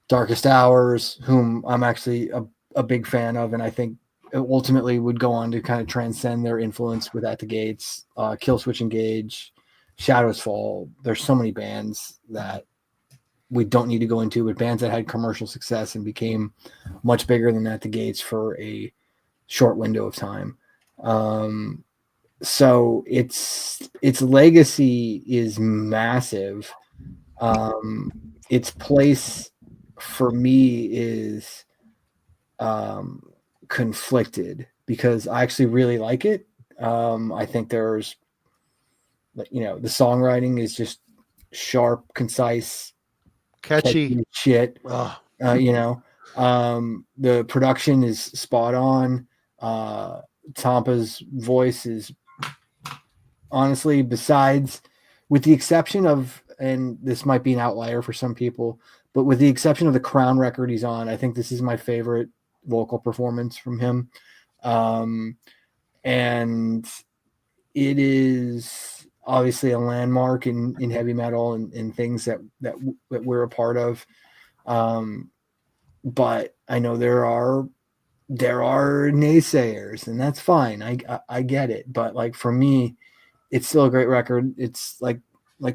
Darkest Hours, whom I'm actually a big fan of. And I think ultimately would go on to kind of transcend their influence with At the Gates, Killswitch Engage, Shadows Fall. There's so many bands that we don't need to go into, but bands that had commercial success and became much bigger than At the Gates for a short window of time. So its legacy is massive. Its place for me is conflicted because I actually really like it. I think there's, the songwriting is just sharp, concise, catchy shit. The production is spot on. Tampa's voice is honestly, with the exception of, and this might be an outlier for some people, but with the exception of the Crown record he's on, I think this is my favorite vocal performance from him. And it is obviously a landmark in heavy metal and things that we're a part of. But I know there are naysayers, and that's fine. I get it. But like for me, it's still a great record. It's like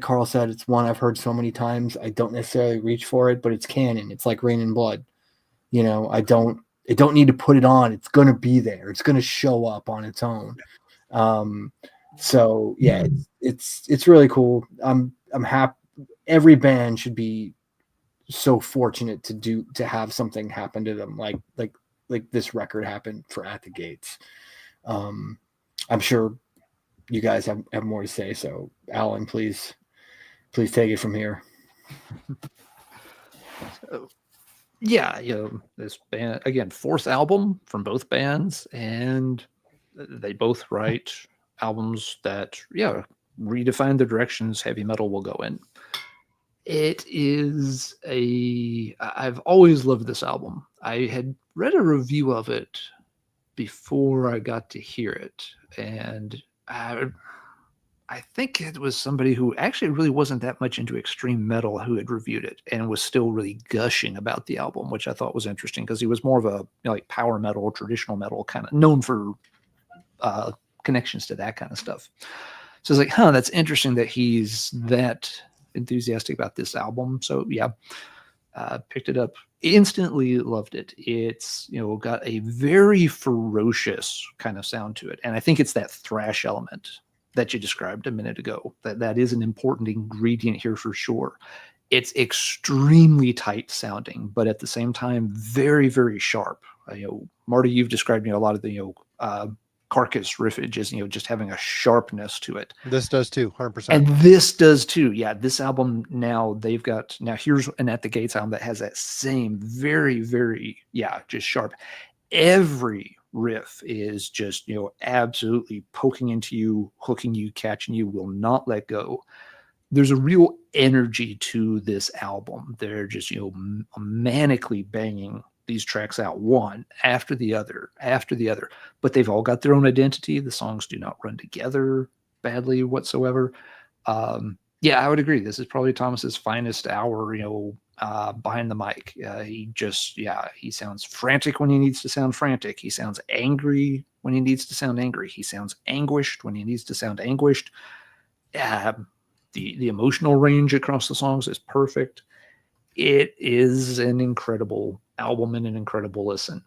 Carl said, it's one I've heard so many times. I don't necessarily reach for it, but it's canon. It's like Rain and Blood. I don't need to put it on. It's going to be there. It's going to show up on its own. So yeah, it's really cool. I'm happy. Every band should be so fortunate to have something happen to them. Like this record happened for At the Gates. I'm sure you guys have more to say. So Alan, please take it from here. So, yeah, this band, again, 4th album from both bands, and they both write albums that, redefine the directions heavy metal will go in. It is I've always loved this album. I had read a review of it before I got to hear it, and I think it was somebody who actually really wasn't that much into extreme metal who had reviewed it and was still really gushing about the album, which I thought was interesting because he was more of a like power metal, traditional metal kind of known for connections to that kind of stuff. So it's like, that's interesting that he's that enthusiastic about this album. So yeah, picked it up, instantly loved it. It's got a very ferocious kind of sound to it, and I think it's that thrash element that you described a minute ago. That is an important ingredient here for sure. It's extremely tight sounding, but at the same time, very, very sharp. Marty, you've described a lot of the Carcass riffage as just having a sharpness to it. This does too, 100%. And this does too. Yeah, this album now here's an At the Gates album that has that same very, very just sharp. Every riff is just absolutely poking into you, hooking you, catching you, will not let go. There's a real energy to this album. They're just manically banging these tracks out one after the other, but they've all got their own identity. The songs do not run together badly whatsoever. I would agree. This is probably Thomas's finest hour, behind the mic. He sounds frantic when he needs to sound frantic. He sounds angry when he needs to sound angry. He sounds anguished when he needs to sound anguished. The emotional range across the songs is perfect. It is an incredible album and an incredible listen.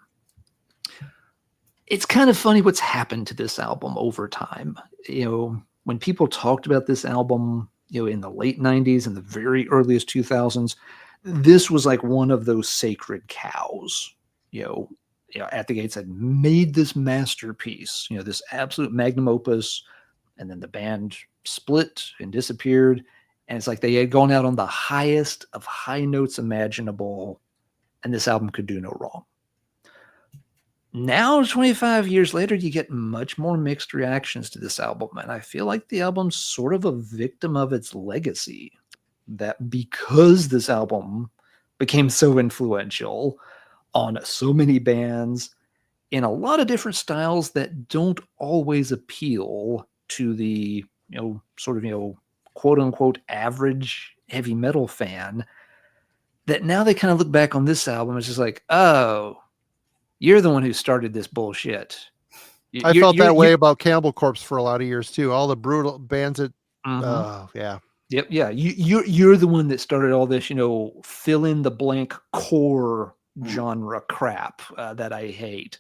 It's kind of funny what's happened to this album over time. When people talked about this album, in the late 90s and the very earliest 2000s, this was like one of those sacred cows. At the Gates had made this masterpiece, this absolute magnum opus, and then the band split and disappeared. And it's like they had gone out on the highest of high notes imaginable, and this album could do no wrong. Now, 25 years later, you get much more mixed reactions to this album, and I feel like the album's sort of a victim of its legacy. That because this album became so influential on so many bands in a lot of different styles that don't always appeal to the, quote unquote average heavy metal fan, that now they kind of look back on this album and it's just like, oh, you're the one who started this bullshit. I felt that way about Cannibal Corpse for a lot of years too. All the brutal bands that, yeah. Yep. Yeah. You're the one that started all this, fill in the blank core genre crap that I hate.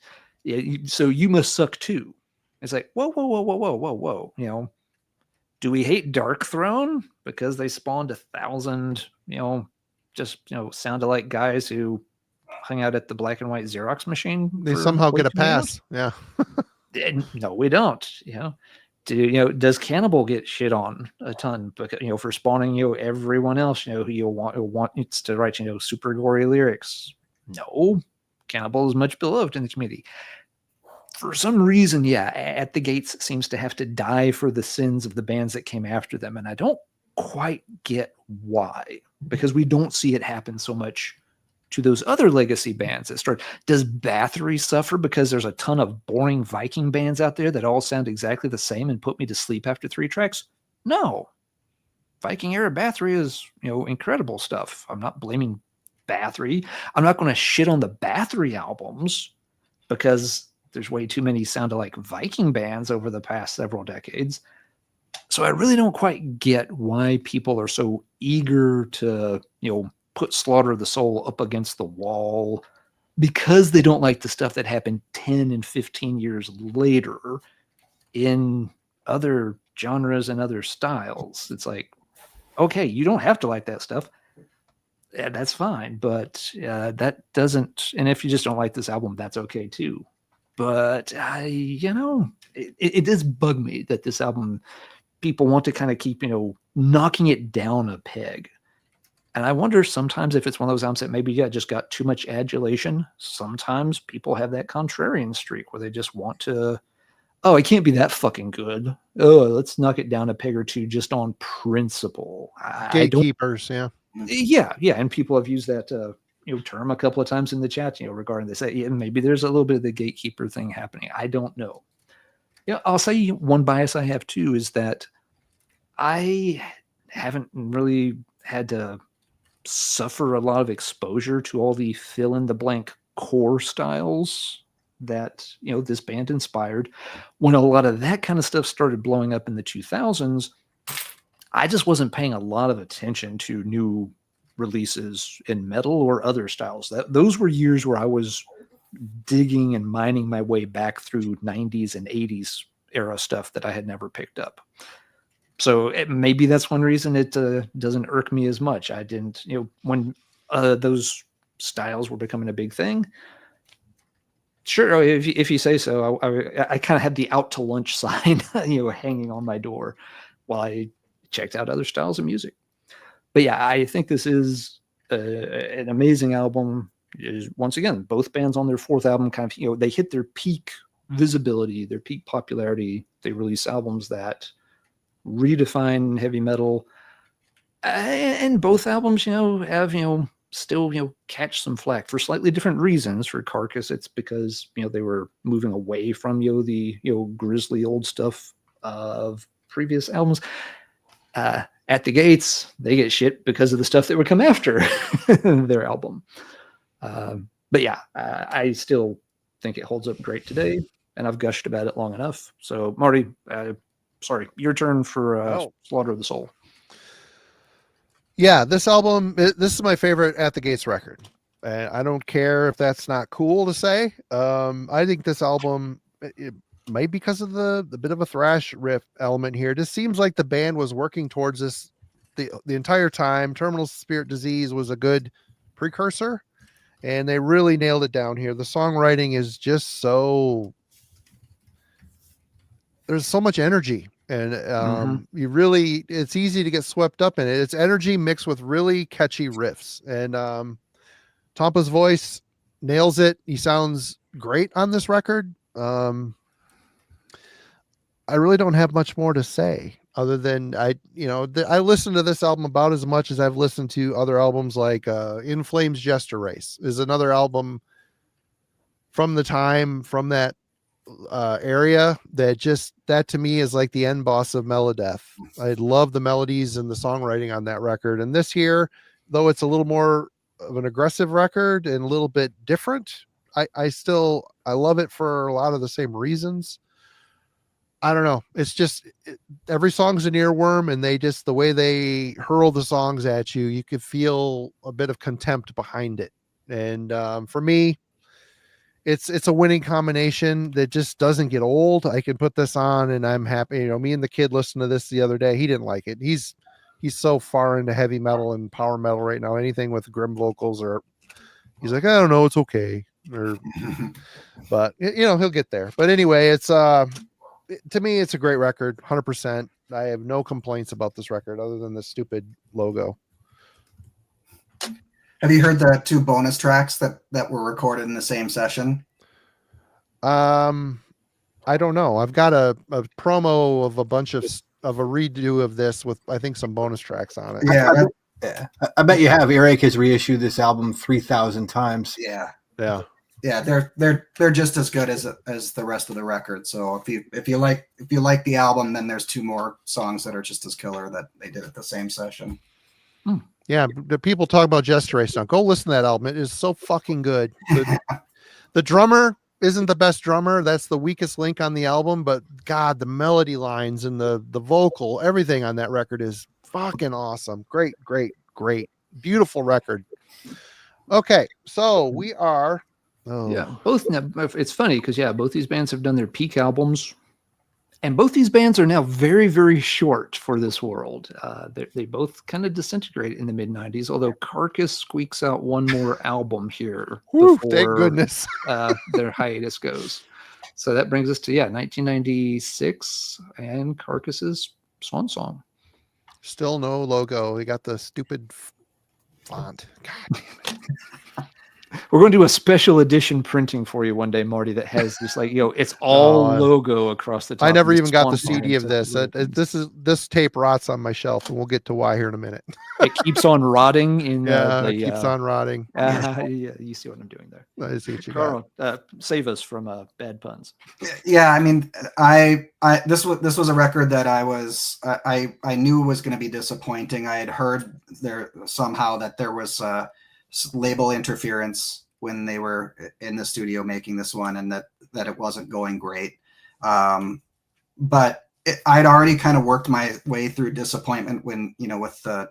So you must suck too. It's like, whoa. Do we hate Dark Throne because they spawned 1,000, sounded like guys who hung out at the black and white Xerox machine? They somehow get a pass. Yeah. No, we don't. Does Cannibal get shit on a ton? Because for spawning everyone else who wants to write super gory lyrics. No, Cannibal is much beloved in the community. For some reason, At the Gates seems to have to die for the sins of the bands that came after them, and I don't quite get why, because we don't see it happen so much to those other legacy bands that start. Does Bathory suffer because there's a ton of boring Viking bands out there that all sound exactly the same and put me to sleep after 3 tracks? No. Viking era Bathory is, incredible stuff. I'm not blaming Bathory. I'm not going to shit on the Bathory albums because there's way too many sound alike Viking bands over the past several decades. So I really don't quite get why people are so eager to, put Slaughter of the Soul up against the wall because they don't like the stuff that happened 10 and 15 years later in other genres and other styles. It's like, okay, you don't have to like that stuff. Yeah, that's fine. But that doesn't, and if you just don't like this album, that's okay too. But it does bug me that this album, people want to kind of keep, knocking it down a peg. And I wonder sometimes if it's one of those albums that maybe just got too much adulation. Sometimes people have that contrarian streak where they just want to, oh, it can't be that fucking good. Oh, let's knock it down a peg or two just on principle. Gatekeepers, yeah. Yeah. And people have used that term a couple of times in the chat, regarding this. Yeah, maybe there's a little bit of the gatekeeper thing happening. I don't know. I'll say one bias I have too is that I haven't really had to suffer a lot of exposure to all the fill in the blank core styles that this band inspired. When a lot of that kind of stuff started blowing up in the 2000s, I just wasn't paying a lot of attention to new releases in metal or other styles. Those were years where I was digging and mining my way back through 90s and 80s era stuff that I had never picked up. So maybe that's one reason it doesn't irk me as much. I didn't, when those styles were becoming a big thing. Sure, if you say so. I kind of had the out to lunch sign, hanging on my door while I checked out other styles of music. But yeah, I think this is an amazing album. Once again, both bands on their fourth album kind of, they hit their peak visibility, their peak popularity. They release albums that redefine heavy metal, and both albums have still catch some flack for slightly different reasons. For Carcass, it's because they were moving away from the grisly old stuff of previous albums. At the Gates, they get shit because of the stuff that would come after their album. But yeah, I still think it holds up great today, and I've gushed about it long enough. So Marty, sorry, your turn for Slaughter of the Soul. Yeah, this album, this is my favorite At the Gates record. And I don't care if that's not cool to say. I think this album, it might be because of the bit of a thrash riff element here. It just seems like the band was working towards this the entire time. Terminal Spirit Disease was a good precursor, and they really nailed it down here. The songwriting is just there's so much energy, and it's easy to get swept up in it. It's energy mixed with really catchy riffs, and Tampa's voice nails it. He sounds great on this record. I really don't have much more to say other than I listened to this album about as much as I've listened to other albums, like In Flames Jester Race is another album from the time, from that area that to me is like the end boss of Melodeath. I love the melodies and the songwriting on that record. And this here, though it's a little more of an aggressive record and a little bit different, I love it for a lot of the same reasons. I don't know. It's just every song's an earworm, and the way they hurl the songs at you, you could feel a bit of contempt behind it. And for me, it's a winning combination that just doesn't get old. I can put this on and I'm happy. Me and the kid listened to this the other day. He didn't like it. He's so far into heavy metal and power metal right now. Anything with grim vocals, or he's like, I don't know, it's okay. But he'll get there. But anyway, it's to me, it's a great record, 100%. I have no complaints about this record other than the stupid logo. Have you heard the 2 bonus tracks that were recorded in the same session? I don't know. I've got a promo of a bunch of a redo of this with, I think, some bonus tracks on it. Yeah. I bet you have. Earache has reissued this album 3,000 times. Yeah. They're just as good as the rest of the record. So if you like the album, then there's 2 more songs that are just as killer that they did at the same session. Yeah, the people talk about Jester Race now. Go listen to that album. It is so fucking good. The drummer isn't the best drummer. That's the weakest link on the album. But God, the melody lines and the vocal, everything on that record is fucking awesome. Great. Beautiful record. Okay, so we are... both. It's funny because both these bands have done their peak albums, and both these bands are now very, very short for this world. They both kind of disintegrate in the mid '90s. Although Carcass squeaks out one more album here before thank goodness their hiatus goes. So that brings us to 1996 and Carcass's Swan Song. Still no logo. We got the stupid font. God damn it. We're going to do a special edition printing for you one day, Marty, that has just like, it's all logo across the top. I never of even got the Swan CD Song. of this. This tape rots on my shelf, and we'll get to why here in a minute. It keeps on rotting in It keeps on rotting. Yeah, you see what I'm doing there. I see what you got. Carl, save us from bad puns. Yeah, I mean, this was a record that I knew was going to be disappointing. I had heard somehow that there was label interference when they were in the studio making this one, and that it wasn't going great. But I'd already kind of worked my way through disappointment when, with the,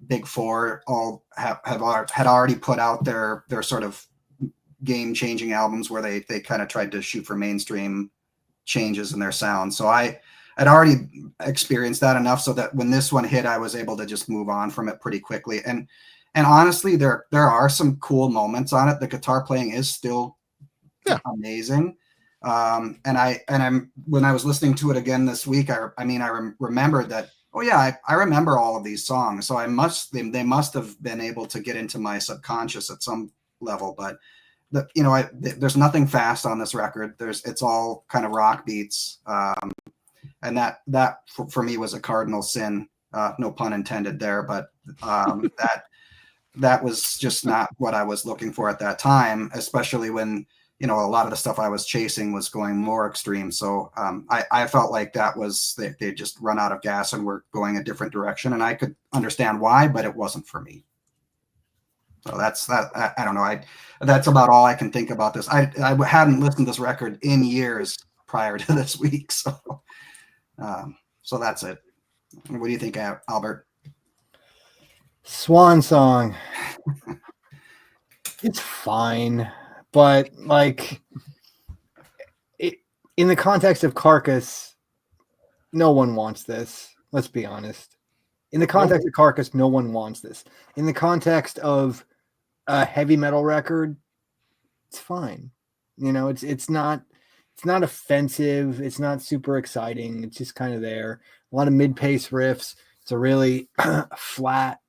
Big Four all had already put out their sort of game changing albums where they kind of tried to shoot for mainstream changes in their sound. So I had already experienced that enough so that when this one hit, I was able to just move on from it pretty quickly. And honestly, there are some cool moments on it. The guitar playing is still amazing. And I'm when I was listening to it again this week, I remembered that, I remember all of these songs. So they must have been able to get into my subconscious at some level. But there's nothing fast on this record. It's all kind of rock beats. And that for me was a cardinal sin. No pun intended there, but that was just not what I was looking for at that time, especially when, a lot of the stuff I was chasing was going more extreme. So I felt like that was, they just run out of gas and were going a different direction. And I could understand why, but it wasn't for me. So that's that. I don't know. That's about all I can think about this. I hadn't listened to this record in years prior to this week. So that's it. What do you think, Albert? Swan Song. It's fine, but in the context of Carcass, no one wants this. Let's be honest. In the context of Carcass, no one wants this. In the context of a heavy metal record, it's fine. It's not offensive. It's not super exciting. It's just kind of there. A lot of mid-pace riffs. It's a really flat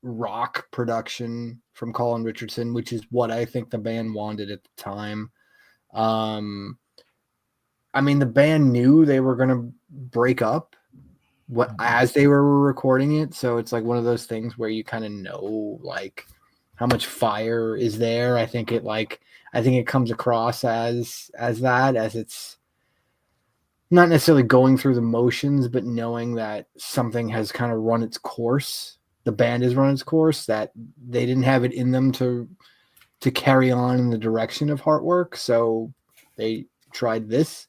rock production from Colin Richardson, which is what I think the band wanted at the time. The band knew they were going to break up as they were recording it. So it's like one of those things where you kind of know how much fire is there. I think it comes across as it's not necessarily going through the motions, but knowing that something has kind of run its course. The band has run its course, that they didn't have it in them to carry on in the direction of Heartwork. So they tried this.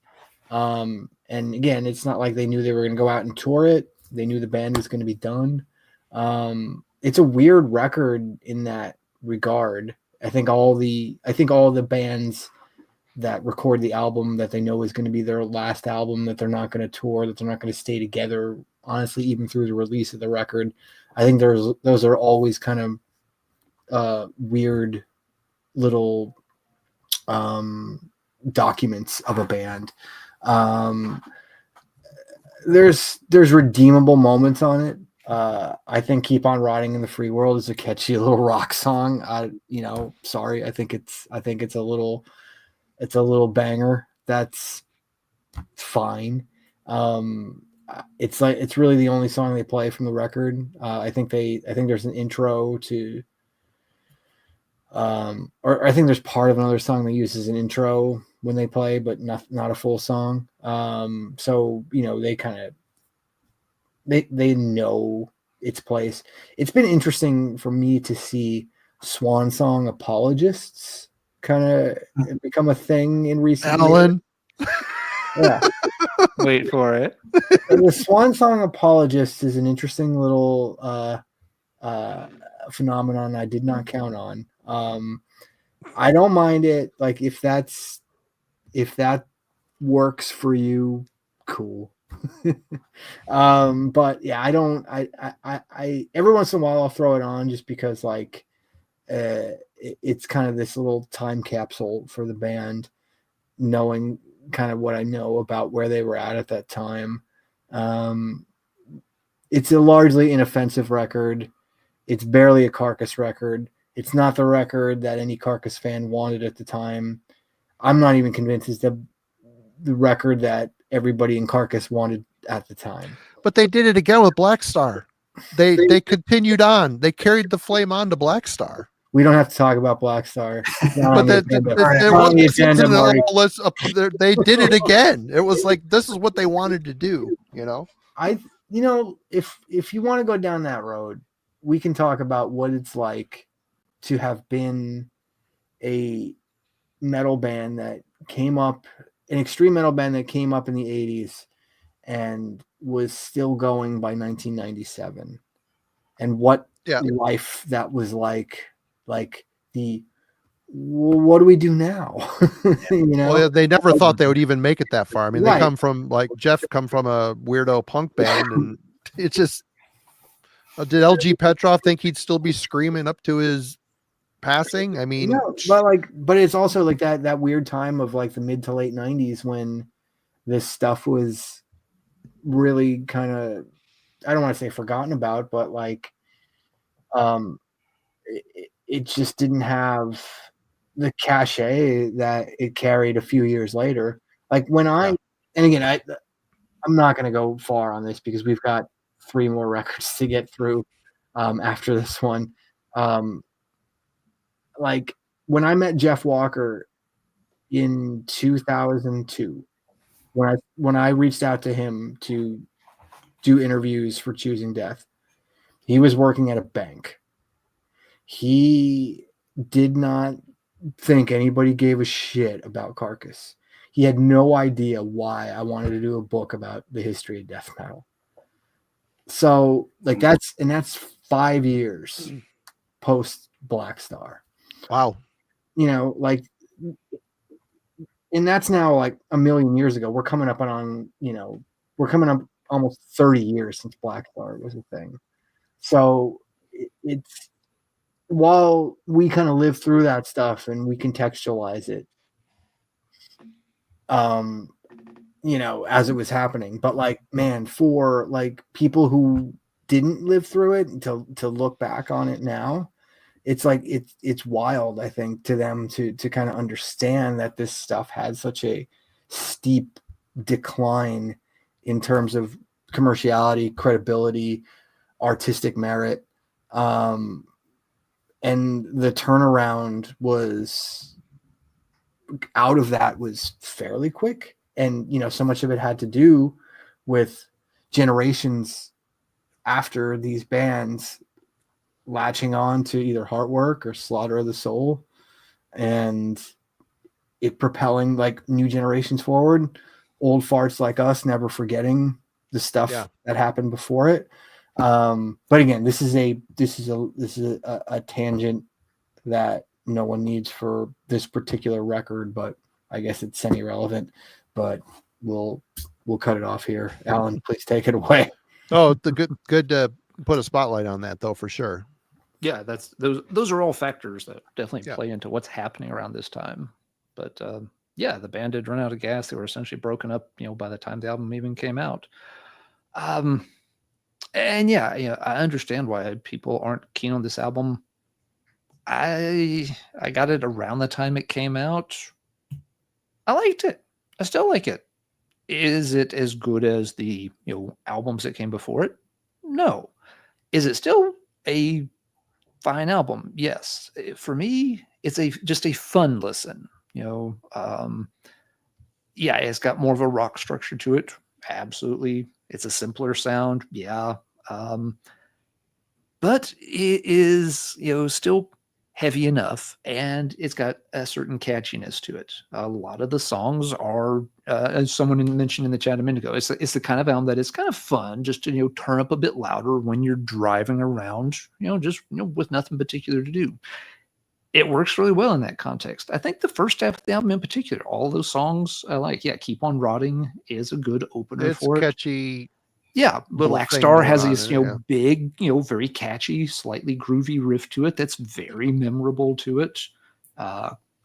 And again, it's not like they knew they were going to go out and tour it. They knew the band was going to be done. It's a weird record in that regard. I think all the bands that record the album that they know is going to be their last album, that they're not going to tour, that they're not going to stay together, honestly, even through the release of the record. I think those are always kind of weird little documents of a band. There's redeemable moments on it. I think Keep On Riding in the Free World is a catchy little rock song. Sorry. I think it's a little banger. That's fine. It's really the only song they play from the record. I think there's an intro to, or I think there's part of another song they use as an intro when they play, but not a full song. So they kind of, they know its place. It's been interesting for me to see Swan Song apologists kind of become a thing in recent years. Yeah. Wait for it. The Swan Song apologist is an interesting little phenomenon I did not count on. I don't mind it. If that works for you, cool. But yeah, I every once in a while I'll throw it on just because it's kind of this little time capsule for the band. knowing kind of what I know about where they were at that time. It's a largely inoffensive record. It's barely a Carcass record. It's not the record that any Carcass fan wanted at the time. I'm not even convinced it's the record that everybody in Carcass wanted at the time. But they did it again with Black Star. They continued on. They carried the flame on to Black Star. We don't have to talk about Black Star. But they did it again. It was like, this is what they wanted to do, you know? If you want to go down that road, we can talk about what it's like to have been a metal band that came up, an extreme metal band that came up in the 80s and was still going by 1997, and what life that was like what do we do now? Well, they never thought they would even make it that far. I mean, they come from, like, Jeff come from a weirdo punk band, and it's just, did LG Petrov think he'd still be screaming up to his passing? I mean, but it's also like that weird time of like the mid to late 90s when this stuff was really kind of, I don't want to say forgotten about, but like it just didn't have the cachet that it carried a few years later. Like when and again, I'm not going to go far on this because we've got 3 more records to get through after this one. Like when I met Jeff Walker in 2002, when I reached out to him to do interviews for Choosing Death, he was working at a bank. He did not think anybody gave a shit about Carcass. He had no idea why I wanted to do a book about the history of death metal. So like that's 5 years post Black Star. Wow. Like, and that's now like a million years ago. We're coming up almost 30 years since Black Star was a thing. So it's, while we kind of live through that stuff and we contextualize it, as it was happening, but like, man, for like people who didn't live through it and to look back on it now, it's like, it's wild, I think, to them to kind of understand that this stuff had such a steep decline in terms of commerciality, credibility, artistic merit. And the turnaround was out of that was fairly quick. And, so much of it had to do with generations after these bands latching on to either Heartwork or Slaughter of the Soul, and it propelling like new generations forward. Old farts like us never forgetting the stuff that happened before it. But again, this is a tangent that no one needs for this particular record, but I guess it's semi-relevant. But we'll cut it off here. Alan, please take it away. Oh, the good to put a spotlight on that, though, for sure. Yeah, those are all factors that definitely play into what's happening around this time. But the band did run out of gas. They were essentially broken up, by the time the album even came out. And I understand why people aren't keen on this album. I got it around the time it came out. I liked it. I still like it. Is it as good as the albums that came before it? No. Is it still a fine album? Yes. For me, it's just a fun listen. It's got more of a rock structure to it. Absolutely. It's a simpler sound. Yeah. But it is, still heavy enough, and it's got a certain catchiness to it. A lot of the songs are, as someone mentioned in the chat a minute ago, it's the kind of album that is kind of fun just to, turn up a bit louder when you're driving around, with nothing particular to do. It works really well in that context. I think the first half of the album in particular, all those songs I like. Yeah, Keep On Rotting is a good opener for it. It's catchy. Yeah, Black Star has this, big, very catchy, slightly groovy riff to it that's very memorable to it.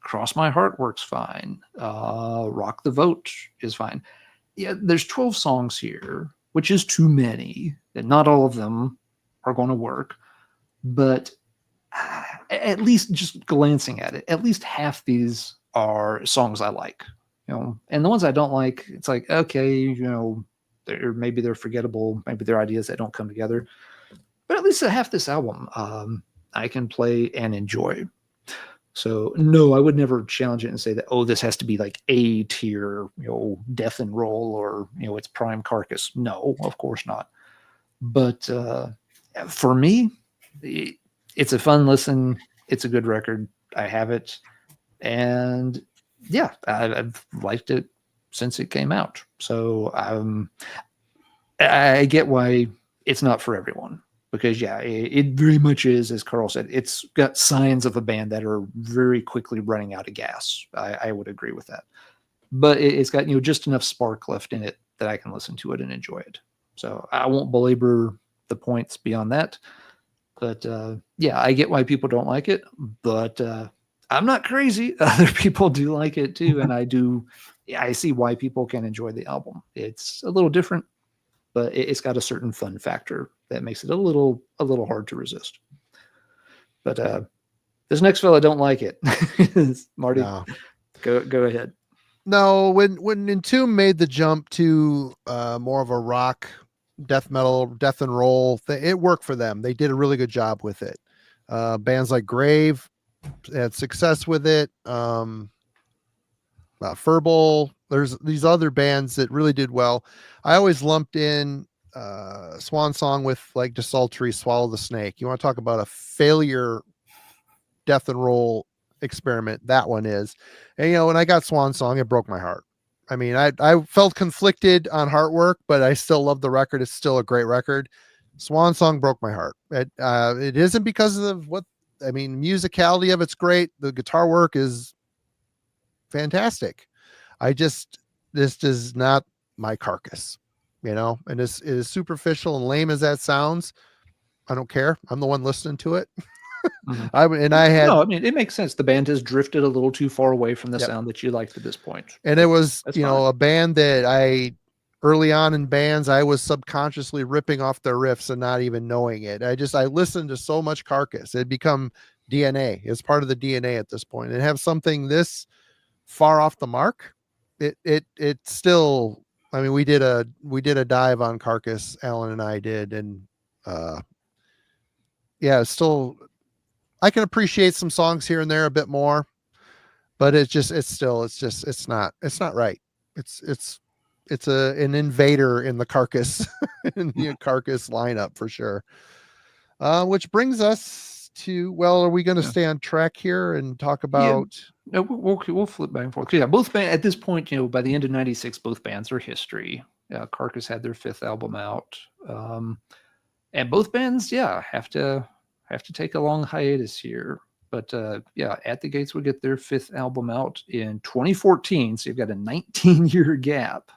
Cross My Heart works fine. Rock the Vote is fine. Yeah, there's 12 songs here, which is too many, and not all of them are going to work. But at least just glancing at it, at least half these are songs I like, and the ones I don't like, it's like, okay, maybe they're forgettable, maybe they're ideas that don't come together. But at least half this album, I can play and enjoy. So no, I would never challenge it and say that, oh, this has to be like A tier, death and roll, or, it's prime Carcass. No, of course not. But for me, it's a fun listen. It's a good record. I have it. And yeah, I've liked it since it came out. So I get why it's not for everyone. Because, yeah, it very much is, as Carl said, it's got signs of a band that are very quickly running out of gas. I would agree with that. But it's got, just enough spark left in it that I can listen to it and enjoy it. So I won't belabor the points beyond that. But, yeah, I get why people don't like it. But I'm not crazy. Other people do like it, too. And I see why people can enjoy the album. It's a little different, but it's got a certain fun factor that makes it a little hard to resist. But this next fella don't like it. Marty, no. Go ahead. No, when Entomb made the jump to more of a rock, death metal, death and roll, it worked for them. They did a really good job with it. Bands like Grave had success with it. Furball. There's these other bands that really did well. I always lumped in Swan Song with like Desultory, Swallow the Snake. You want to talk about a failure death and roll experiment? That one is. And when I got Swan Song, it broke my heart. I mean, I felt conflicted on Heartwork, but I still love the record. It's still a great record. Swan Song broke my heart. It isn't because of musicality of it's great. The guitar work is fantastic. This is not my Carcass, and it is superficial and lame as that sounds. I don't care. I'm the one listening to it. Mm-hmm. It makes sense. The band has drifted a little too far away from the sound that you liked at this point. And it was, a band that early on in bands, I was subconsciously ripping off their riffs and not even knowing it. I listened to so much Carcass. It had become DNA. It's part of the DNA at this point. And have something this far off the mark, it still, we did a dive on Carcass, Alan and I did, and it's still, I can appreciate some songs here and there a bit more, but it's not right. It's an invader in the Carcass in the Carcass lineup for sure. Which brings us to, are we going to stay on track here and talk about? No, we'll flip back and forth. Yeah, both bands at this point, by the end of '96, both bands are history. Carcass had their 5th album out, and both bands, have to take a long hiatus here. But At the Gates will get their 5th album out in 2014, so you've got a 19-year gap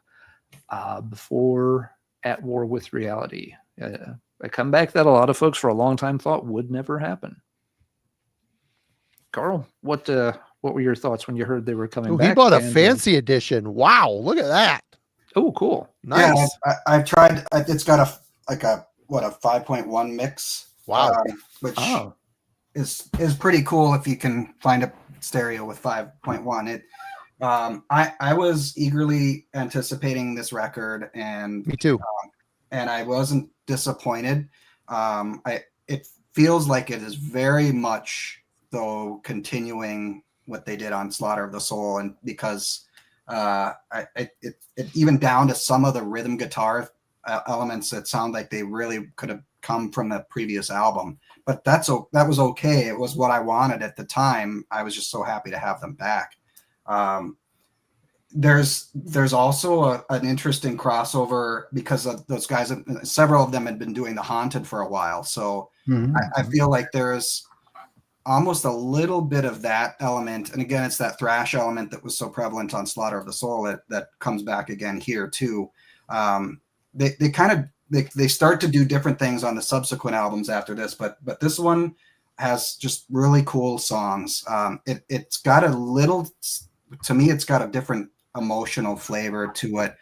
before At War with Reality. A comeback that a lot of folks for a long time thought would never happen. Carl, what were your thoughts when you heard they were coming back? He bought a fancy edition. Wow, look at that. Oh, cool. Nice. Yeah, I've tried. It's got a 5.1 mix. Wow. Which is pretty cool if you can find a stereo with 5.1. I was eagerly anticipating this record, and me too. And I wasn't disappointed. It feels like it is very much, though, continuing what they did on Slaughter of the Soul, and because it even down to some of the rhythm guitar elements that sound like they really could have come from the previous album. But that was okay. It was what I wanted at the time. I was just so happy to have them back. There's also an interesting crossover because of those guys. Several of them had been doing The Haunted for a while, so I feel like there's almost a little bit of that element. And again, it's that thrash element that was so prevalent on Slaughter of the Soul that comes back again here too. They start to do different things on the subsequent albums after this, but this one, has just really cool songs. It's got a little, to me, it's got a different emotional flavor to it.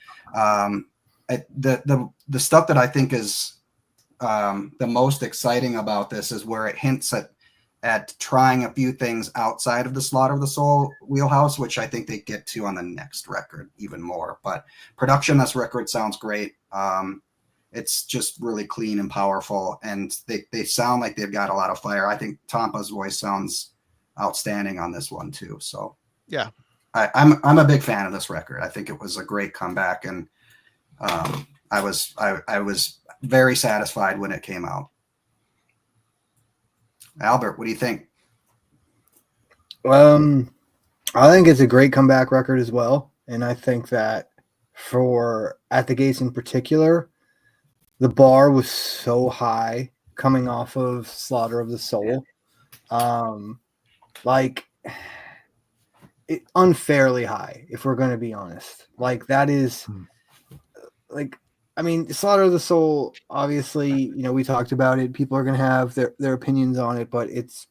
The stuff that I think is the most exciting about this is where it hints at trying a few things outside of the Slaughter of the Soul wheelhouse, which I think they get to on the next record even more. But production, this record sounds great. It's just really clean and powerful, and they sound like they've got a lot of fire. I think Tampa's voice sounds outstanding on this one too. So yeah, I'm a big fan of this record. I think it was a great comeback, and I was very satisfied when it came out. Albert, what do you think? I think it's a great comeback record as well, and I think that for At the Gates in particular, the bar was so high coming off of Slaughter of the Soul, unfairly high, if we're going to be honest. Like, that is like, I mean, Slaughter of the Soul, obviously, you know, we talked about it. People are going to have their opinions on it, but it's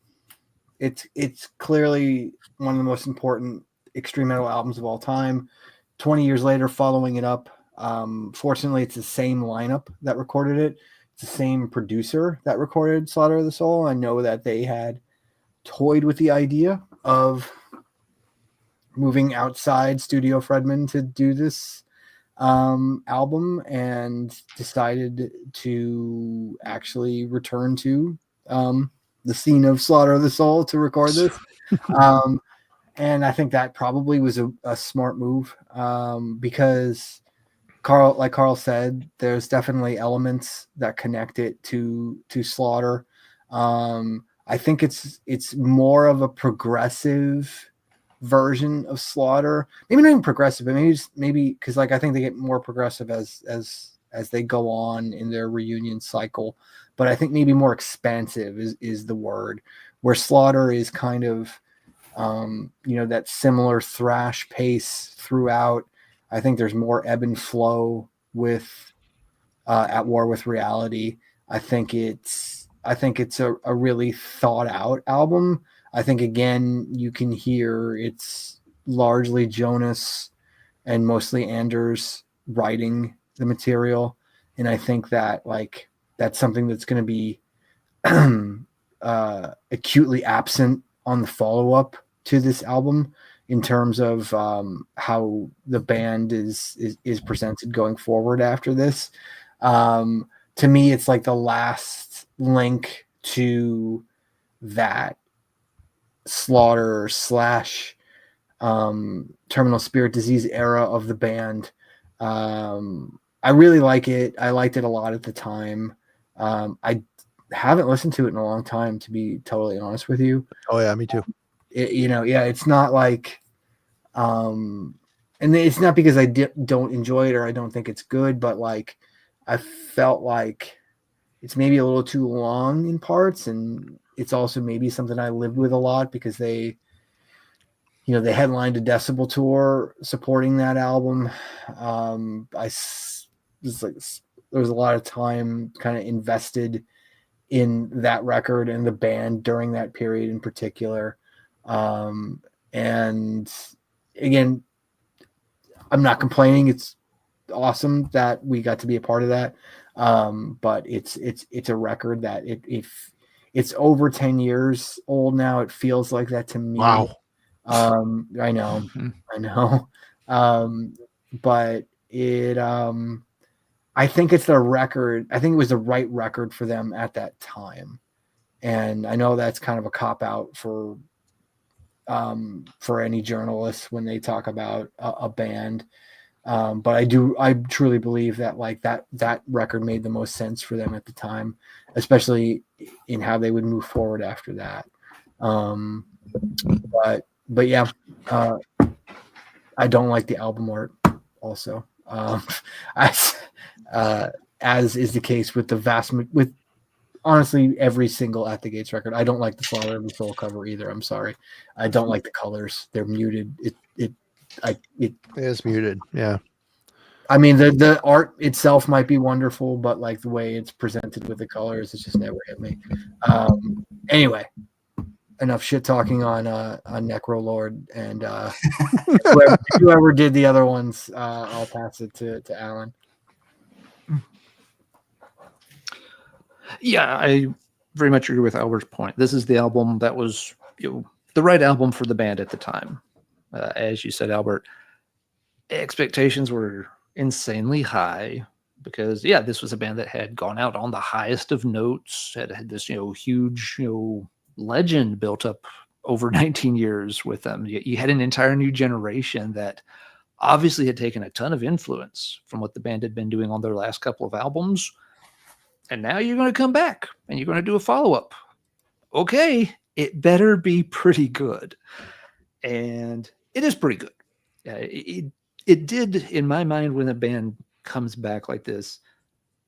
clearly one of the most important extreme metal albums of all time. 20 years later, following it up, fortunately, it's the same lineup that recorded it. It's the same producer that recorded Slaughter of the Soul. I know that they had toyed with the idea of moving outside Studio Fredman to do this album, and decided to actually return to the scene of Slaughter of the Soul to record this. And I think that probably was a smart move, because like Carl said, there's definitely elements that connect it to Slaughter. I think it's more of a progressive version of Slaughter. Maybe not even progressive, but maybe because, like, I think they get more progressive as they go on in their reunion cycle. But I think maybe more expansive is the word, where Slaughter is kind of that similar thrash pace throughout. I think there's more ebb and flow with At War with Reality. I think it's a really thought out album. I think, again, you can hear it's largely Jonas and mostly Anders writing the material. And I think that, like, that's something that's going to be acutely absent on the follow-up to this album in terms of how the band is presented going forward after this. To me, it's like the last link to that Slaughter / Terminal Spirit Disease era of the band. I really like it. I liked it a lot at the time. I haven't listened to it in a long time, to be totally honest with you. Oh yeah, me too. It's not like, and it's not because I don't enjoy it or I don't think it's good, but like, I felt like it's maybe a little too long in parts, and it's also maybe something I lived with a lot because they headlined a Decibel tour supporting that album. There was a lot of time kind of invested in that record and the band during that period in particular. And again, I'm not complaining. It's awesome that we got to be a part of that. But it's a record that if it's over 10 years old now, it feels like that to me. Wow. I know. But it, I think it's the record. I think it was the right record for them at that time. And I know that's kind of a cop out for any journalists when they talk about a band. But I truly believe that, like, that record made the most sense for them at the time, especially in how they would move forward after that. But yeah, I don't like the album art also. As is the case with with honestly every single At the Gates record. I don't like the Slaughter of the Soul cover either. I'm sorry. I don't like the colors. They're muted. It is muted. Yeah. I mean, the art itself might be wonderful, but like the way it's presented with the colors, it's just never hit me. Anyway, enough shit talking on Necrolord and whoever did the other ones. I'll pass it to Alan. Yeah, I very much agree with Albert's point. This is the album that was the right album for the band at the time. As you said, Albert, expectations were insanely high because, yeah, this was a band that had gone out on the highest of notes, had this, huge, legend built up over 19 years with them. You had an entire new generation that obviously had taken a ton of influence from what the band had been doing on their last couple of albums. And now you're going to come back and you're going to do a follow-up. Okay, it better be pretty good. And it is pretty good. It did, in my mind, when a band comes back like this,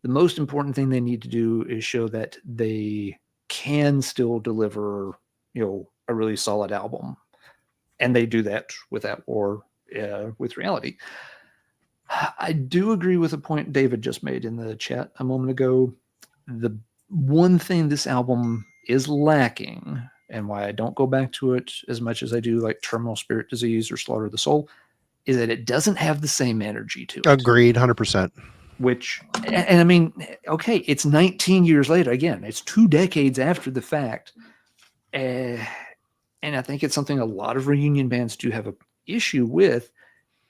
the most important thing they need to do is show that they can still deliver, a really solid album. And they do that without or with reality. I do agree with a point David just made in the chat a moment ago. The one thing this album is lacking, and why I don't go back to it as much as I do like Terminal Spirit Disease or Slaughter of the Soul, is that it doesn't have the same energy to it. Agreed, 100%. Which, and I mean, okay, it's 19 years later. Again, it's 2 decades after the fact. And I think it's something a lot of reunion bands do have an issue with.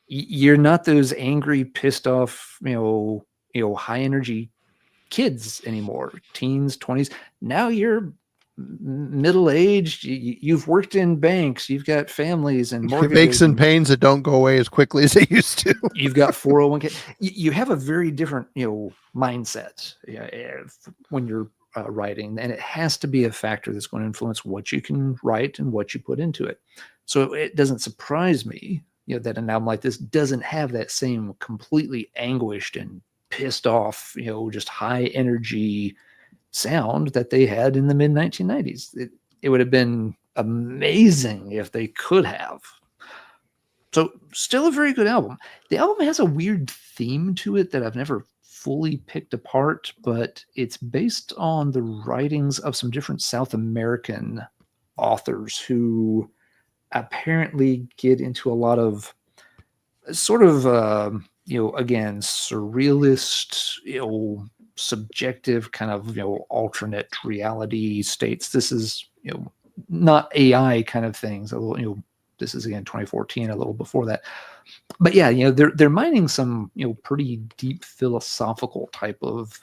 You're not those angry, pissed off, high energy kids anymore, teens, 20s. Now you're middle-aged. You've worked in banks. You've got families and mortgages. Aches and pains that don't go away as quickly as they used to. You've got 401k. You have a very different, mindset when you're writing, and it has to be a factor that's going to influence what you can write and what you put into it. So it doesn't surprise me, that an album like this doesn't have that same completely anguished and pissed off, just high energy sound that they had in the mid 1990s. It would have been amazing if they could have. So still a very good album. The album has a weird theme to it that I've never fully picked apart, but it's based on the writings of some different South American authors who apparently get into a lot of sort of, again, surrealist, subjective kind of, alternate reality states. This is, not AI kind of things. A little, this is again 2014, a little before that. But yeah, they're mining some, pretty deep philosophical type of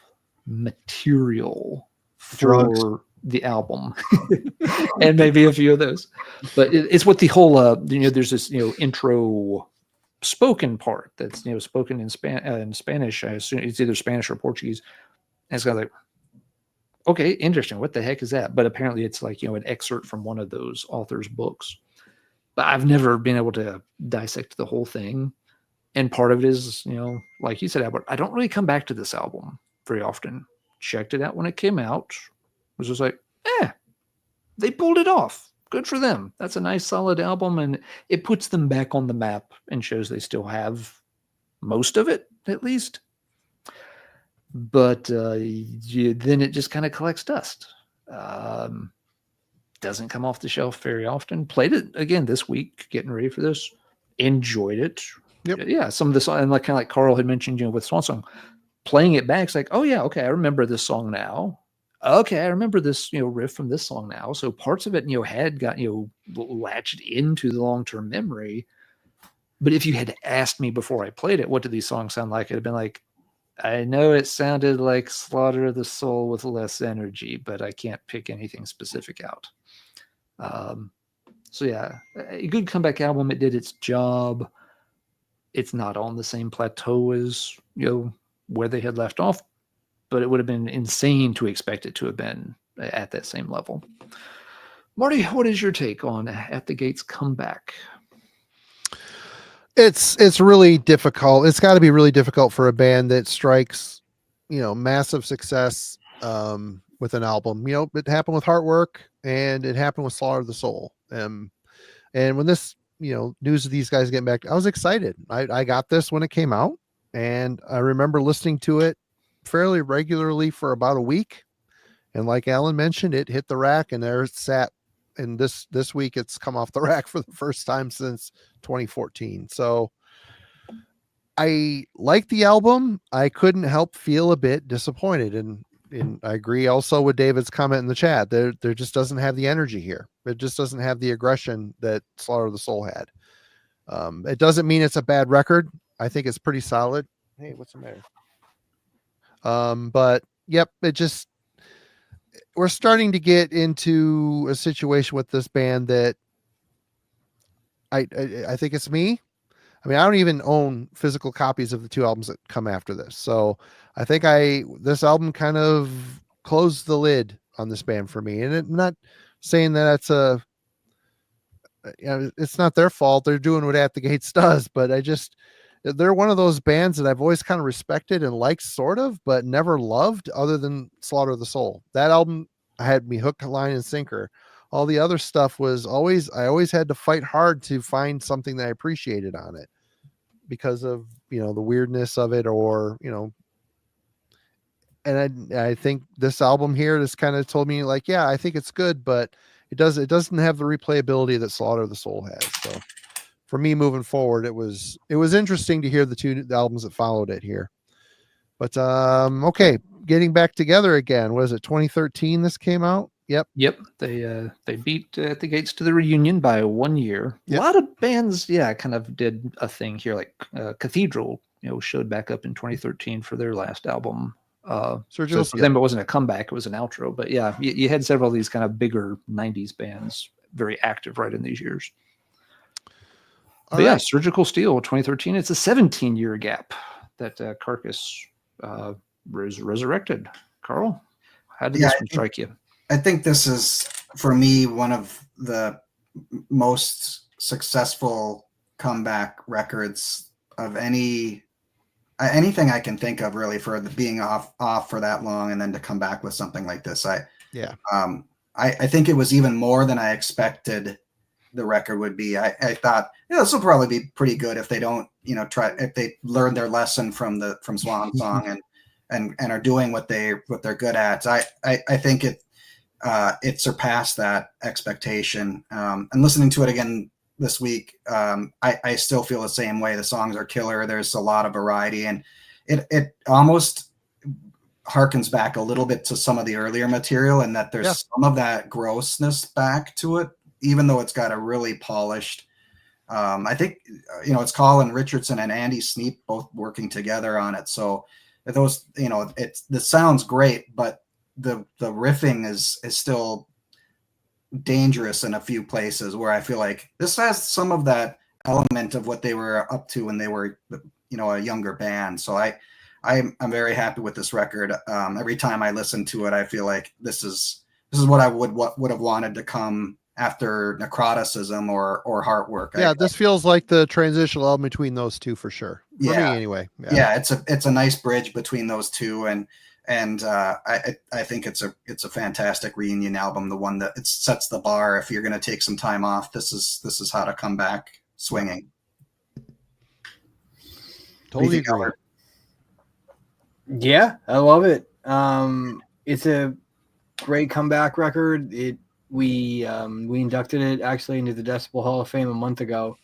material for Drugs. The album, and maybe a few of those. But it's what the whole, there's this, intro spoken part that's spoken in Spanish. I assume it's either Spanish or Portuguese. And it's kind of like, okay, interesting. What the heck is that? But apparently it's like, an excerpt from one of those authors' books. But I've never been able to dissect the whole thing. And part of it is, like you said, Albert, I don't really come back to this album very often. Checked it out when it came out. Was just like, they pulled it off. Good for them. That's a nice, solid album. And it puts them back on the map and shows they still have most of it, at least. But then it just kind of collects dust. Doesn't come off the shelf very often. Played it again this week, getting ready for this. Enjoyed it. Yep. Yeah, some of this, and like kind of like Carl had mentioned, with Swan Song, playing it back, it's like, oh yeah, okay, I remember this song now. Okay, I remember this, riff from this song now. So parts of it, had got, latched into the long-term memory. But if you had asked me before I played it, what do these songs sound like? It'd have been like, I know it sounded like Slaughter of the Soul with less energy, but I can't pick anything specific out. So yeah, a good comeback album. It did its job. It's not on the same plateau as, where they had left off, but it would have been insane to expect it to have been at that same level. Marty, what is your take on At the Gates comeback? It's really difficult. It's got to be really difficult for a band that strikes, massive success with an album. It happened with Heartwork and it happened with Slaughter of the Soul. And when this, news of these guys getting back, I was excited. I got this when it came out, and I remember listening to it fairly regularly for about a week. And like Alan mentioned, it hit the rack, and there it sat. And this week, it's come off the rack for the first time since 2014. So I like the album. I couldn't help feel a bit disappointed, and I agree also with David's comment in the chat. There just doesn't have the energy here. It just doesn't have the aggression that Slaughter of the Soul had. It doesn't mean it's a bad record. I think it's pretty solid. Hey, what's the matter? But yep, we're starting to get into a situation with this band that I think it's me. I mean, I don't even own physical copies of the two albums that come after this. So I think this album kind of closed the lid on this band for me. And I'm not saying that it's not their fault. They're doing what At the Gates does, but they're one of those bands that I've always kind of respected and liked sort of, but never loved other than Slaughter of the Soul. That album had me hook, line, and sinker. All the other stuff I always had to fight hard to find something that I appreciated on it because of, the weirdness of it, or, and I think this album here just kind of told me like, yeah, I think it's good, but it doesn't have the replayability that Slaughter of the Soul has. So for me moving forward, it was interesting to hear the albums that followed it here. But okay, getting back together again. Was it 2013 this came out? Yep. They beat At the Gates to the reunion by 1 year. Yep. A lot of bands, kind of did a thing here. Like Cathedral, showed back up in 2013 for their last album. So for them, it wasn't a comeback; it was an outro. But yeah, you had several of these kind of bigger '90s bands very active right in these years. But yeah, Surgical Steel, 2013. It's a 17-year gap that Carcass was resurrected. Carl, how did this one strike you? I think this is, for me, one of the most successful comeback records of anything I can think of, really, for being off for that long and then to come back with something like this. I think it was even more than I expected the record would be. I thought, this will probably be pretty good if they don't, if they learn their lesson from Swan Song and are doing what they're good at. I think it surpassed that expectation. And listening to it again this week, I still feel the same way. The songs are killer. There's a lot of variety, and it almost harkens back a little bit to some of the earlier material, and that there's some of that grossness back to it, even though it's got a really polished. I think it's Colin Richardson and Andy Sneap both working together on it. So those, the sounds great, but the riffing is still dangerous in a few places where I feel like this has some of that element of what they were up to when they were, a younger band. So I'm very happy with this record. Every time I listen to it, I feel like this is what I would have wanted to come after Necroticism or Heartwork. Yeah, this feels like the transitional album between those two for sure. For me anyway. Yeah, it's a nice bridge between those two, and I think it's a fantastic reunion album. The one that it sets the bar. If you're going to take some time off, this is how to come back swinging. Totally agree. Yeah, I love it. It's a great comeback record. We inducted it actually into the Decibel Hall of Fame a month ago,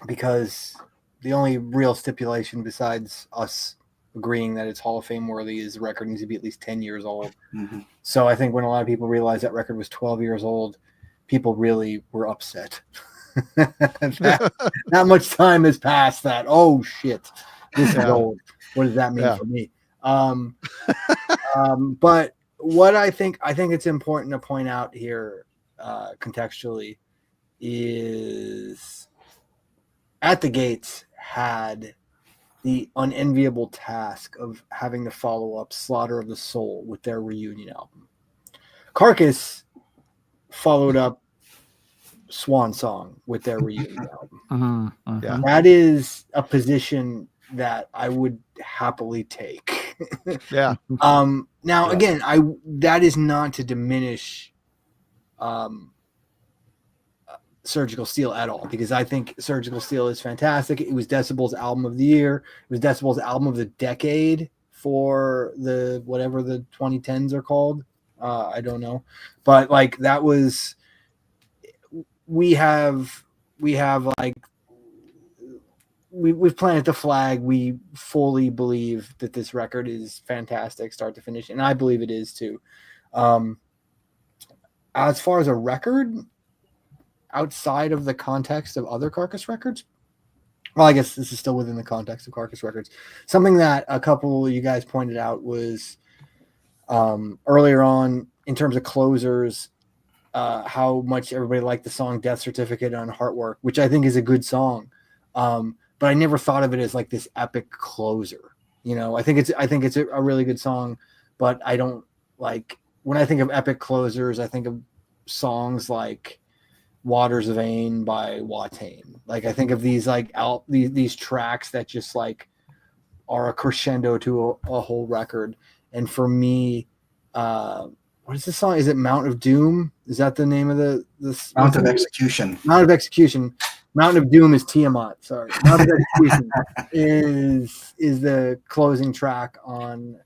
because the only real stipulation besides us agreeing that it's Hall of Fame worthy is the record needs to be at least 10 years old. Mm-hmm. So I think when a lot of people realized that record was 12 years old, people really were upset. Not much time has passed that. Oh shit, this is old. What does that mean for me? But what I think it's important to point out here, contextually, is At the Gates had the unenviable task of having to follow up Slaughter of the Soul with their reunion album. Carcass followed up Swan Song with their reunion album. Yeah. That is a position that I would happily take. Now again, that is not to diminish Surgical Steel at all, because I think Surgical Steel is fantastic. It was Decibel's album of the year. It was Decibel's album of the decade for the whatever the 2010s are called. I don't know, but like that was. We've planted the flag. We fully believe that this record is fantastic, start to finish, and I believe it is too. As far as a record, outside of the context of other Carcass records, well, I guess this is still within the context of Carcass records. Something that a couple of you guys pointed out was earlier on in terms of closers, how much everybody liked the song Death Certificate on Heartwork, which I think is a good song. But I never thought of it as like this epic closer. I think it's a really good song, but I don't like, when I think of epic closers, I think of songs like Waters of Ain by Watain. Like I think of these like these tracks that just like are a crescendo to a whole record. And for me, what is this song? Is it Mount of Doom? Is that the name of this Mount of Execution? Mount of Execution. Mountain of Doom is Tiamat. Sorry, Mount of Execution is the closing track on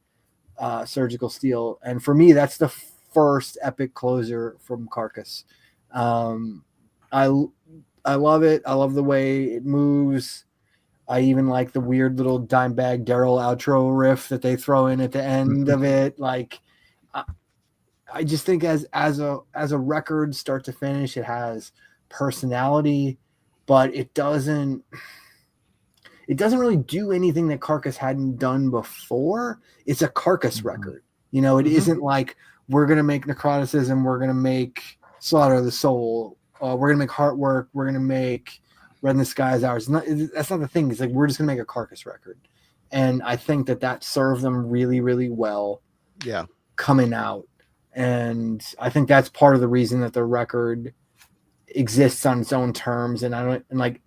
Surgical Steel, and for me, that's the first epic closer from Carcass. I love it. I love the way it moves. I even like the weird little Dimebag Daryl outro riff that they throw in at the end of it. Like, I just think as a record, start to finish, it has personality, but it doesn't really do anything that Carcass hadn't done before. It's a Carcass record. It isn't like we're going to make Necroticism, we're going to make Slaughter of the Soul, we're going to make Heartwork, we're going to make Red in the Sky is Ours. That's not the thing. It's like we're just going to make a Carcass record. And I think that served them really, really well coming out. And I think that's part of the reason that the record exists on its own terms. And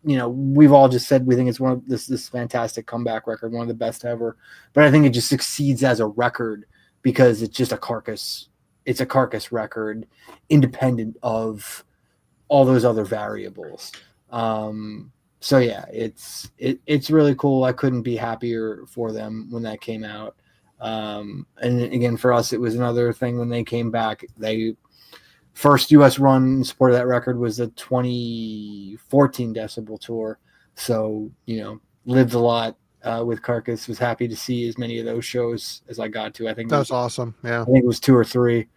we've all just said we think it's one of this fantastic comeback record, one of the best ever. But I think it just succeeds as a record because it's just a Carcass. It's a Carcass record, independent of all those other variables. So yeah, it's really cool. I couldn't be happier for them when that came out. And again, for us, it was another thing when they came back. They first U.S. run in support of that record was the 2014 Decibel tour. So, lived a lot with Carcass. Was happy to see as many of those shows as I got to. I think that's awesome. Yeah, I think it was 2 or 3.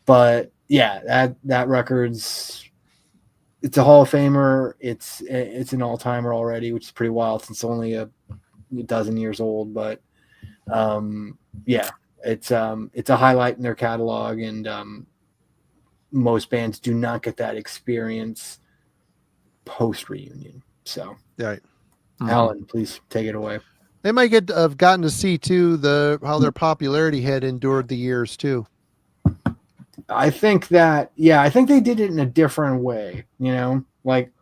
But yeah, that record's, it's a Hall of Famer. It's an all timer already, which is pretty wild since it's only a dozen years old. But yeah, it's a highlight in their catalog, and most bands do not get that experience post reunion. So, right. Alan, please take it away. They might have gotten to see too how their popularity had endured the years too. I think they did it in a different way. Like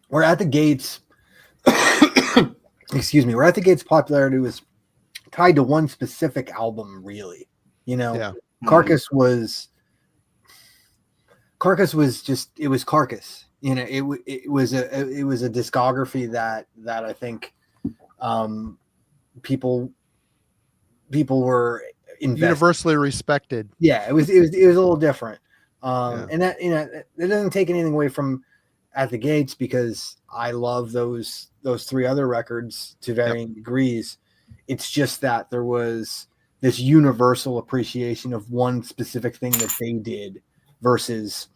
we're at the gates. Excuse me. We're at the gates. Popularity was tied to one specific album, really. Carcass was just, it was Carcass. It was a discography that I think people were universally respected. Yeah, it was a little different. And that it doesn't take anything away from At the Gates, because I love those 3 other records to varying degrees. It's just that there was this universal appreciation of one specific thing that they did versus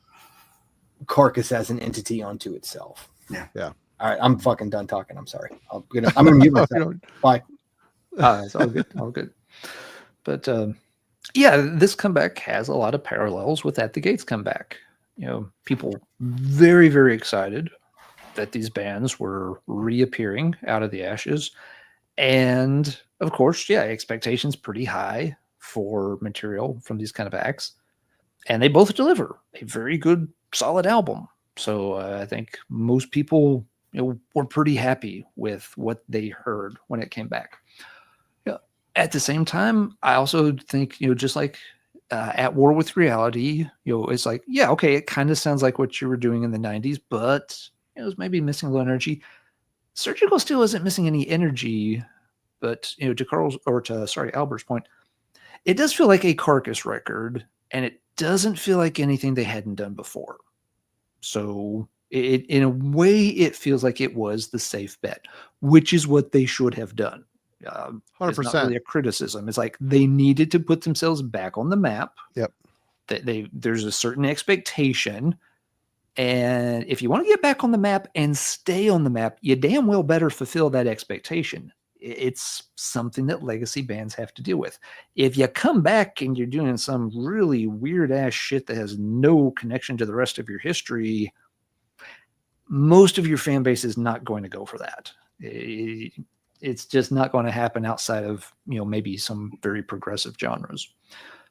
Carcass as an entity unto itself. Yeah. All right, I'm fucking done talking. I'm sorry. I'm gonna mute myself. Bye. It's all good. All good. But yeah, this comeback has a lot of parallels with At the Gates comeback. People very, very excited that these bands were reappearing out of the ashes. And of course, expectations pretty high for material from these kind of acts. And they both deliver a very good, solid album. So I think most people were pretty happy with what they heard when it came back. At the same time, I also think, just like At War with Reality, it's like, yeah, okay, it kind of sounds like what you were doing in the 90s, but it was maybe missing a little energy. Surgical Steel isn't missing any energy, but to Albert's point, it does feel like a Carcass record, and it doesn't feel like anything they hadn't done before. So in a way, it feels like it was the safe bet, which is what they should have done. 100%. It's not really a criticism. It's like they needed to put themselves back on the map. Yep. There's a certain expectation. And if you want to get back on the map and stay on the map, you damn well better fulfill that expectation. It's something that legacy bands have to deal with. If you come back and you're doing some really weird ass shit that has no connection to the rest of your history, most of your fan base is not going to go for that. It's just not going to happen outside of, maybe some very progressive genres.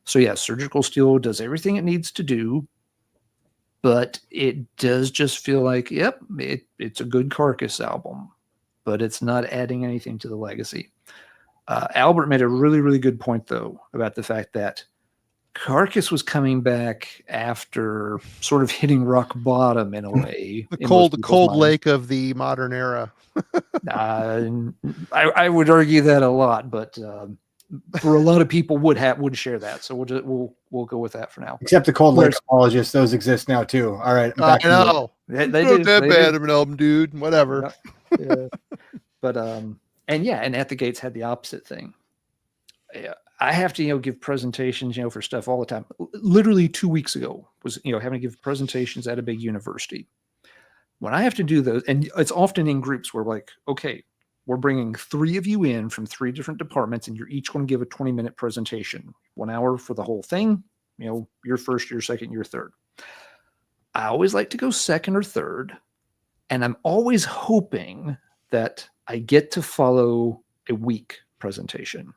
So yeah, Surgical Steel does everything it needs to do, but it does just feel like, yep, it's a good Carcass album, but it's not adding anything to the legacy. Albert made a really, really good point, though, about the fact that Carcass was coming back after sort of hitting rock bottom in a way. The cold lake of the modern era. I would argue that a lot, but for a lot of people would share that. So we'll go with that for now. Except the cold lake apologists, those exist now too. All right, I know they do that bad of an album, dude. Whatever. Yeah. But and At the Gates had the opposite thing. I have to give presentations for stuff all the time. Literally 2 weeks ago was having to give presentations at a big university. When I have to do those, and it's often in groups where like, okay, we're bringing 3 of you in from 3 different departments, and you're each going to give a 20-minute presentation, 1 hour for the whole thing. Your first, your second, your third. I always like to go second or third, and I'm always hoping that I get to follow a weak presentation,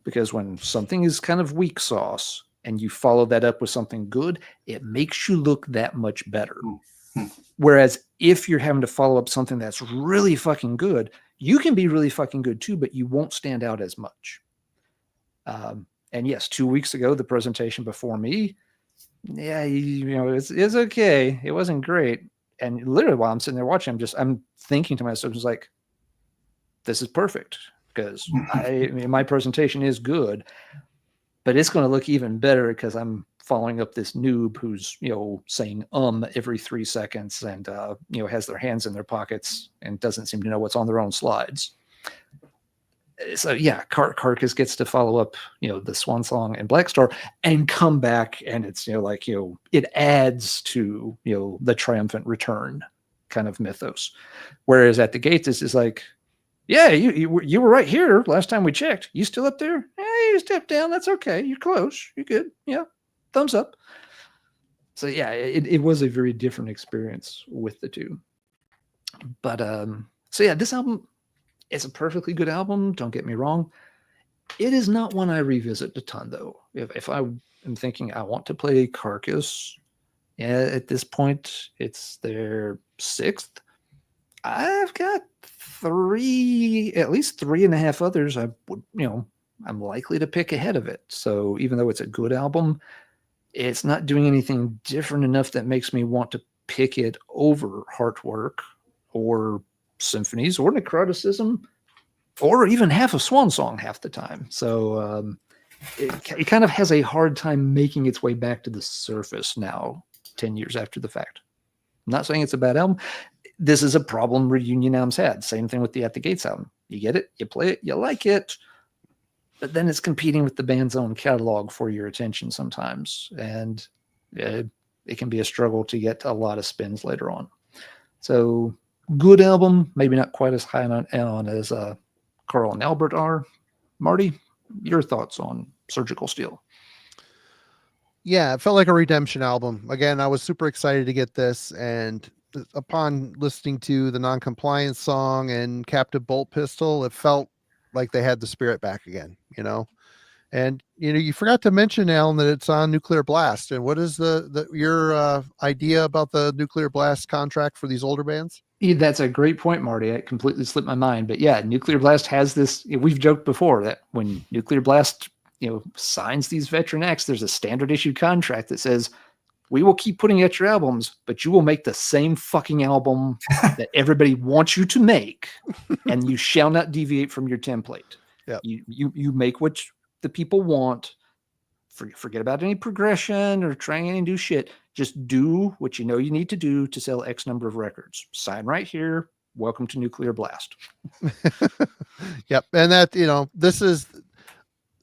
because when something is kind of weak sauce and you follow that up with something good, it makes you look that much better. Whereas if you're having to follow up something that's really fucking good, you can be really fucking good too, but you won't stand out as much. And yes, 2 weeks ago, the presentation before me, it's okay. It wasn't great. And literally while I'm sitting there watching, I'm thinking to myself, it's like, this is perfect, because my presentation is good, but it's going to look even better because I'm following up this noob who's saying every 3 seconds and has their hands in their pockets and doesn't seem to know what's on their own slides. So yeah, Carcass gets to follow up the Swan Song and Black Star and come back, and it's it adds to the triumphant return kind of mythos. Whereas At the Gates is like, yeah, you were right here last time we checked. You still up there? Hey, you stepped down. That's okay. You're close. You're good. Yeah. Thumbs up. So yeah, it was a very different experience with the two. But so yeah, this album is a perfectly good album. Don't get me wrong. It is not one I revisit a ton, though. If I am thinking I want to play Carcass, at this point it's their 6th. I've got at least 3.5 others I would, I'm likely to pick ahead of it. So even though it's a good album, it's not doing anything different enough that makes me want to pick it over Heartwork or Symphonies or Necroticism or even half of Swan Song half the time. So it kind of has a hard time making its way back to the surface now, 10 years after the fact. I'm not saying it's a bad album. This is a problem Reunion albums had. Same thing with the At the Gates album. You get it, you play it, you like it, but then it's competing with the band's own catalog for your attention sometimes. And it can be a struggle to get a lot of spins later on. So good album, maybe not quite as high on as Carl and Albert are. Marty, your thoughts on Surgical Steel? Yeah, it felt like a redemption album. Again, I was super excited to get this, and upon listening to the Non-Compliance song and Captive Bolt Pistol, it felt like they had the spirit back again, And you forgot to mention, Alan, that it's on Nuclear Blast. And what is your idea about the Nuclear Blast contract for these older bands? Yeah, that's a great point, Marty. It completely slipped my mind. But yeah, Nuclear Blast has this. We've joked before that when Nuclear Blast signs these veteran acts, there's a standard issue contract that says, we will keep putting out your albums, but you will make the same fucking album that everybody wants you to make, and you shall not deviate from your template. Yep. You make what the people want. Forget about any progression or trying any new shit. Just do what you know you need to do to sell X number of records. Sign right here. Welcome to Nuclear Blast. Yep. And that, this is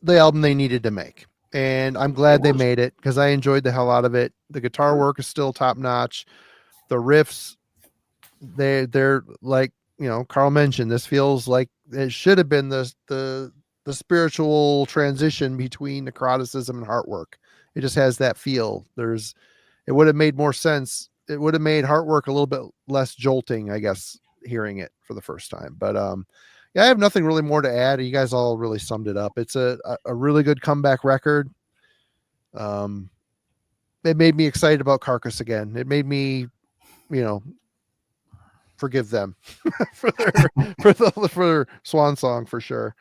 the album they needed to make. And I'm glad they made it because I enjoyed the hell out of it. The guitar work is still top notch. The riffs, they're like, Carl mentioned, this feels like it should have been the spiritual transition between necroticism and Heartwork. It just has that feel. It would have made more sense. It would have made Heartwork a little bit less jolting, I guess, hearing it for the first time. But yeah, I have nothing really more to add. You guys all really summed it up. It's a really good comeback record. It made me excited about Carcass again. It made me, forgive them for Swan Song for sure.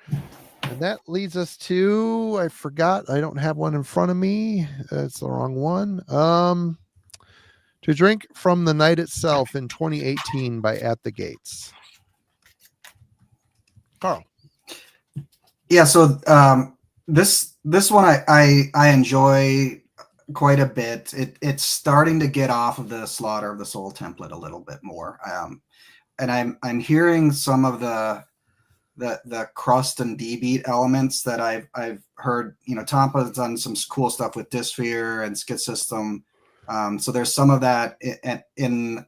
And that leads us to, I forgot, I don't have one in front of me. That's the wrong one. To Drink from the Night Itself in 2018 by At the Gates. Carl. Yeah, so this one I enjoy quite a bit. It's starting to get off of the Slaughter of the Soul template a little bit more, and I'm hearing some of the crust and D beat elements that I've heard. Tampa's done some cool stuff with Dysphere and Skid System, so there's some of that in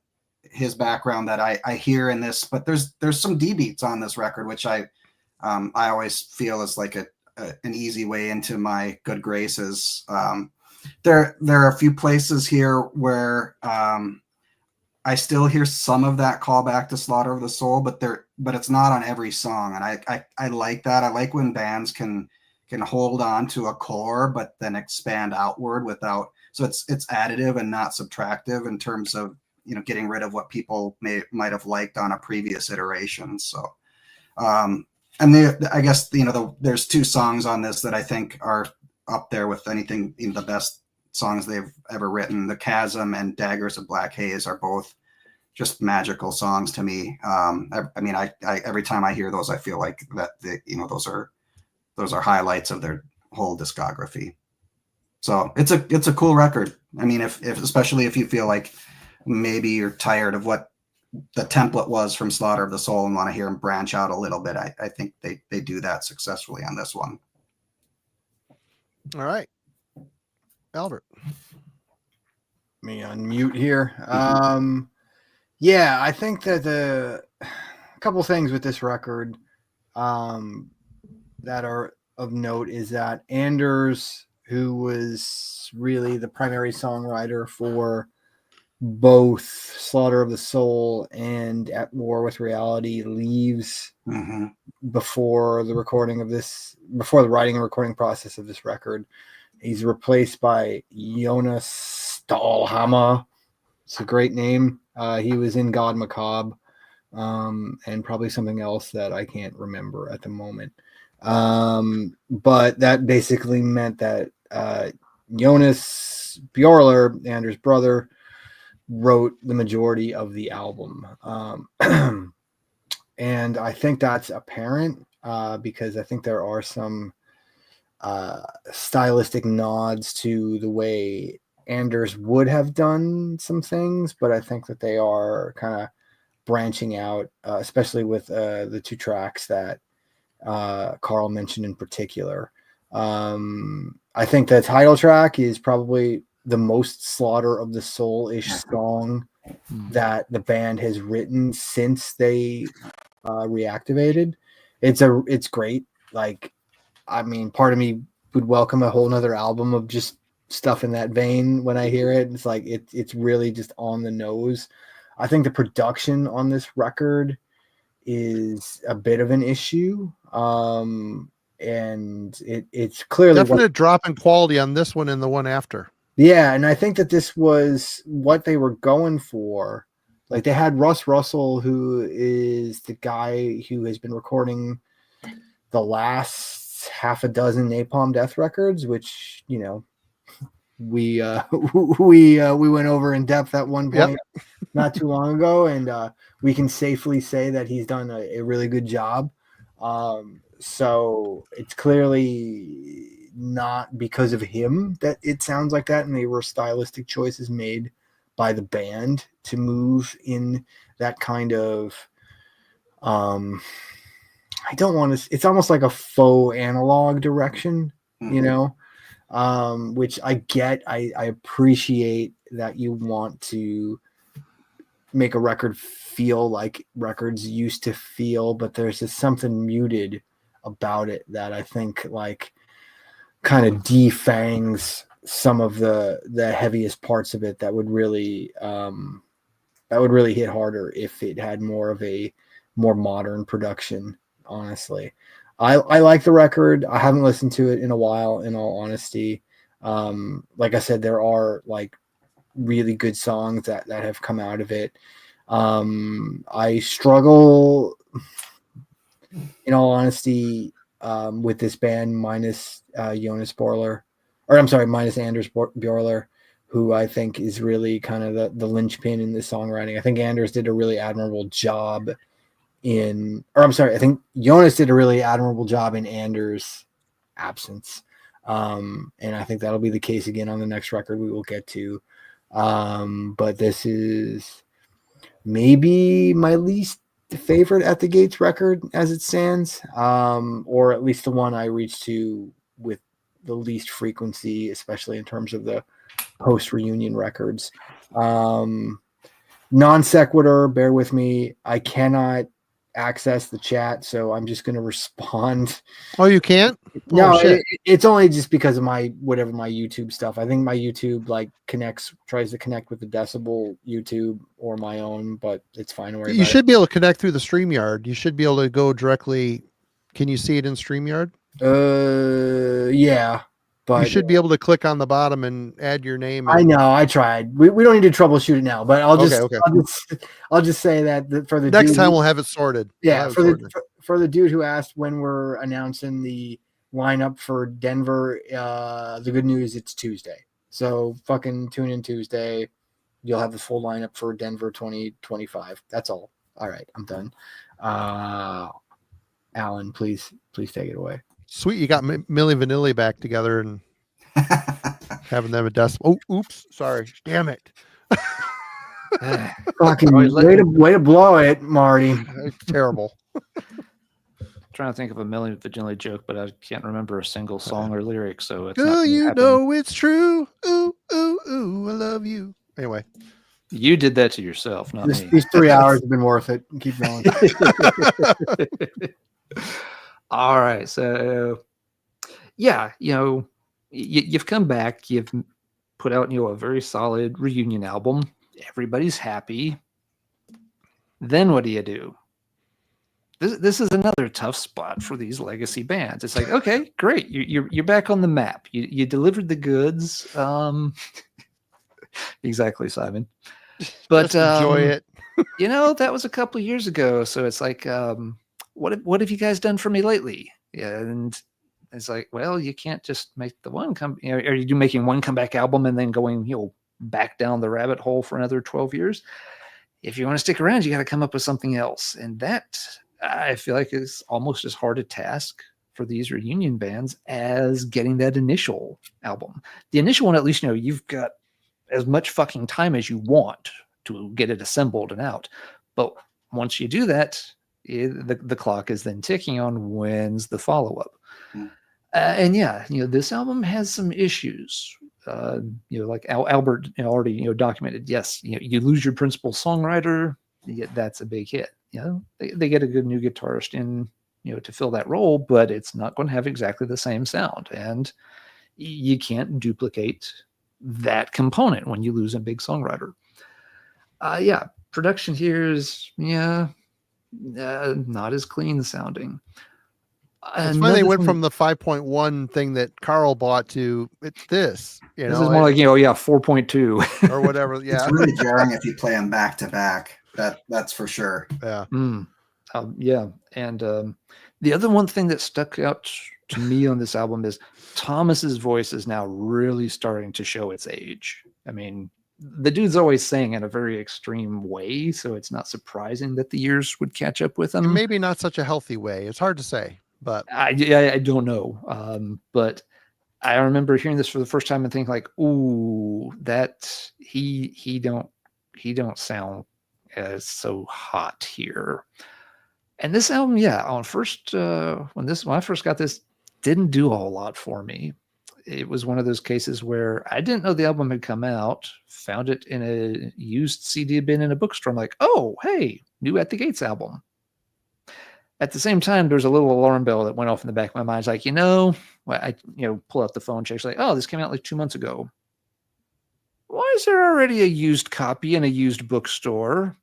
his background that I hear in this. But there's some D beats on this record, which I always feel is like an easy way into my good graces. There are a few places here where I still hear some of that callback to Slaughter of the Soul, but it's not on every song, and I like that. I like when bands can hold on to a core but then expand outward without. So it's additive and not subtractive in terms of getting rid of what people might have liked on a previous iteration. So I guess there's two songs on this that I think are up there with anything, the best songs they've ever written. The Chasm and Daggers of Black Haze are both just magical songs to me. I every time I hear those, I feel like that those are highlights of their whole discography. So it's a cool record. I mean, if especially if you feel like maybe you're tired of what the template was from Slaughter of the Soul and want to hear them branch out a little bit, I think they do that successfully on this one. All right. Albert. Me unmute here. Yeah, I think that a couple things with this record that are of note is that Anders, who was really the primary songwriter for both Slaughter of the Soul and At War with Reality, leaves before the writing and recording process of this record. He's replaced by Jonas Stahlhammer. It's a great name. He was in God Macabre and probably something else that I can't remember at the moment. But that basically meant that Jonas Bjorler, Anders' brother, wrote the majority of the album. And I think that's apparent because I think there are some stylistic nods to the way Anders would have done some things, but I think that they are kind of branching out, especially with the two tracks that Carl mentioned in particular. I think the title track is probably the most Slaughter of the Soul-ish song that the band has written since they reactivated. It's great. Like, I mean, part of me would welcome a whole nother album of just stuff in that vein when I hear it. It's like it's really just on the nose. I think the production on this record is a bit of an issue. And it's clearly definite drop in quality on this one and the one after. Yeah, and I think that this was what they were going for. Like, they had Russ Russell, who is the guy who has been recording the last half a dozen Napalm Death records, which, you know, we went over in depth at one point not too long ago, and we can safely say that he's done a really good job. So it's clearly not because of him that it sounds like that, and they were stylistic choices made by the band to move in that kind of I don't want to, it's almost like a faux analog direction, you know, which I get. I appreciate that you want to make a record feel like records used to feel, but there's just something muted about it that I think like kind of defangs some of the heaviest parts of it that would really hit harder if it had more of a more modern production. Honestly, I like the record. I haven't listened to it in a while, in all honesty. Like I said, there are like really good songs that have come out of it. I struggle, in all honesty, with this band minus minus Anders Bjorler, who I think is really kind of the linchpin in the songwriting. I think Anders did a really admirable job I think Jonas did a really admirable job in Anders' absence. And I think that'll be the case again on the next record we will get to. But this is maybe my least favorite At the Gates record as it stands, or at least the one I reached to with the least frequency, especially in terms of the post-reunion records. Non sequitur, bear with me. I cannot access the chat, so I'm just going to respond. Oh, you can't? No, it's only just because of my YouTube stuff. I think my YouTube like tries to connect with the Decibel YouTube or my own, but it's fine. You should be able to connect through the StreamYard. You should be able to go directly. Can you see it in StreamYard? Yeah. But you should be able to click on the bottom and add your name. I know. I tried. We don't need to troubleshoot it now, but I'll just say that for the next time we'll have it sorted. Yeah, for the dude who asked when we're announcing the lineup for Denver, the good news, it's Tuesday. So fucking tune in Tuesday. You'll have the full lineup for Denver 2025. That's all. All right, I'm done. Alan, please take it away. Sweet, you got Milli Vanilli back together and having them a Decibel. Oh, oops, sorry. Damn it. Fucking way to blow it, Marty. It's terrible. Trying to think of a Milli Vanilli joke, but I can't remember a single song or lyric, so it's Girl, you know it's true. Ooh, ooh, ooh, I love you. Anyway. You did that to yourself, not me. These 3 hours have been worth it. Keep going. All right, so yeah, you've come back, you've put out a very solid reunion album. Everybody's happy. Then what do? This is another tough spot for these legacy bands. It's like, okay, great, you're back on the map. You delivered the goods. Exactly, Simon. But just enjoy it. That was a couple of years ago, so it's like. What have you guys done for me lately? Yeah, and it's like, well, you can't just make the one are you making one comeback album and then going, back down the rabbit hole for another 12 years? If you want to stick around, you got to come up with something else. And that I feel like is almost as hard a task for these reunion bands as getting that initial album. The initial one, at least, you've got as much fucking time as you want to get it assembled and out. But once you do that, the clock is then ticking on when's the follow-up. And this album has some issues. Like Albert already documented. Yes, you lose your principal songwriter, yet that's a big hit. They get a good new guitarist in to fill that role, but it's not going to have exactly the same sound, and you can't duplicate that component when you lose a big songwriter. Production here is not as clean sounding. It's funny they went from the 5.1 thing that Carl bought to this. This is more like 4.2 or whatever. Yeah, it's really jarring if you play them back to back. That's for sure. Yeah. And The other one thing that stuck out to me on this album is Thomas's voice is now really starting to show its age. I mean, the dude's always sang in a very extreme way, so it's not surprising that the years would catch up with him. Maybe not such a healthy way. It's hard to say, but I don't know. But I remember hearing this for the first time and thinking like, "Ooh, that he don't sound as so hot here." And this album, on first when I first got this, didn't do a whole lot for me. It was one of those cases where I didn't know the album had come out, found it in a used CD bin in a bookstore. I'm like, oh, hey, new At the Gates album. At the same time, there's a little alarm bell that went off in the back of my mind. It's like, I pull out the phone, check, like, oh, this came out like 2 months ago. Why is there already a used copy in a used bookstore?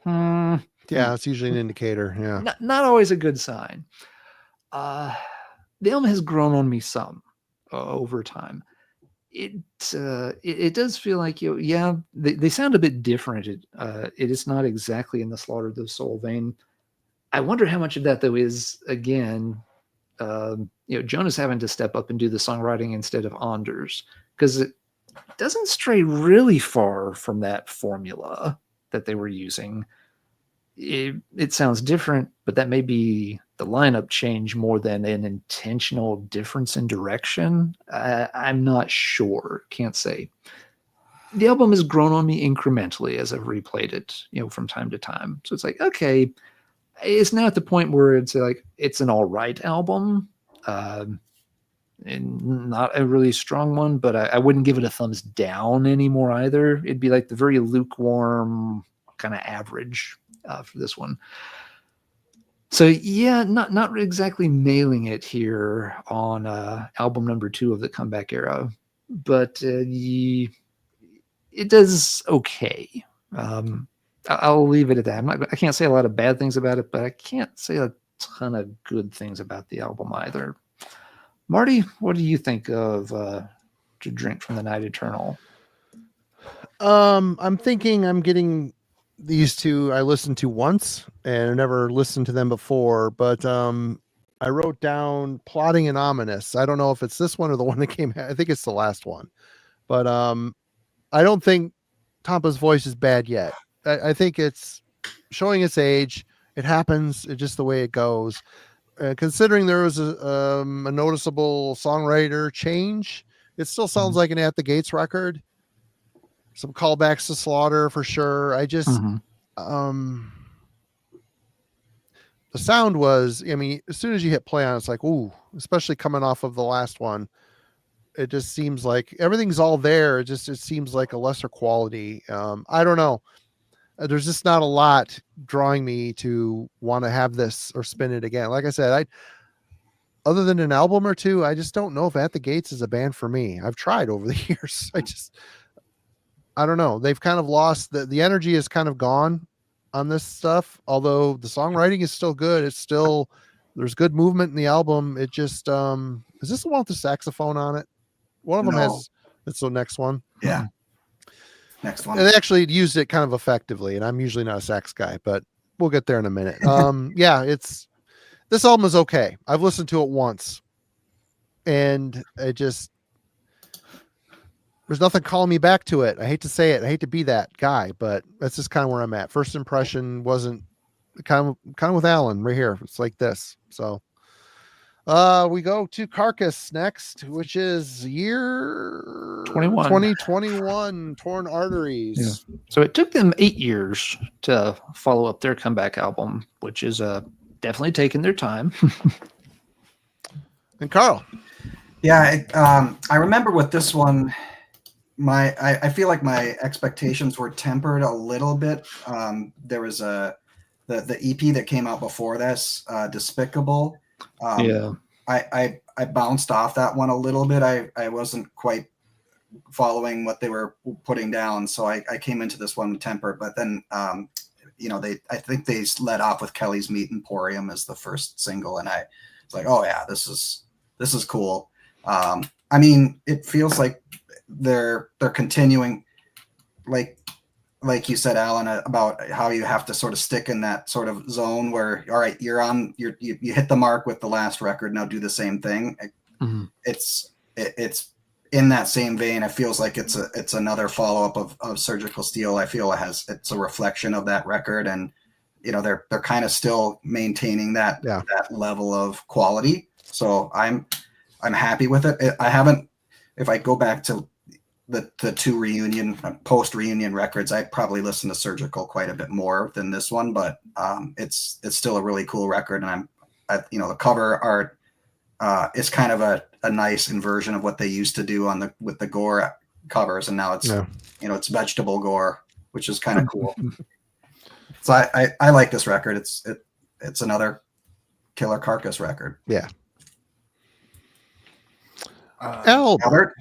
Yeah, it's usually an indicator. Yeah. Not always a good sign. The album has grown on me some over time. It does feel like they sound a bit different. It is not exactly in the Slaughter of the Soul vein. I wonder how much of that though is again, Jonas having to step up and do the songwriting instead of Anders, because it doesn't stray really far from that formula that they were using. It sounds different, but that may be the lineup change more than an intentional difference in direction. I'm not sure. Can't say. The album has grown on me incrementally as I've replayed it, from time to time. So it's like, okay, it's now at the point where it's like, it's an all right album. And not a really strong one, but I wouldn't give it a thumbs down anymore either. It'd be like the very lukewarm kind of average for this one. So yeah, not exactly nailing it here on album number 2 of the comeback era, but it does okay. I'll leave it at that. I can't say a lot of bad things about it, but I can't say a ton of good things about the album either. Marty, what do you think of To Drink from the Night Eternal? I'm thinking I'm getting these two I listened to once and I never listened to them before, but I wrote down Plotting and Ominous. I don't know if it's this one or the one that came. I think it's the last one, but I don't think Tampa's voice is bad yet. I think it's showing its age. It happens. It's just the way it goes. Considering there was a noticeable songwriter change, it still sounds like an At the Gates record. Some callbacks to Slaughter for sure. I just, the sound was, as soon as you hit play on it, it's like, ooh, especially coming off of the last one, it just seems like everything's all there. It seems like a lesser quality. I don't know. There's just not a lot drawing me to want to have this or spin it again. Like I said, other than an album or two, I just don't know if At the Gates is a band for me. I've tried over the years. I don't know. They've kind of lost the energy is kind of gone on this stuff. Although the songwriting is still good. There's good movement in the album. It just, is this the one with the saxophone on it? One of them has, it's the next one. Yeah. Next one. And they actually used it kind of effectively, and I'm usually not a sax guy, but we'll get there in a minute. This album is okay. I've listened to it once and there's nothing calling me back to it. I hate to say it. I hate to be that guy, but that's just kind of where I'm at. First impression wasn't kind of with Alan right here. It's like this. So we go to Carcass next, which is year 2021, Torn Arteries. Yeah. So it took them 8 years to follow up their comeback album, which is definitely taking their time. And Carl. Yeah, I remember with this one, I feel like my expectations were tempered a little bit. There was the EP that came out before this, Despicable. I bounced off that one a little bit. I wasn't quite following what they were putting down, so I came into this one tempered. But then, I think they led off with Kelly's Meat Emporium as the first single, and I was like, oh yeah, this is cool. It feels like they're continuing, like like you said, Alan, about how you have to sort of stick in that sort of zone where, all right, you hit the mark with the last record. Now do the same thing. Mm-hmm. It's in that same vein. It feels like it's another follow up of Surgical Steel. I feel it's a reflection of that record, and they're kind of still maintaining that level of quality. So I'm happy with it. I haven't. If I go back to the two post reunion records, I probably listen to Surgical quite a bit more than this one, but it's still a really cool record, and the cover art is kind of a nice inversion of what they used to do with the gore covers, and now it's it's vegetable gore, which is kind of cool. So I like this record. It's another killer Carcass record. Yeah. Albert.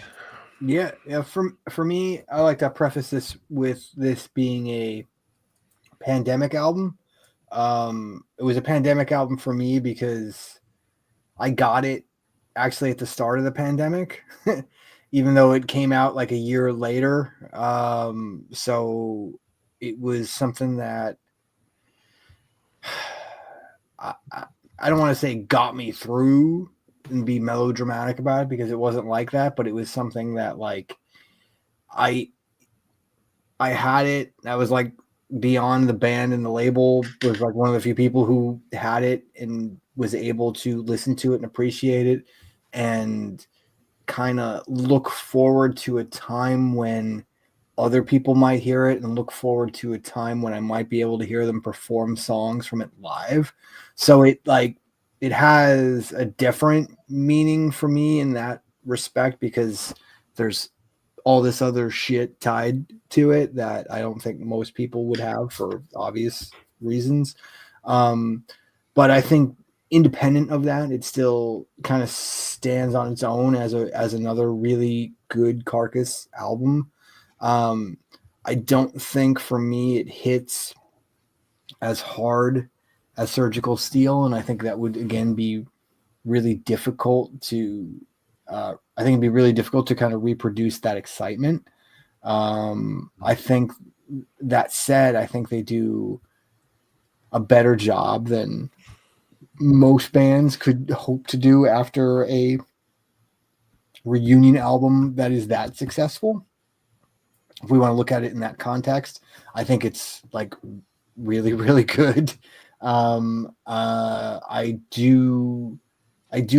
Yeah. For me, I like to preface this with this being a pandemic album. It was a pandemic album for me because I got it actually at the start of the pandemic, even though it came out like a year later. So it was something that I don't want to say got me through and be melodramatic about it, because it wasn't like that, but it was something that like I had it. I was like beyond the band and the label, was like one of the few people who had it and was able to listen to it and appreciate it and kind of look forward to a time when other people might hear it, and look forward to a time when I might be able to hear them perform songs from it live. So it has a different meaning for me in that respect, because there's all this other shit tied to it that I don't think most people would have for obvious reasons. But I think independent of that, it still kind of stands on its own as another really good Carcass album. I don't think for me it hits as hard as Surgical Steel, and I think that would again be really difficult to kind of reproduce that excitement. I think that said, I think they do a better job than most bands could hope to do after a reunion album that is that successful. If we want to look at it in that context, I think it's like really, really good. I do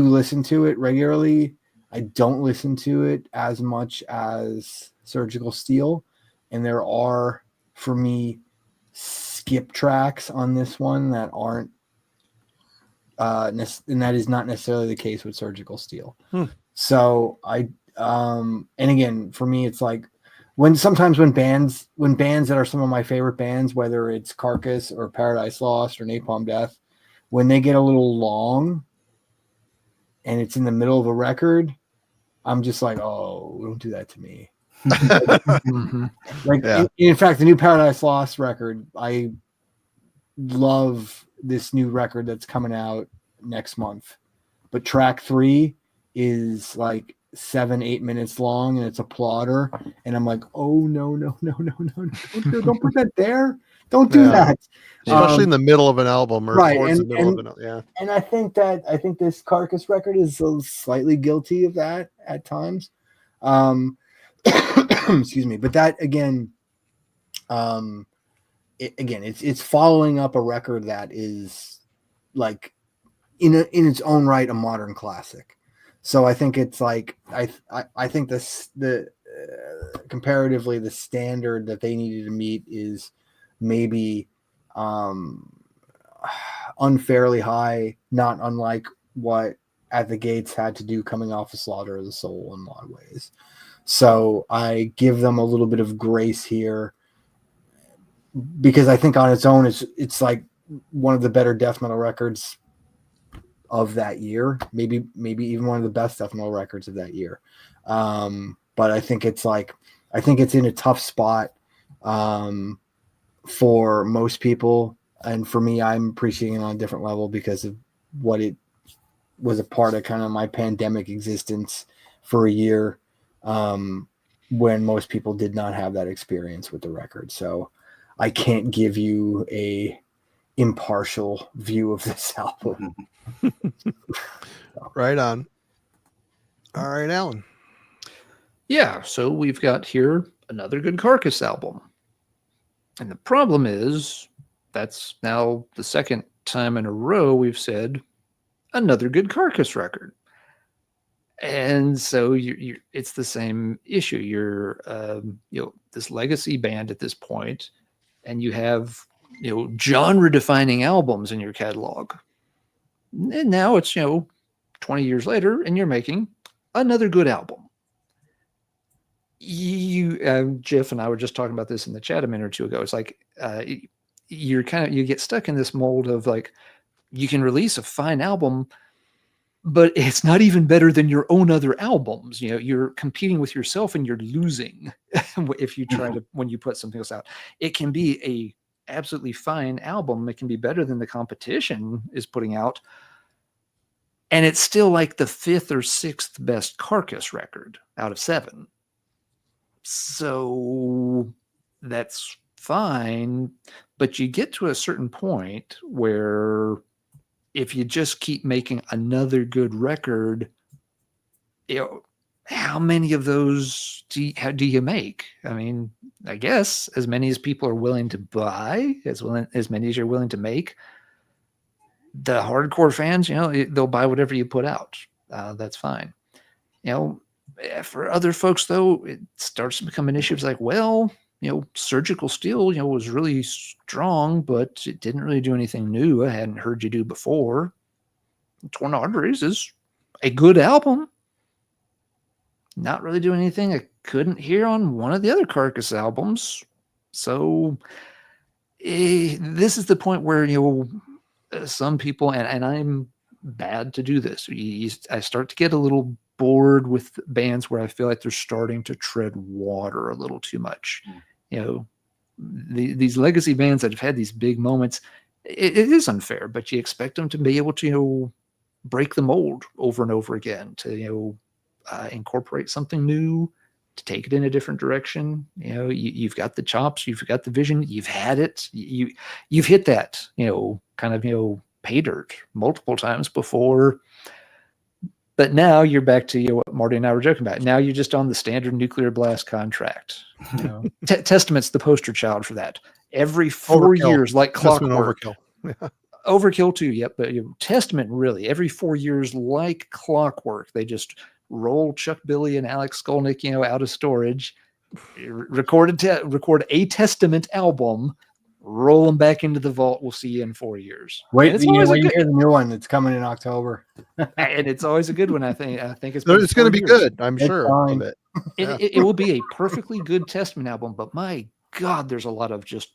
listen to it regularly. I don't listen to it as much as Surgical Steel, and there are, for me, skip tracks on this one that aren't, and that is not necessarily the case with Surgical Steel. So and again, for me, it's like when bands that are some of my favorite bands, whether it's Carcass or Paradise Lost or Napalm Death, when they get a little long and it's in the middle of a record, I'm just like, oh, don't do that to me. In fact, the new Paradise Lost record, I love this new record that's coming out next month, but track 3 is like 7-8 minutes long, and it's a plotter, and I'm like, oh no, don't put that there, don't do that, especially in the middle of an album, or right, towards the middle of an and I think this Carcass record is slightly guilty of that at times. Excuse me, but that again, it's following up a record that is like in its own right a modern classic. So I think it's like I think comparatively the standard that they needed to meet is maybe unfairly high, not unlike what At the Gates had to do coming off of Slaughter of the Soul in a lot of ways. So I give them a little bit of grace here, because I think on its own it's like one of the better death metal records of that year, maybe even one of the best death metal records of that year. But I think it's in a tough spot for most people, and for me, I'm appreciating it on a different level because of what it was a part of kind of my pandemic existence for a year. when most people did not have that experience with the record. So I can't give you a impartial view of this album. Right on. All right, Alan. Yeah, so we've got here another good Carcass album. And the problem is that's now the second time in a row we've said another good Carcass record. And so it's the same issue. You're this legacy band at this point, and you have genre defining albums in your catalog. And now it's 20 years later, and you're making another good album. Jeff and I were just talking about this in the chat a minute or two ago. It's like you get stuck in this mold of like, you can release a fine album, but it's not even better than your own other albums. You're competing with yourself and you're losing if you try to, when you put something else out. It can be a absolutely fine album. It can be better than the competition is putting out. And it's still like the 5th or 6th best Carcass record out of 7. So that's fine, but you get to a certain point where if you just keep making another good record, how many of those do you make? I mean, I guess as many as people are willing to buy, as many as you're willing to make. The hardcore fans, they'll buy whatever you put out. That's fine. For other folks, though, it starts to become an issue. It's like, well, Surgical Steel, was really strong, but it didn't really do anything new I hadn't heard you do before. Torn Arteries is a good album. Not really doing anything I couldn't hear on one of the other Carcass albums. So this is the point where, some people, and I'm bad to do this, I start to get a little bored with bands where I feel like they're starting to tread water a little too much. These legacy bands that have had these big moments, it is unfair, but you expect them to be able to break the mold over and over again, to incorporate something new, to take it in a different direction. You've got the chops, you've got the vision, you've had it, you've hit that kind of pay dirt multiple times before. But now you're back to what Marty and I were joking about. Now you're just on the standard Nuclear Blast contract. Testament's the poster child for that. Every 4 years, like clockwork. Overkill. Overkill too, yep. But Testament, really, every 4 years, like clockwork, they just roll Chuck Billy and Alex Skolnick, out of storage, record a Testament album, roll them back into the vault. We'll see you in 4 years. Wait, you hear the new one that's coming in October. And it's always a good one. I think it's going to be good. I'm sure of it. It will be a perfectly good Testament album, but my God, there's a lot of just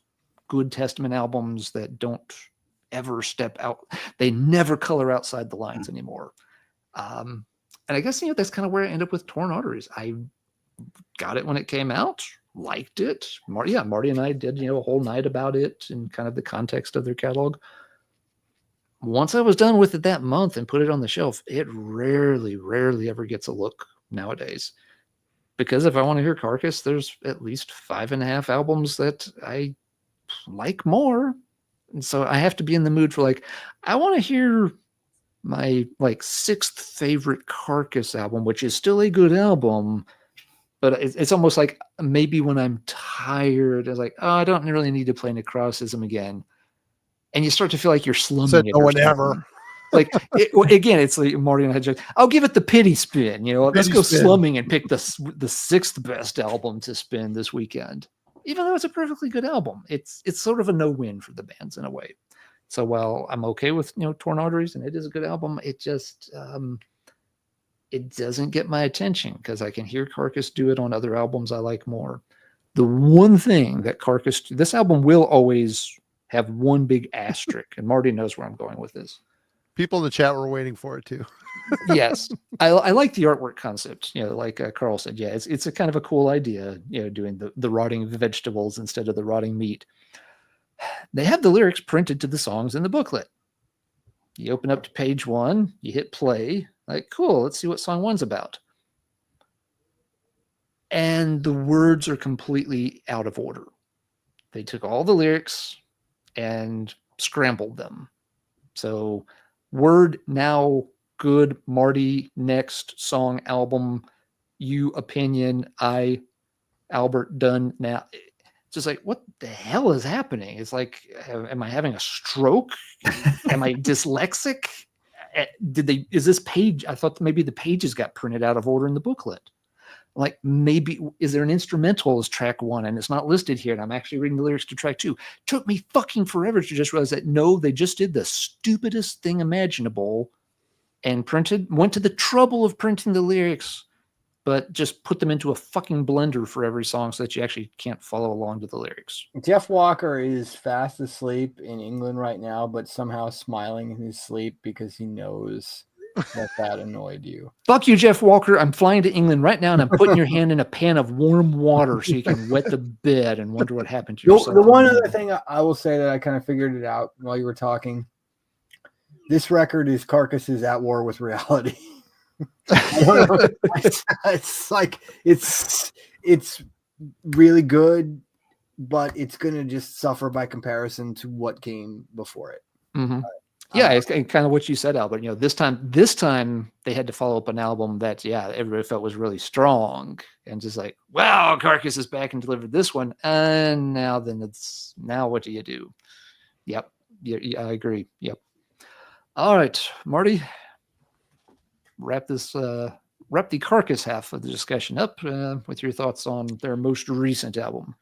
good Testament albums that don't ever step out. They never color outside the lines anymore. And I guess, that's kind of where I end up with Torn Arteries. I got it when it came out, liked it. Marty and I did, a whole night about it in kind of the context of their catalog. Once I was done with it that month and put it on the shelf, it rarely ever gets a look nowadays. Because if I want to hear Carcass, there's at least 5.5 albums that I like more. And so I have to be in the mood for I want to hear my 6th favorite Carcass album, which is still a good album, but it's almost like maybe when I'm tired, it's like, oh, I don't really need to play Necroticism again. And you start to feel like you're slumming Said it. No one ever. Again, it's like Marty and I just, I'll give it the pity spin. Let's go slumming and pick the 6th best album to spin this weekend. Even though it's a perfectly good album, it's sort of a no-win for the bands in a way. So while I'm okay with Torn Arteries and it is a good album, it just it doesn't get my attention because I can hear Carcass do it on other albums I like more. The one thing that this album will always have one big asterisk, and Marty knows where I'm going with this. People in the chat were waiting for it too. Yes, I like the artwork concept. Like Carl said, yeah, it's a kind of a cool idea. Doing the rotting vegetables instead of the rotting meat. They have the lyrics printed to the songs in the booklet. You open up to page 1, you hit play. Cool, let's see what song 1's about. and the words are completely out of order. They took all the lyrics and scrambled them. So word now good, Marty, next song, album, you, opinion, I, Albert, done now. It's just like, what the hell is happening? It's like, am I having a stroke? Am I dyslexic? Is this page? I thought maybe the pages got printed out of order in the booklet. Like, maybe, is there an instrumental as track 1 and it's not listed here? And I'm actually reading the lyrics to track 2. Took me fucking forever to just realize that no, they just did the stupidest thing imaginable and went to the trouble of printing the lyrics, but just put them into a fucking blender for every song so that you actually can't follow along to the lyrics. Jeff Walker is fast asleep in England right now, but somehow smiling in his sleep because he knows that annoyed you. Fuck you, Jeff Walker. I'm flying to England right now, and I'm putting your hand in a pan of warm water so you can wet the bed and wonder what happened to yourself. The one other thing I will say that I kind of figured it out while you were talking. This record is Carcass's At War with Reality. It's like it's really good, but it's gonna just suffer by comparison to what came before it. Mm-hmm. Yeah, it's kind of what you said, Albert. You know, this time they had to follow up an album that, yeah, everybody felt was really strong, and just like, wow, Carcass is back and delivered this one, and now what do you do? Yep, yeah, I agree. Yep. All right, Marty, wrap the Carcass half of the discussion up with your thoughts on their most recent album.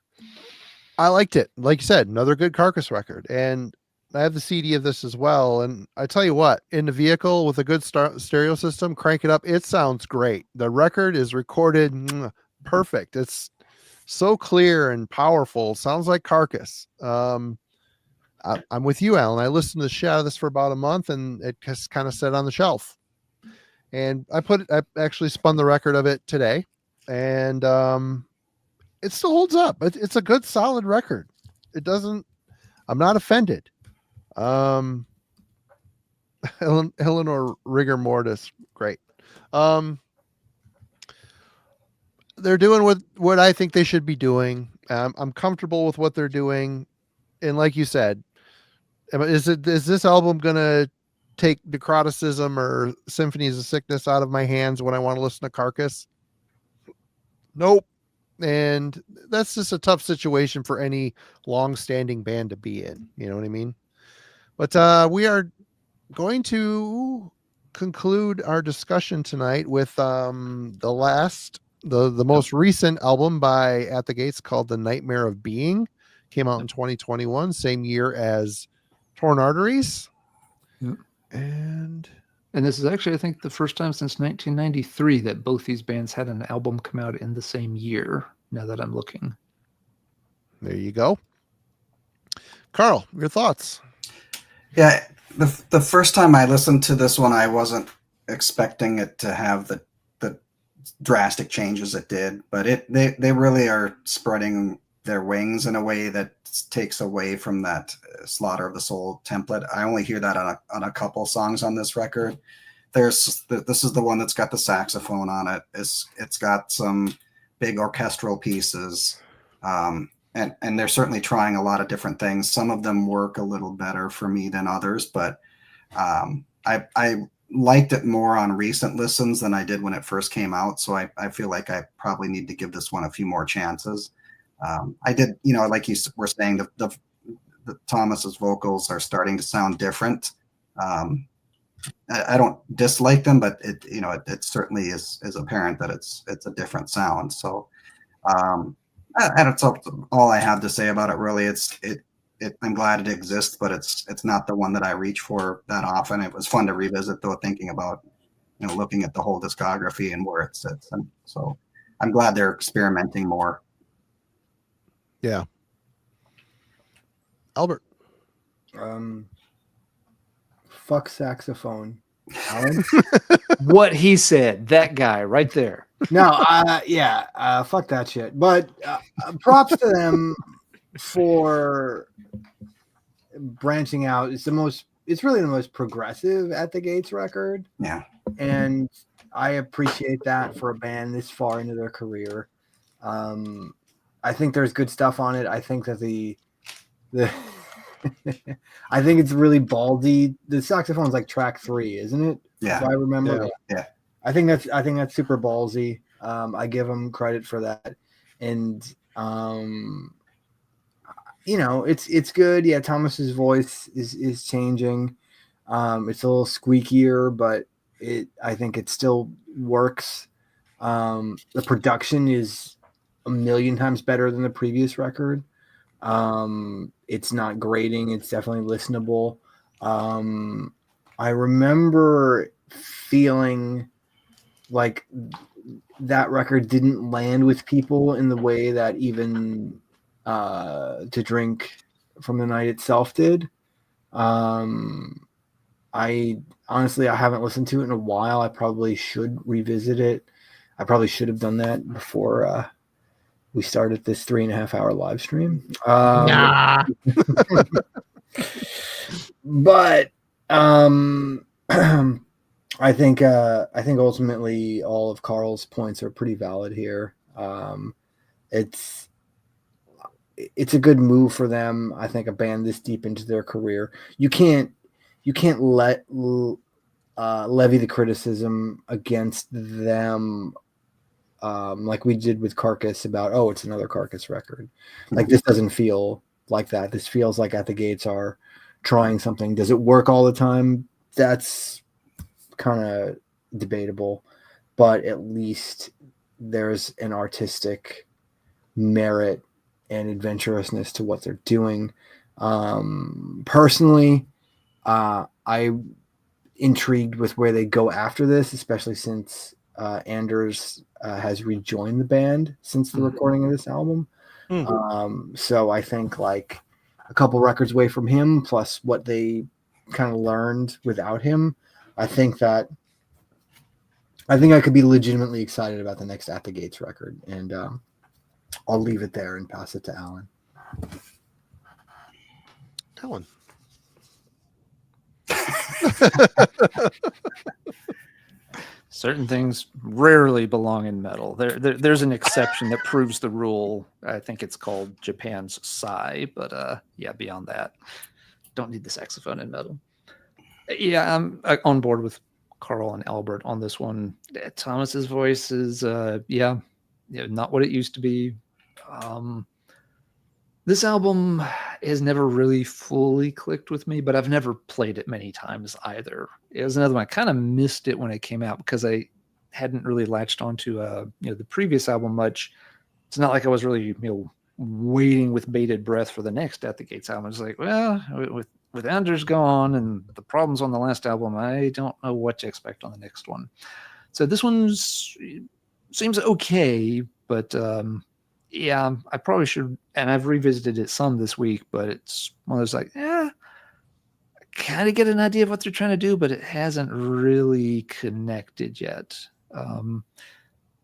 I liked it. Like you said, another good Carcass record, and I have the CD of this as well. And I tell you what, in the vehicle with a good stereo system, crank it up. It sounds great. The record is recorded perfect. It's so clear and powerful. Sounds like Carcass. I'm with you, Alan. I listened to the shit out of this for about a month, and it just kind of sat on the shelf. And I actually spun the record of it today, and it still holds up. It's a good, solid record. I'm not offended. Eleanor rigor mortis, great. They're doing what I think they should be doing. I'm comfortable with what they're doing, and like you said, is this album gonna take necroticism or Symphonies of Sickness out of my hands when I want to listen to Carcass? Nope. And that's just a tough situation for any long-standing band to be in. You know what I mean? But we are going to conclude our discussion tonight with the most recent album by At the Gates called The Nightmare of Being. Came out in 2021, same year as Torn Arteries. Yep. And this is actually, I think, the first time since 1993 that both these bands had an album come out in the same year, now that I'm looking. There you go. Carl, your thoughts? Yeah, the first time I listened to this one, I wasn't expecting it to have the drastic changes it did, but they really are spreading their wings in a way that takes away from that Slaughter of the Soul template. I only hear that on a couple songs on this record. This is the one that's got the saxophone on it. It's got some big orchestral pieces, and they're certainly trying a lot of different things. Some of them work a little better for me than others, but I liked it more on recent listens than I did when it first came out. So I feel like I probably need to give this one a few more chances. I did, like you were saying, the Thomas's vocals are starting to sound different. I don't dislike them, but it certainly is apparent that it's a different sound. So, and it's all I have to say about it. Really, I'm glad it exists, but it's not the one that I reach for that often. It was fun to revisit, though, thinking about looking at the whole discography and where it sits, and so I'm glad they're experimenting more. Yeah. Albert. Fuck saxophone. Alan? What he said, that guy right there. No, fuck that shit. But props to them for branching out. It's really the most progressive At the Gates record. Yeah. And I appreciate that for a band this far into their career. I think there's good stuff on it. I think that the I think it's really ballsy. The saxophone's like track 3, isn't it? Yeah. If I remember. Yeah. I think that's super ballsy. I give them credit for that. And it's good. Yeah, Thomas's voice is changing. It's a little squeakier, but I think it still works. The production is a million times better than the previous record. It's not grating. It's definitely listenable. I remember feeling like that record didn't land with people in the way that even To Drink from the Night itself did. I honestly haven't listened to it in a while. I probably should revisit it. I probably should have done that before we started this 3.5-hour live stream. But I think ultimately all of Carl's points are pretty valid here. It's a good move for them. I think a band this deep into their career, you can't levy the criticism against them like we did with Carcass about, it's another Carcass record. Like, this doesn't feel like that. This feels like At the Gates are trying something. Does it work all the time? That's kind of debatable, but at least there's an artistic merit and adventurousness to what they're doing. Personally, I'm intrigued with where they go after this, especially since Anders has rejoined the band since the recording of this album. So I think like a couple records away from him, plus what they kind of learned without him, I think I could be legitimately excited about the next At the Gates record. And I'll leave it there and pass it to Alan. Alan. Certain things rarely belong in metal. There's an exception that proves the rule. I think it's called Japan's Psy, but beyond that, don't need the saxophone in metal. Yeah, I'm on board with Carl and Albert on this one. Thomas's voice is not what it used to be. This album has never really fully clicked with me, but I've never played it many times either. It was another one. I kind of missed it when it came out because I hadn't really latched onto the previous album much. It's not like I was really waiting with bated breath for the next At the Gates album. It's like, well, with Anders gone and the problems on the last album, I don't know what to expect on the next one. So this seems okay, but I probably should, and I've revisited it some this week, but it's one of those like, I kind of get an idea of what they're trying to do, but it hasn't really connected yet.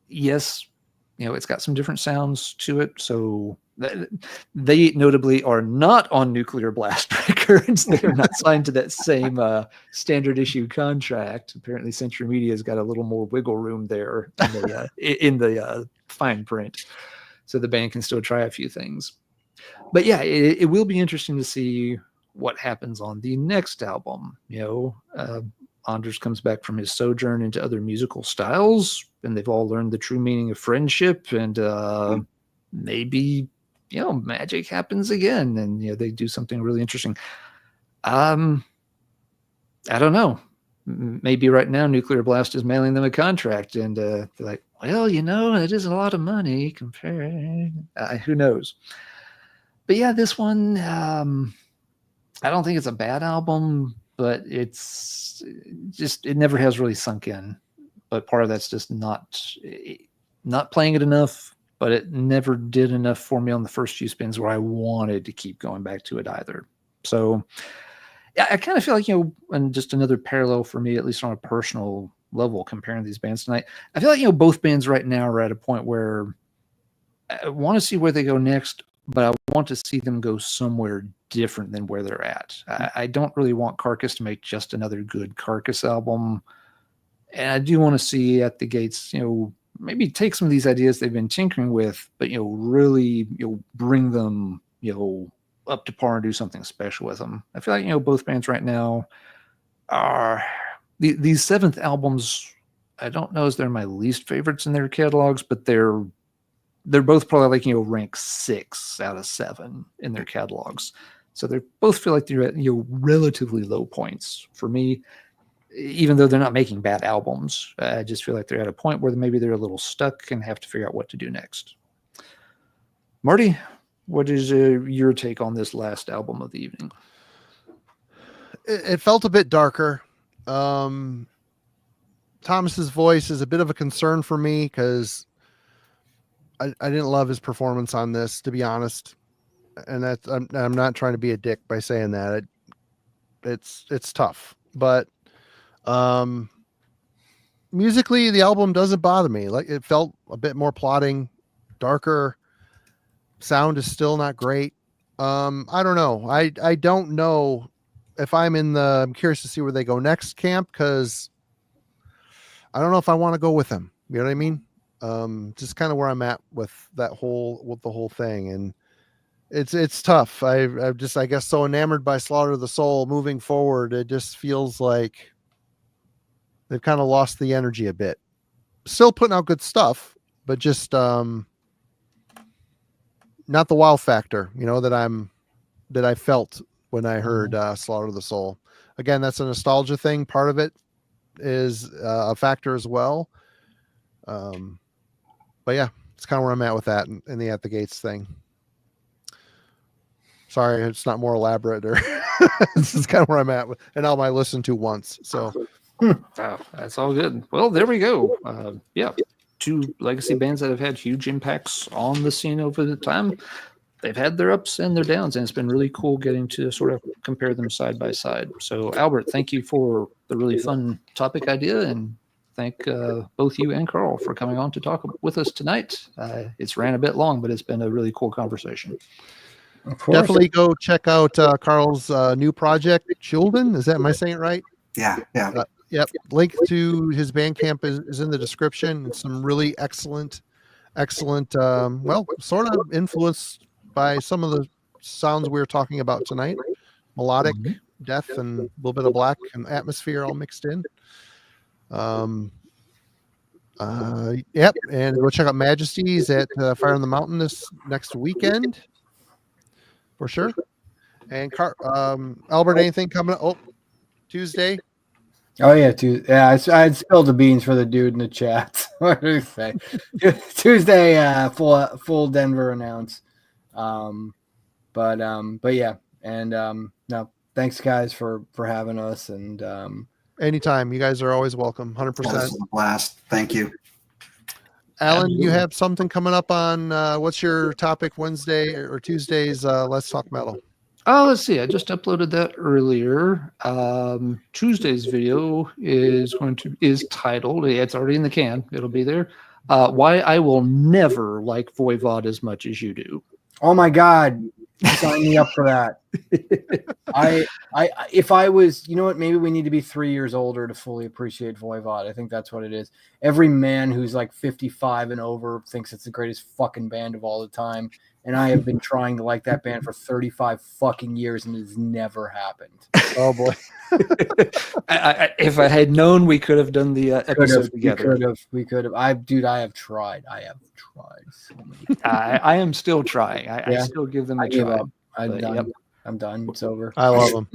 Yes, it's got some different sounds to it. So they notably are not on Nuclear Blast Records. They are not signed to that same standard issue contract. Apparently Century Media's got a little more wiggle room there in the fine print. So the band can still try a few things. But yeah, it will be interesting to see what happens on the next album. Anders comes back from his sojourn into other musical styles, and they've all learned the true meaning of friendship, and maybe magic happens again, and they do something really interesting. I don't know. Maybe right now Nuclear Blast is mailing them a contract, and they're like, well, it is a lot of money compared. Who knows? But yeah, this one, I don't think it's a bad album, but it never has really sunk in. But part of that's just not playing it enough, but it never did enough for me on the first few spins where I wanted to keep going back to it either. So yeah, I kind of feel like, and just another parallel for me, at least on a personal level, comparing these bands tonight, I feel like, both bands right now are at a point where I want to see where they go next, but I want to see them go somewhere different than where they're at. I don't really want Carcass to make just another good Carcass album. And I do want to see At the Gates, maybe take some of these ideas they've been tinkering with, but really bring them up to par and do something special with them. I feel like both bands right now are these seventh albums. I don't know if they're my least favorites in their catalogs, but they're both probably like rank 6 out of 7 in their catalogs. So they both feel like they're at relatively low points for me, even though they're not making bad albums. I just feel like they're at a point where maybe they're a little stuck and have to figure out what to do next. Marty, what is your take on this last album of the evening? It felt a bit darker. Thomas's voice is a bit of a concern for me because I didn't love his performance on this, to be honest. And that's I'm not trying to be a dick by saying that. It's tough, but musically the album doesn't bother me. Like, it felt a bit more plodding, darker. Sound is still not great. I don't know. I don't know if I'm curious to see where they go next camp, because I don't know if I want to go with them. You know what I mean? Just kind of where I'm at with the whole thing. And it's tough. I'm just, I guess, so enamored by Slaughter of the Soul moving forward. It just feels like they've kind of lost the energy a bit. Still putting out good stuff, but just not the wow factor, that I felt when I heard Slaughter of the Soul. Again, that's a nostalgia thing. Part of it is a factor as well. But yeah, it's kind of where I'm at with that in the At the Gates thing. Sorry, it's not more elaborate, or this is kind of where I'm at with an album I listened to once. So that's all good. Well, there we go. Yeah, 2 legacy bands that have had huge impacts on the scene over the time. They've had their ups and their downs, and it's been really cool getting to sort of compare them side by side. So, Albert, thank you for the really fun topic idea, and thank both you and Carl for coming on to talk with us tonight. It's ran a bit long, but it's been a really cool conversation. Definitely go check out Carl's new project, SKJOLDEN. Am I saying it right? Yeah. Yep. Link to his Bandcamp is in the description. It's some really excellent, sort of influenced by some of the sounds we were talking about tonight. Melodic, death, and a little bit of black and atmosphere all mixed in. Yep. And go check out Majesties at Fire on the Mountain this next weekend. For sure. And Albert, anything coming up? Oh, Tuesday. Oh yeah, I had spilled the beans for the dude in the chat. What did he say? Tuesday, full Denver announce. But yeah, and no, thanks guys for having us, and anytime. You guys are always welcome. 100%. Blast. Thank you. Alan, you have something coming up on what's your topic Wednesday or Tuesdays? Let's Talk Metal. Oh, let's see. I just uploaded that earlier. Tuesday's video is titled. It's already in the can. It'll be there. Why I will never like Voivod as much as you do. Oh my God, sign me up for that. If I was, maybe we need to be 3 years older to fully appreciate Voivod. I think that's what it is. Every man who's like 55 and over thinks it's the greatest fucking band of all the time. And I have been trying to like that band for 35 fucking years, and it's never happened. Oh boy. If I had known, we could have done the episode together. We could have. I have tried so many. I am still trying. I still give them a try. I'm done. Yep. I'm done. It's over. I love them.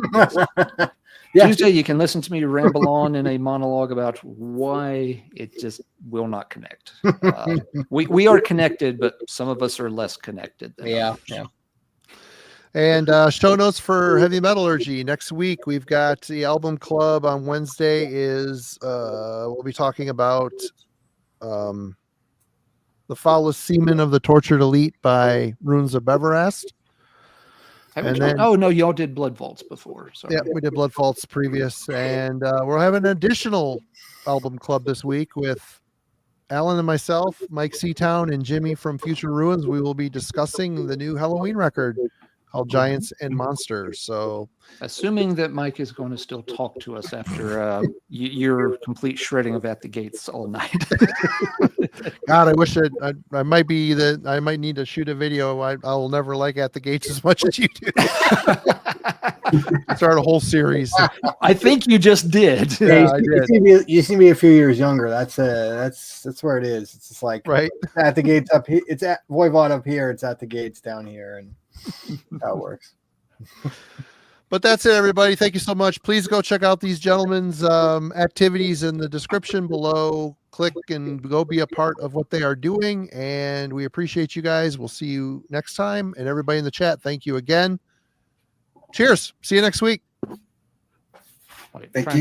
Yeah. Tuesday, you can listen to me ramble on in a monologue about why it just will not connect. We are connected, but some of us are less connected than others. Yeah. And show notes for Heavy Metallurgy next week. We've got the album club on Wednesday. We'll be talking about The Foulest Semen of the Tortured Elite by Runes of Beverast. Oh no, y'all did Blood Vaults before. Sorry. Yeah, we did Blood Vaults previous, and we're having an additional album club this week with Alan and myself, Mike Seatown, and Jimmy from Future Ruins. We will be discussing the new Halloween record called Giants and Monsters. So Assuming that Mike is going to still talk to us after your complete shredding of At the Gates all night. God, I wish I might be that I might need to shoot a video. I will never like At the Gates as much as you do. Start a whole series. I think you just did. Yeah, I did. You seem to be a few years younger. That's where it is. It's just like Right. At the Gates up here. It's at Voivod up here. It's At the Gates down here, and that works. But that's it, everybody. Thank you so much. Please go check out these gentlemen's activities in the description below. Click and go be a part of what they are doing. And we appreciate you guys. We'll see you next time. And everybody in the chat, thank you again. Cheers. See you next week. Thank you.